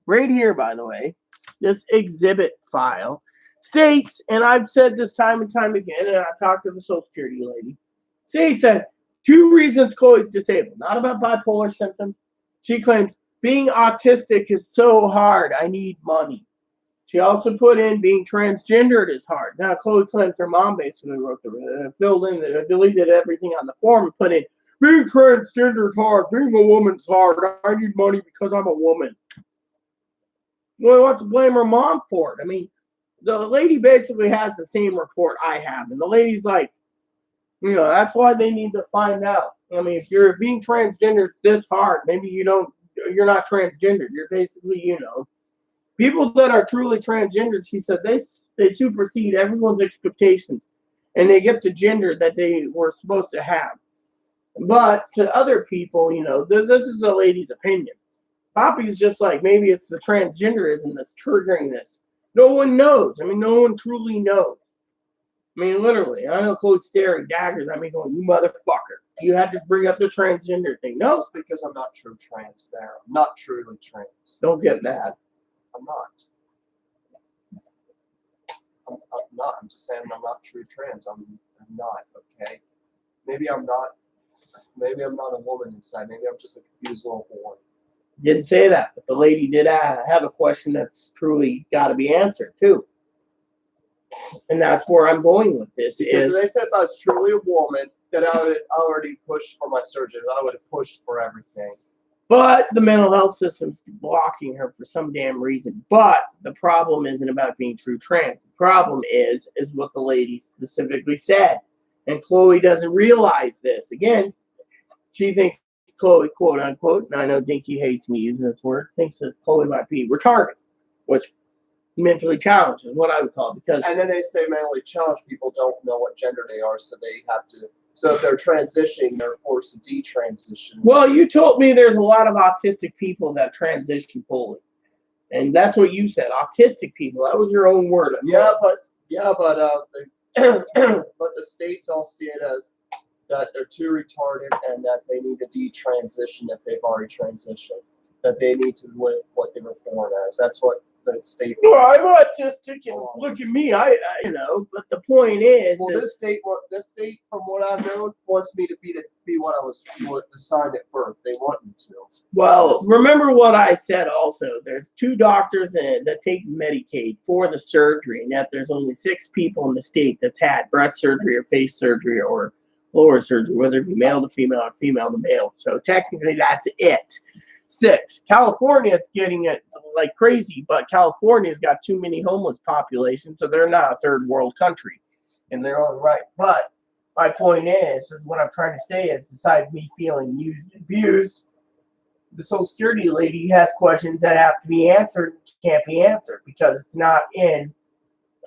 by the way, this exhibit file states, and I've said this time and time again, and I've talked to the Social Security lady, states that 2 reasons Chloe's disabled, not about bipolar symptoms. She claims being autistic is so hard, I need money. She also put in being transgendered is hard. Now, Chloe claims her mom basically wrote filled in, deleted everything on the form and put in, being transgender is hard, being a woman's hard, I need money because I'm a woman. Well, what to blame her mom for it? I mean, the lady basically has the same report I have. And the lady's like, that's why they need to find out. I mean, if you're being transgender this hard, maybe you're not transgendered. You're basically, people that are truly transgender, she said, they supersede everyone's expectations. And they get the gender that they were supposed to have. But to other people, this is the lady's opinion. Poppy's just like, maybe it's the transgenderism that's triggering this. No one knows. I mean, no one truly knows. I mean, literally. I know Chloe's staring daggers at me going, you motherfucker. You had to bring up the transgender thing. No. It's because I'm not true trans there. I'm not truly trans. Don't get mad. I'm not. I'm not. I'm just saying I'm not true trans. I'm not, okay? Maybe I'm not a woman inside. Maybe I'm just a confused little boy. Didn't say that, but the lady did have a question that's truly got to be answered too, and that's where I'm going with this. Because they said if I was truly a woman, that I would already pushed for my surgery. I would have pushed for everything. But the mental health system's blocking her for some damn reason. But the problem isn't about being true trans. The problem is what the lady specifically said, and Chloe doesn't realize this. Again, she thinks Chloe, quote unquote, and I know Dinky hates me using this word, thinks that Chloe might be retarded, which mentally challenged is what I would call it. Because and then they say mentally challenged people don't know what gender they are, so they have to. So if they're transitioning, they're forced to detransition. Well, you told me there's a lot of autistic people that transition fully, and that's what you said. Autistic people. That was your own word. But the states all see it as that they're too retarded and that they need to detransition if they've already transitioned. That they need to live what they were born as. That's what the state. No, I'm not just taking. Look at me. I but the point is, Well, this state, from what I've known, wants me to be what I was assigned at birth. They want me to. Well, remember what I said also. There's 2 doctors that take Medicaid for the surgery, and yet there's only 6 people in the state that's had breast surgery or face surgery or lower surgery, whether it be male to female or female to male. So technically that's it. 6. California is getting it like crazy, but California's got too many homeless population, so they're not a third world country in their own right. But my point is what I'm trying to say is, besides me feeling used and abused, the Social Security lady has questions that have to be answered, can't be answered because it's not in.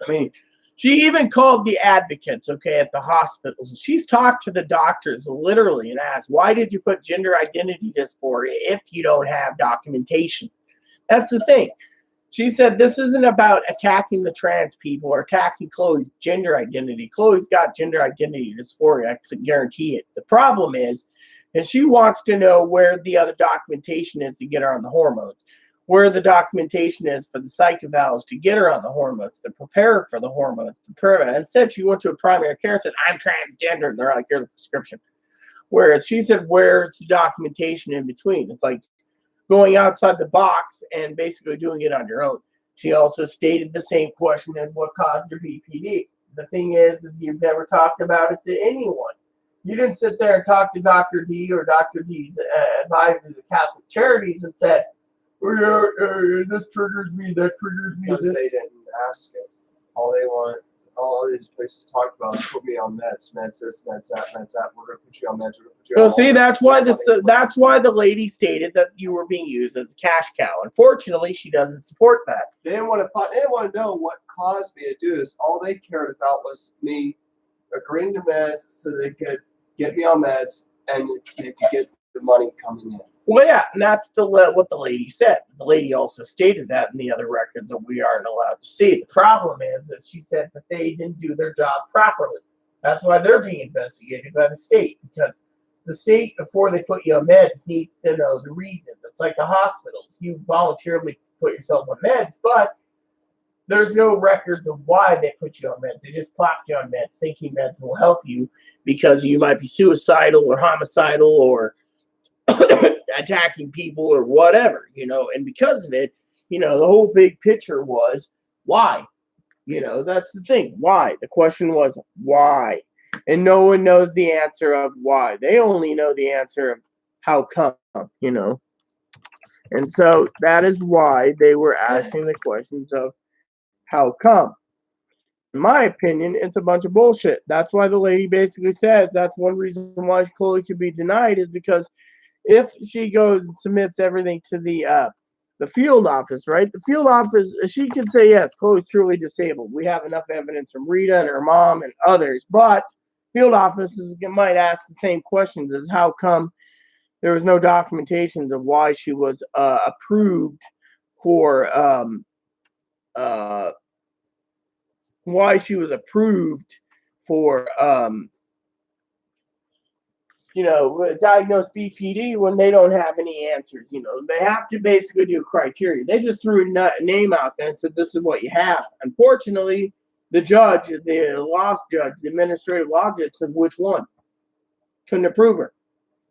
I mean, she even called the advocates, okay, at the hospitals. She's talked to the doctors literally and asked, why did you put gender identity dysphoria if you don't have documentation? That's the thing. She said this isn't about attacking the trans people or attacking Chloe's gender identity. Chloe's got gender identity dysphoria, I can guarantee it. The problem is she wants to know where the other documentation is to get her on the hormones, where the documentation is for the psych evals to get her on the hormones, to prepare her for the hormones, and said she went to a primary care and said, I'm transgender. And they're like, here's a prescription. Whereas she said, where's the documentation in between? It's like going outside the box and basically doing it on your own. She also stated the same question as what caused her BPD. The thing is you've never talked about it to anyone. You didn't sit there and talk to Dr. D or Dr. D's advisors of Catholic Charities and said, this triggers me, that triggers me. Because they didn't ask it. All these places talk about is put me on meds this, meds that. We're gonna put you on meds. We're gonna put you on. So see, that's why the lady stated that you were being used as a cash cow. Unfortunately, she doesn't support that. They didn't want to know what caused me to do this. All they cared about was me agreeing to meds so they could get me on meds and they could get the money coming in. Well, yeah, and that's what the lady said. The lady also stated that in the other records that we aren't allowed to see. The problem is that she said that they didn't do their job properly. That's why they're being investigated by the state, because the state, before they put you on meds, needs to know the reasons. It's like the hospitals. You voluntarily put yourself on meds, but there's no records of why they put you on meds. They just plopped you on meds, thinking meds will help you because you might be suicidal or homicidal or attacking people or whatever, and because of it, the whole big picture was why, that's the thing. Why? The question was why, and no one knows the answer of why. They only know the answer of how come, and so that is why they were asking the questions of how come. In my opinion, it's a bunch of bullshit. That's why the lady basically says that's one reason why Chloe could be denied, is because if she goes and submits everything to the field office, right? The field office, she can say, yes, Chloe's truly disabled. We have enough evidence from Rita and her mom and others. But field offices might ask the same questions as how come there was no documentation of why she was approved for diagnose BPD when they don't have any answers. They have to basically do criteria. They just threw a name out there and said, this is what you have. Unfortunately, the judge, the administrative law judge said, which one? Couldn't approve her.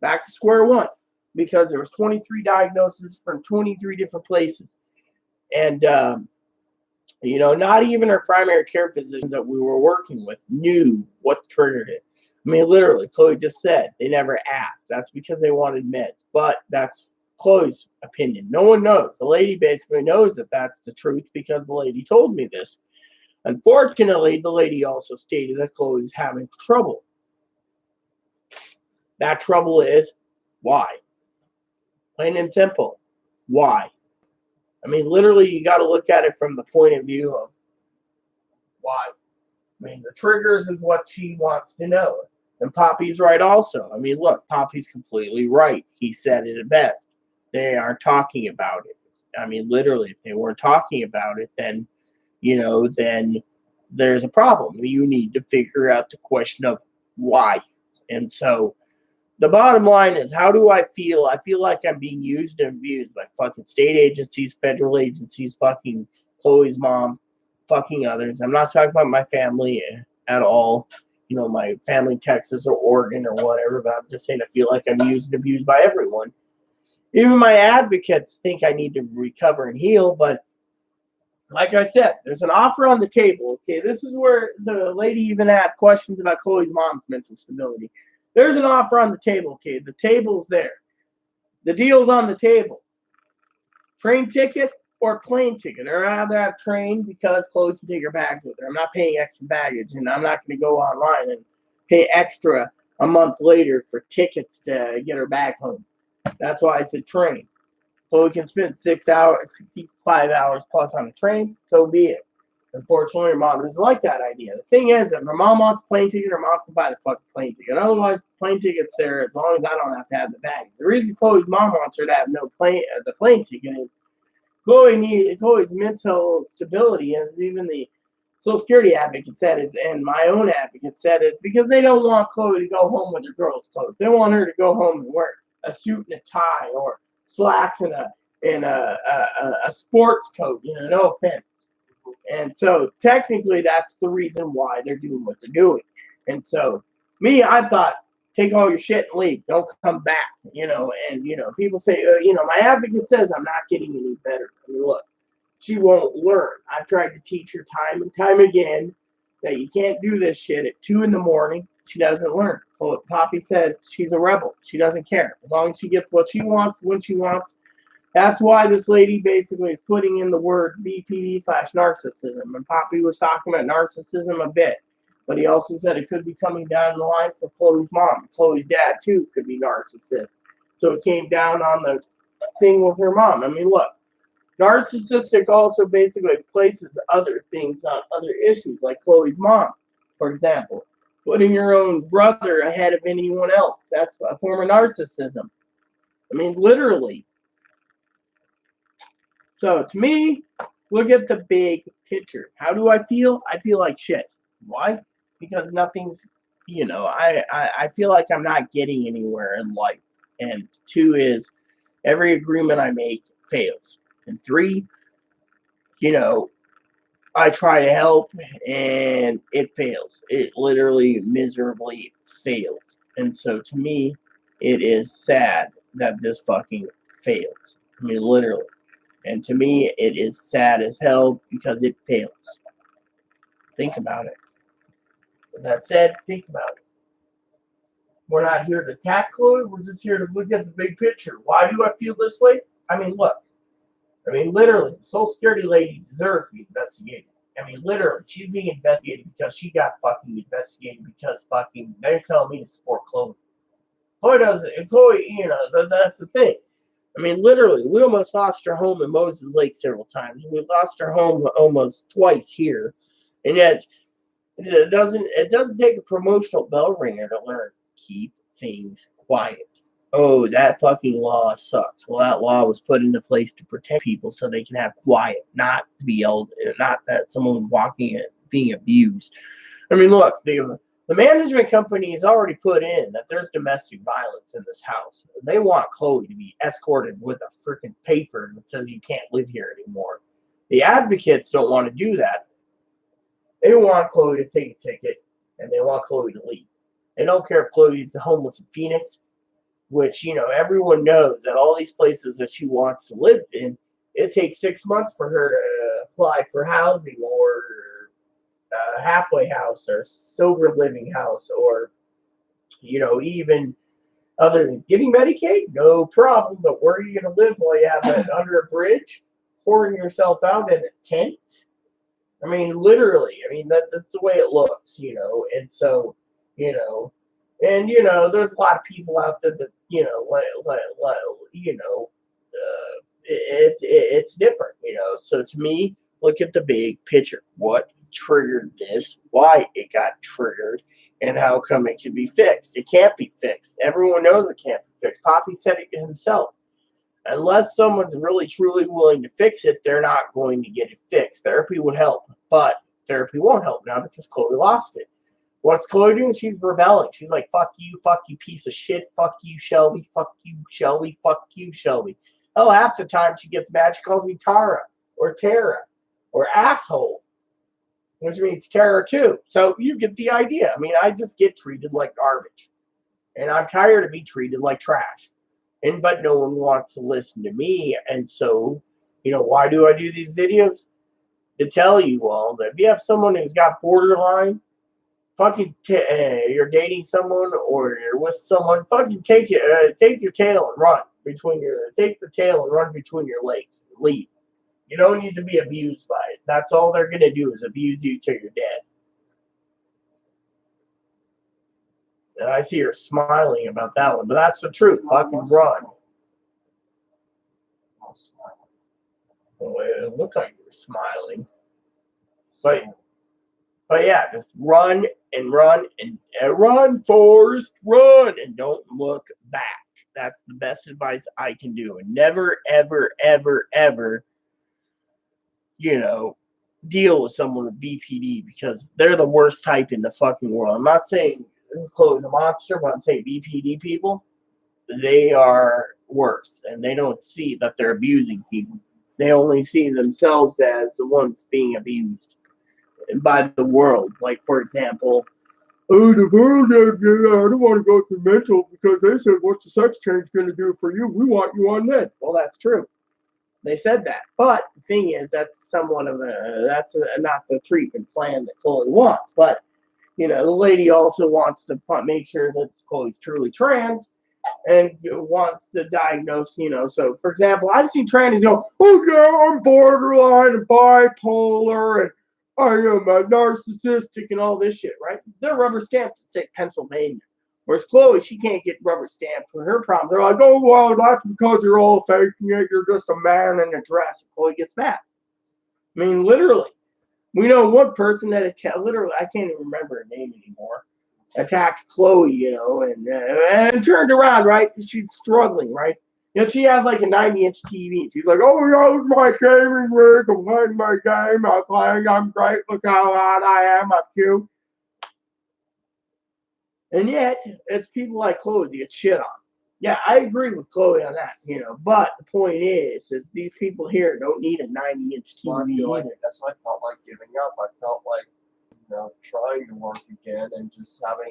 Back to square one, because there was 23 diagnoses from 23 different places. And, not even our primary care physicians that we were working with knew what triggered it. I mean, literally, Chloe just said they never asked. That's because they wanted meds. But that's Chloe's opinion. No one knows. The lady basically knows that that's the truth because the lady told me this. Unfortunately, the lady also stated that Chloe's having trouble. That trouble is why? Plain and simple. Why? I mean, literally, you got to look at it from the point of view of why. I mean, the triggers is what she wants to know. And Poppy's right also. I mean, look, Poppy's completely right. He said it best. They aren't talking about it. I mean, literally, if they weren't talking about it, then, then there's a problem. You need to figure out the question of why. And so the bottom line is, how do I feel? I feel like I'm being used and abused by fucking state agencies, federal agencies, fucking Chloe's mom, fucking others. I'm not talking about my family at all. You know, my family in Texas or Oregon or whatever, but I'm just saying I feel like I'm used and abused by everyone. Even my advocates think I need to recover and heal, but like I said, there's an offer on the table. Okay, this is where the lady even had questions about Chloe's mom's mental stability. There's an offer on the table. Okay, the table's there. The deal's on the table. Train ticket or plane ticket. I'd rather have train because Chloe can take her bags with her. I'm not paying extra baggage, and I'm not going to go online and pay extra a month later for tickets to get her back home. That's why I said train. Chloe can spend 6 hours, 65 hours plus on a train, so be it. Unfortunately, her mom doesn't like that idea. The thing is, if her mom wants a plane ticket, her mom can buy the fucking plane ticket. Otherwise, the plane ticket's there as long as I don't have to have the bag. The reason Chloe's mom wants her to have the plane ticket is Chloe's mental stability, as even the Social Security advocate said, and my own advocate said, is because they don't want Chloe to go home with her girls' clothes. They want her to go home and wear a suit and a tie or slacks and a sports coat. You know, no offense. And so technically that's the reason why they're doing what they're doing. And so I thought, take all your shit and leave. Don't come back, you know. And, you know, people say, my advocate says I'm not getting any better. I mean, look, she won't learn. I've tried to teach her time and time again that you can't do this shit at 2 a.m. She doesn't learn. Well, Poppy said she's a rebel. She doesn't care. As long as she gets what she wants, when she wants. That's why this lady basically is putting in the word BPD/narcissism. And Poppy was talking about narcissism a bit. But he also said it could be coming down the line for Chloe's mom. Chloe's dad, too, could be narcissist. So it came down on the thing with her mom. I mean, look, narcissistic also basically places other things on other issues, like Chloe's mom, for example. Putting your own brother ahead of anyone else. That's a form of narcissism. I mean, literally. So, to me, look at the big picture. How do I feel? I feel like shit. Why? Because nothing's, I feel like I'm not getting anywhere in life. And 2 is every agreement I make fails. And 3, I try to help and it fails. It literally miserably fails. And so to me, it is sad that this fucking fails. I mean, literally. And to me, it is sad as hell because it fails. Think about it. With that said, think about it. We're not here to attack Chloe. We're just here to look at the big picture. Why do I feel this way? I mean, look. I mean, literally, the Social Security lady deserves to be investigated. I mean, literally, she's being investigated because she got fucking investigated because fucking they're telling me to support Chloe. Chloe doesn't. Chloe, that's the thing. I mean, literally, we almost lost our home in Moses Lake several times. We lost our home almost twice here, and yet it doesn't take a promotional bell ringer to learn. Keep things quiet. Oh, that fucking law sucks. Well, that law was put into place to protect people so they can have quiet, not to be yelled, not that someone walking it being abused. I mean, look, the management company has already put in that there's domestic violence in this house. They want Chloe to be escorted with a freaking paper that says you can't live here anymore. The advocates don't want to do that. They want Chloe to take a ticket, and they want Chloe to leave. They don't care if Chloe's homeless in Phoenix, which, everyone knows that all these places that she wants to live in, it takes 6 months for her to apply for housing or a halfway house or sober living house or, even other than getting Medicaid, no problem. But where are you going to live while you have it under a bridge, pouring yourself out in a tent? I mean, literally, that's the way it looks, and so, and, there's a lot of people out there that, it's different, So to me, look at the big picture. What triggered this? Why it got triggered? And how come it can be fixed? It can't be fixed. Everyone knows it can't be fixed. Poppy said it himself. Unless someone's really, truly willing to fix it, they're not going to get it fixed. Therapy would help, but therapy won't help now because Chloe lost it. What's Chloe doing? She's rebelling. She's like, fuck you, piece of shit, fuck you, Shelby, fuck you, Shelby, fuck you, Shelby. Hell, half the time she gets mad, she calls me Tara or Tara or asshole, which means terror too. So you get the idea. I mean, I just get treated like garbage. And I'm tired of being treated like trash. But no one wants to listen to me. And so, why do I do these videos? To tell you all that if you have someone who's got borderline, you're dating someone or you're with someone, take your tail and run take the tail and run between your legs. Leave. You don't need to be abused by it. That's all they're going to do is abuse you till you're dead. And I see her smiling about that one, but that's the truth. Fucking run. Well, it looked like you were smiling. But yeah, just run and run and run, Forrest, run, and don't look back. That's the best advice I can do. And never, ever, ever, ever, deal with someone with BPD because they're the worst type in the fucking world. I'm not saying Chloe's a monster, but I'm saying BPD people, they are worse. And they don't see that they're abusing people. They only see themselves as the ones being abused by the world. Like, for example, the world, I don't want to go through mental because they said, what's the sex change going to do for you? We want you on med. Well, that's true. They said that. But the thing is, that's somewhat of not the treatment plan that Chloe wants. But, the lady also wants to make sure that Chloe's truly trans and wants to diagnose, So, for example, I've seen trannies go, oh, yeah, I'm borderline and bipolar and I am a narcissistic and all this shit, right? They're rubber stamped in, say, Pennsylvania. Whereas Chloe, she can't get rubber stamped for her problem. They're like, oh, well, that's because you're all faking it. You're just a man in a dress. And Chloe gets mad. I mean, literally. We know one person that literally, I can't even remember her name anymore, attacked Chloe, and turned around, right? She's struggling, right? She has like a 90-inch TV. She's like, oh, yeah, it's my gaming rig. I'm playing my game. I'm playing. I'm great. Look how hot I am. I'm cute. And yet, it's people like Chloe that get shit on. Yeah, I agree with Chloe on that, But the point is these people here don't need a 90-inch TV. Well, I feel like I felt like giving up. I felt like, trying to work again and just having,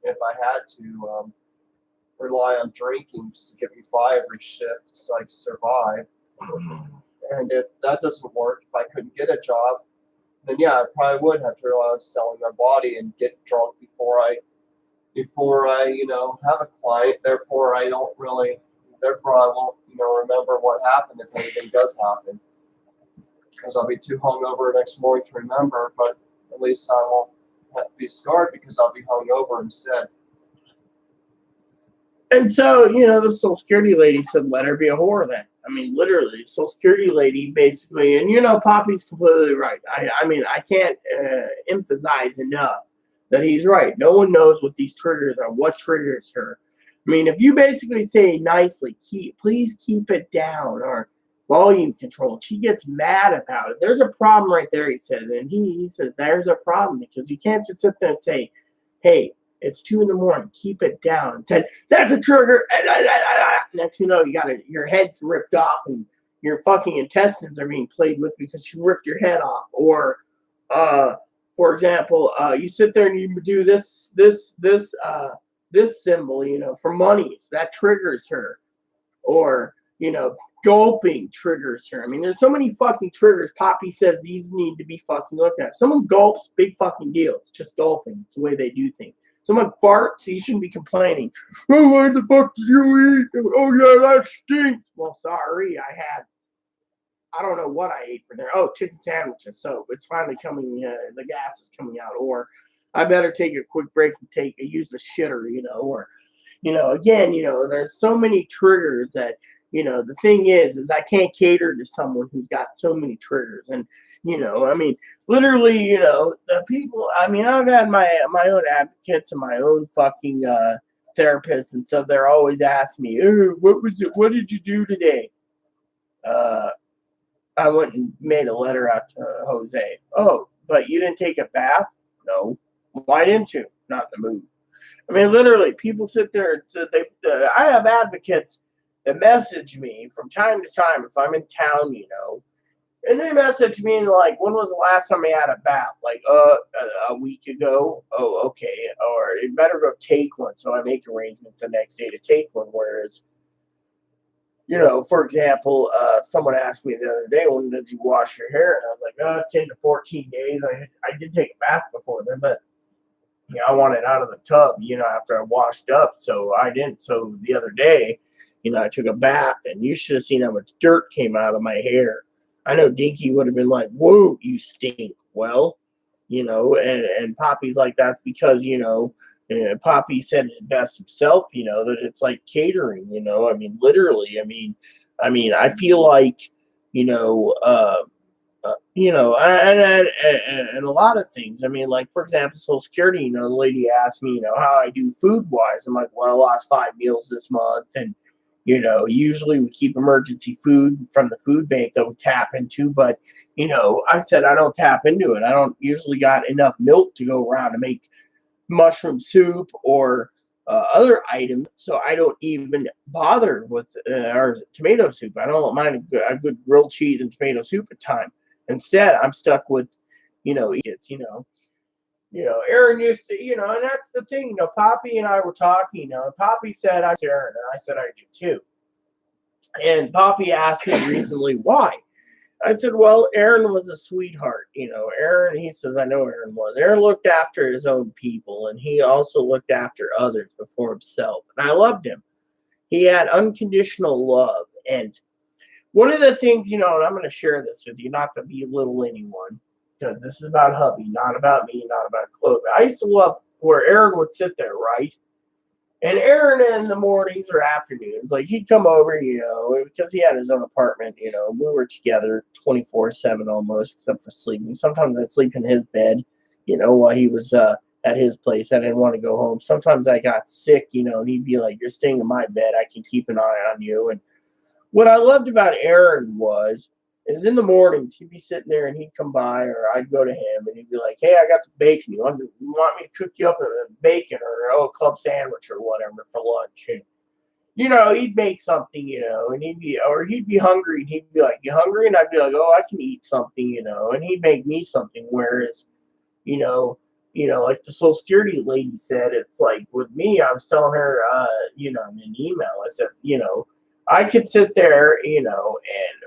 if I had to, rely on drinking just to get me by every shift so I could survive. And if that doesn't work, if I couldn't get a job, then yeah, I probably would have to rely on selling my body and get drunk before I have a client. Therefore I won't, remember what happened if anything does happen. Because I'll be too hungover next morning to remember, but at least I won't have to be scarred because I'll be hungover instead. And so, the Social Security lady said, let her be a whore then. I mean, literally, Social Security lady basically, and Poppy's completely right. I mean, I can't emphasize enough that he's right. No one knows what these triggers are, what triggers her. I mean, if you basically say nicely, please keep it down, or volume control, she gets mad about it. There's a problem right there, he said. And he says, there's a problem because you can't just sit there and say, hey, it's 2 a.m. Keep it down. And said, that's a trigger. Next you know, your head's ripped off and your fucking intestines are being played with because you ripped your head off. Or, for example, you sit there and you do this symbol, for money. That triggers her. Or, gulping triggers her. I mean, there's so many fucking triggers. Poppy says these need to be fucking looked at. Someone gulps, big fucking deal. It's just gulping. It's the way they do things. Someone farts, you shouldn't be complaining. Oh, what the fuck did you eat? Oh, yeah, that stinks. Well, sorry, I don't know what I ate for dinner. Oh, chicken sandwiches. So it's finally coming, the gas is coming out. Or I better take a quick break and use the shitter, or, again, there's so many triggers that, the thing is I can't cater to someone who's got so many triggers. And, I mean, literally, the people, I mean, I've had my own advocates and my own fucking therapists and stuff. They're always asking me, what did you do today? I went and made a letter out to Jose. Oh, but you didn't take a bath? No. Why didn't you? Not in the mood. I mean, literally, people sit there. I have advocates that message me from time to time if I'm in town, and they message me and like, when was the last time I had a bath? Like, a week ago. Oh, okay. Or you better go take one. So I make arrangements the next day to take one. Whereas, for example, someone asked me the other day, when did you wash your hair? And I was like, 10 to 14 days. I did take a bath before then, but I wanted out of the tub, after I washed up. So I didn't. So the other day, I took a bath, and you should have seen how much dirt came out of my hair. I know Dinky would have been like, whoa, you stink. Well, and Poppy's like, that's because, Poppy said it best himself, that it's like catering, I mean, literally, I feel like, and a lot of things. I mean, like, for example, Social Security, the lady asked me, how I do food wise. I'm like, well, I lost 5 meals this month. And, usually we keep emergency food from the food bank that we tap into. But, I said, I don't tap into it. I don't usually got enough milk to go around to make mushroom soup or other items. So I don't even bother with our tomato soup. I don't mind a good grilled cheese and tomato soup at time. Instead, I'm stuck with, it's, Aaron used to, and that's the thing, Poppy and I were talking, and Poppy said, I'm Aaron, and I said, I do too. And Poppy asked me recently why. I said, well, Aaron was a sweetheart. Aaron, he says, I know Aaron was. Aaron looked after his own people, and he also looked after others before himself. And I loved him. He had unconditional love. And one of the things, and I'm going to share this with you, not to belittle anyone, because this is about hubby, not about me, not about Chloe. I used to love where Aaron would sit there, right? And Aaron in the mornings or afternoons, like, he'd come over, because he had his own apartment, we were together 24/7 almost, except for sleeping. Sometimes I'd sleep in his bed, while he was at his place. I didn't want to go home. Sometimes I got sick, and he'd be like, you're staying in my bed. I can keep an eye on you. And what I loved about Aaron is in the mornings, he'd be sitting there and he'd come by, or I'd go to him and he'd be like, hey, I got some bacon. You want me to cook you up a bacon or a club sandwich or whatever for lunch? And, he'd make something, and he'd be hungry and he'd be like, you hungry? And I'd be like, oh, I can eat something, and he'd make me something. Whereas, like the Social Security lady said, it's like with me, I was telling her, in an email, I said, I could sit there, and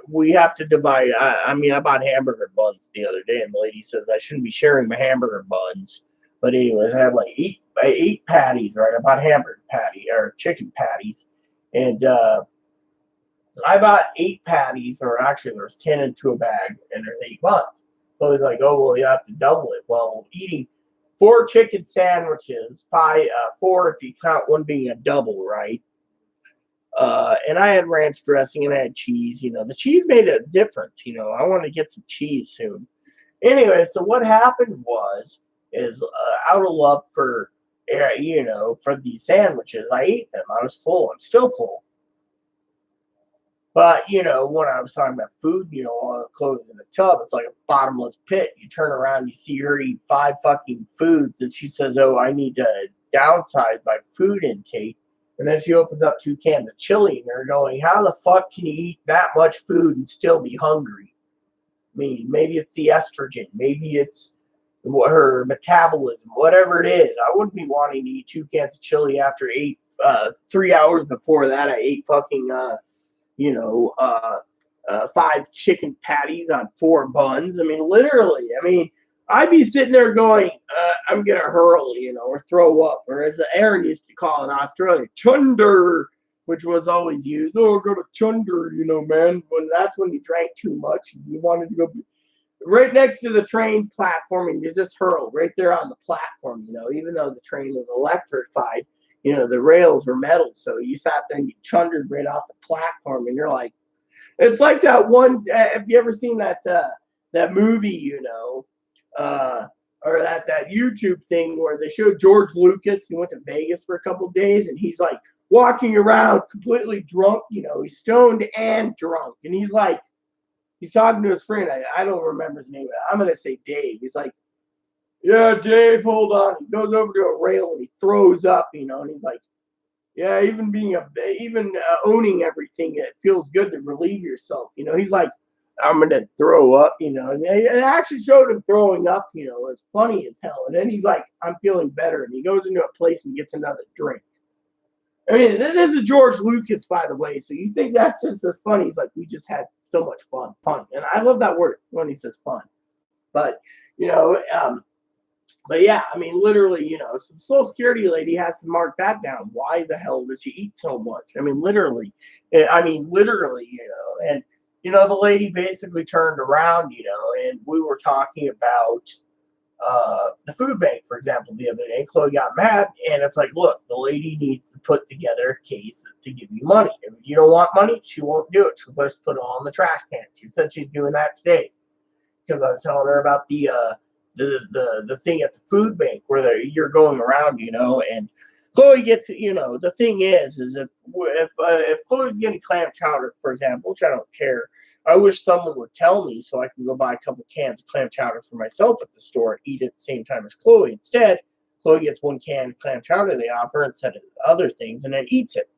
we have to divide. I bought hamburger buns the other day, and the lady says I shouldn't be sharing my hamburger buns. But anyways, I had like eight patties, right? I bought hamburger patty or chicken patties, and I bought 8 patties, or actually there's 10 into a bag, and there's 8 buns. So he's like, oh well, you have to double it. Well, eating 4 chicken sandwiches, 4 if you count one being a double, right? And I had ranch dressing and I had cheese. The cheese made a difference. I want to get some cheese soon. Anyway, so what happened is out of love for these sandwiches, I ate them. I was full. I'm still full. But when I was talking about food, all the clothes in the tub, it's like a bottomless pit. You turn around, you see her eat 5 fucking foods, and she says, "Oh, I need to downsize my food intake." And then she opens up 2 cans of chili, and they're going, how the fuck can you eat that much food and still be hungry? I mean, maybe it's the estrogen. Maybe it's her metabolism, whatever it is. I wouldn't be wanting to eat 2 cans of chili after 3 hours before that. I ate fucking, 5 chicken patties on 4 buns. I mean, literally, I'd be sitting there going, I'm going to hurl, or throw up. Or as Aaron used to call in Australia, chunder, which was always used. Oh, go to chunder, man. That's when you drank too much. And you wanted to go right next to the train platform, and you just hurl right there on the platform, even though the train was electrified, the rails were metal. So you sat there and you chundered right off the platform, and you're like, it's like that one, have you ever seen that movie, or that YouTube thing where they showed George Lucas? He went to Vegas for a couple of days, and he's like walking around completely drunk. He's stoned and drunk, and he's talking to his friend. I don't remember his name. I'm gonna say Dave. He's like, yeah, Dave, hold on. He goes over to a rail and he throws up, and he's like, yeah, even owning everything, it feels good to relieve yourself. He's like, I'm gonna throw up, and it actually showed him throwing up. It's funny as hell. And then he's like, I'm feeling better, and he goes into a place and gets another drink. I mean, this is George Lucas, by the way. So you think that's just as funny? He's like, we just had so much fun, and I love that word when he says fun. But you know, um, but yeah, I mean, literally, so the Social Security lady has to mark that down. Why the hell does she eat so much? I mean, literally, and the lady basically turned around, and we were talking about the food bank, for example, the other day. Chloe got mad, and it's like, look, the lady needs to put together a case to give you money. If you don't want money, she won't do it. She'll just put it all in the trash can. She said she's doing that today because I was telling her about the thing at the food bank where you're going around, and Chloe gets, the thing is if Chloe's getting clam chowder, for example, which I don't care. I wish someone would tell me so I can go buy a couple cans of clam chowder for myself at the store and eat it at the same time as Chloe. Instead, Chloe gets one can of clam chowder they offer instead of other things and then eats it.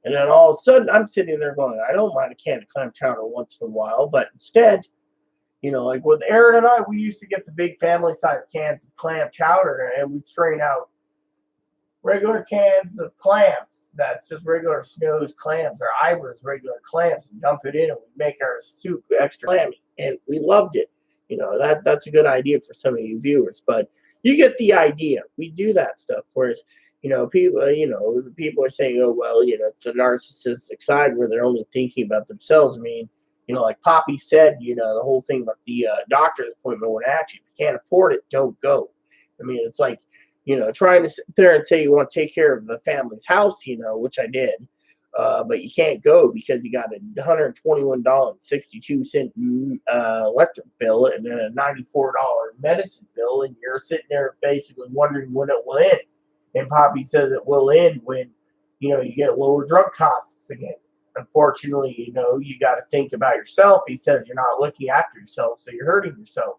And then all of a sudden, I'm sitting there going, I don't mind a can of clam chowder once in a while, but instead, like with Aaron and I, we used to get the big family size cans of clam chowder and we'd strain out regular cans of clams. That's just regular Snow's clams or Ivar's regular clams and dump it in and we make our soup extra clammy. And we loved it. That's a good idea for some of you viewers, but you get the idea. We do that stuff. Whereas, people are saying, oh, well, it's a narcissistic side where they're only thinking about themselves. I mean, like Poppy said, the whole thing about the doctor's appointment when actually, if you can't afford it, don't go. I mean, it's like, trying to sit there and say you want to take care of the family's house, which I did, but you can't go because you got a $121.62 electric bill and then a $94 medicine bill, and you're sitting there basically wondering when it will end. And Poppy says it will end when, you get lower drug costs again. Unfortunately, you got to think about yourself. He says you're not looking after yourself, so you're hurting yourself.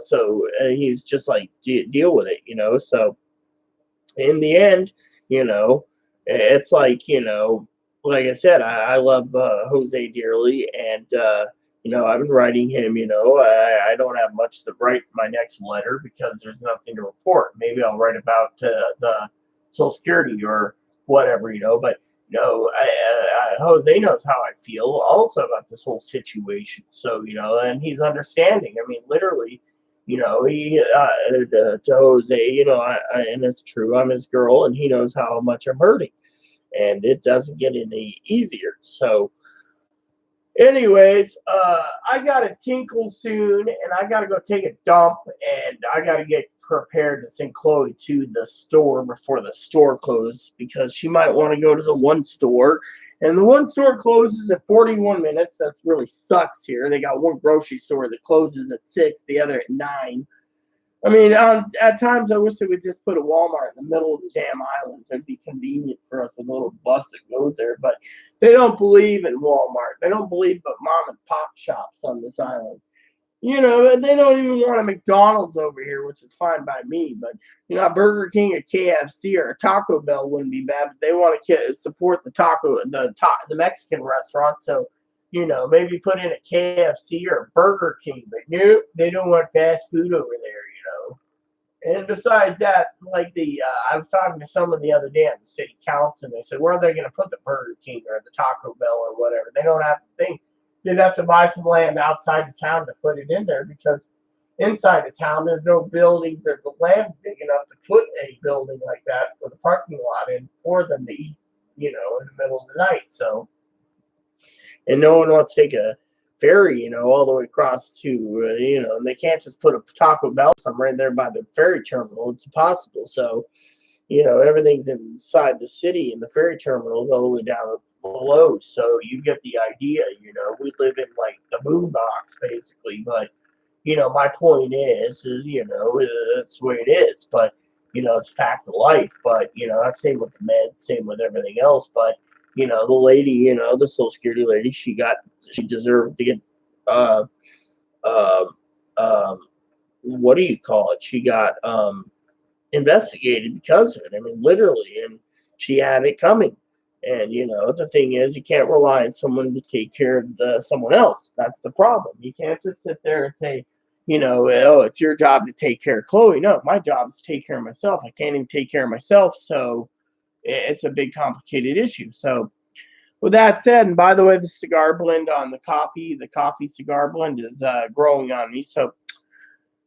So he's just like, deal with it, So in the end, it's like, like I said, I love Jose dearly, and I've been writing him. I don't have much to write in my next letter because there's nothing to report. Maybe I'll write about the Social Security or whatever, but. No, Jose knows how I feel also about this whole situation. So, and he's understanding. I mean, literally, he, to Jose, and it's true, I'm his girl, and he knows how much I'm hurting. And it doesn't get any easier. So, anyways, I got to tinkle soon, and I got to go take a dump, and I got to get prepared to send Chloe to the store before the store closes because she might want to go to the one store, and the one store closes at 41 minutes. That really sucks here. They got one grocery store that closes at 6, the other at 9. I mean, at times I wish they would just put a Walmart in the middle of the damn island. It'd be convenient for us with a little bus that goes there. But they don't believe in Walmart. They don't believe but mom and pop shops on this island. They don't even want a McDonald's over here, which is fine by me. But a Burger King, a KFC, or a Taco Bell wouldn't be bad. But they want to support the Mexican restaurant. So maybe put in a KFC or a Burger King. But nope, they don't want fast food over there. And besides that, like I was talking to someone the other day on the city council, and they said, where are they going to put the Burger King or the Taco Bell or whatever? They don't have to think. They'd have to buy some land outside the town to put it in there because inside the town, there's no buildings or the land big enough to put a building like that with a parking lot in for them to eat, in the middle of the night. So, and no one wants to take a ferry, all the way across to, and they can't just put a Taco Bell somewhere right there by the ferry terminal. It's impossible. So, everything's inside the city and the ferry terminal is all the way down below. So you get the idea, we live in like the boondocks basically. But, my point is, that's the way it is. But, it's fact of life. But, same with the meds, same with everything else. But, the lady, the Social Security lady, she deserved to get, what do you call it? She got investigated because of it. I mean, literally, and she had it coming. And the thing is, you can't rely on someone to take care of someone else. That's the problem. You can't just sit there and say, oh, it's your job to take care of Chloe. No, my job is to take care of myself. I can't even take care of myself, so it's a big, complicated issue. So, with that said, and by the way, the cigar blend on the coffee cigar blend is growing on me. So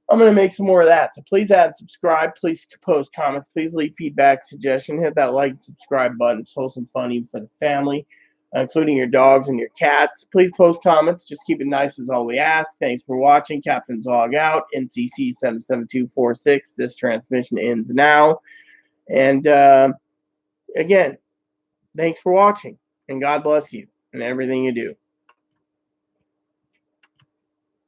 I'm going to make some more of that. So please add and subscribe. Please post comments. Please leave feedback, suggestion. Hit that like and subscribe button. Show some fun even for the family, including your dogs and your cats. Please post comments. Just keep it nice is all we ask. Thanks for watching. Captain's Log out. NCC 77246. This transmission ends now. And again, thanks for watching. And God bless you in everything you do.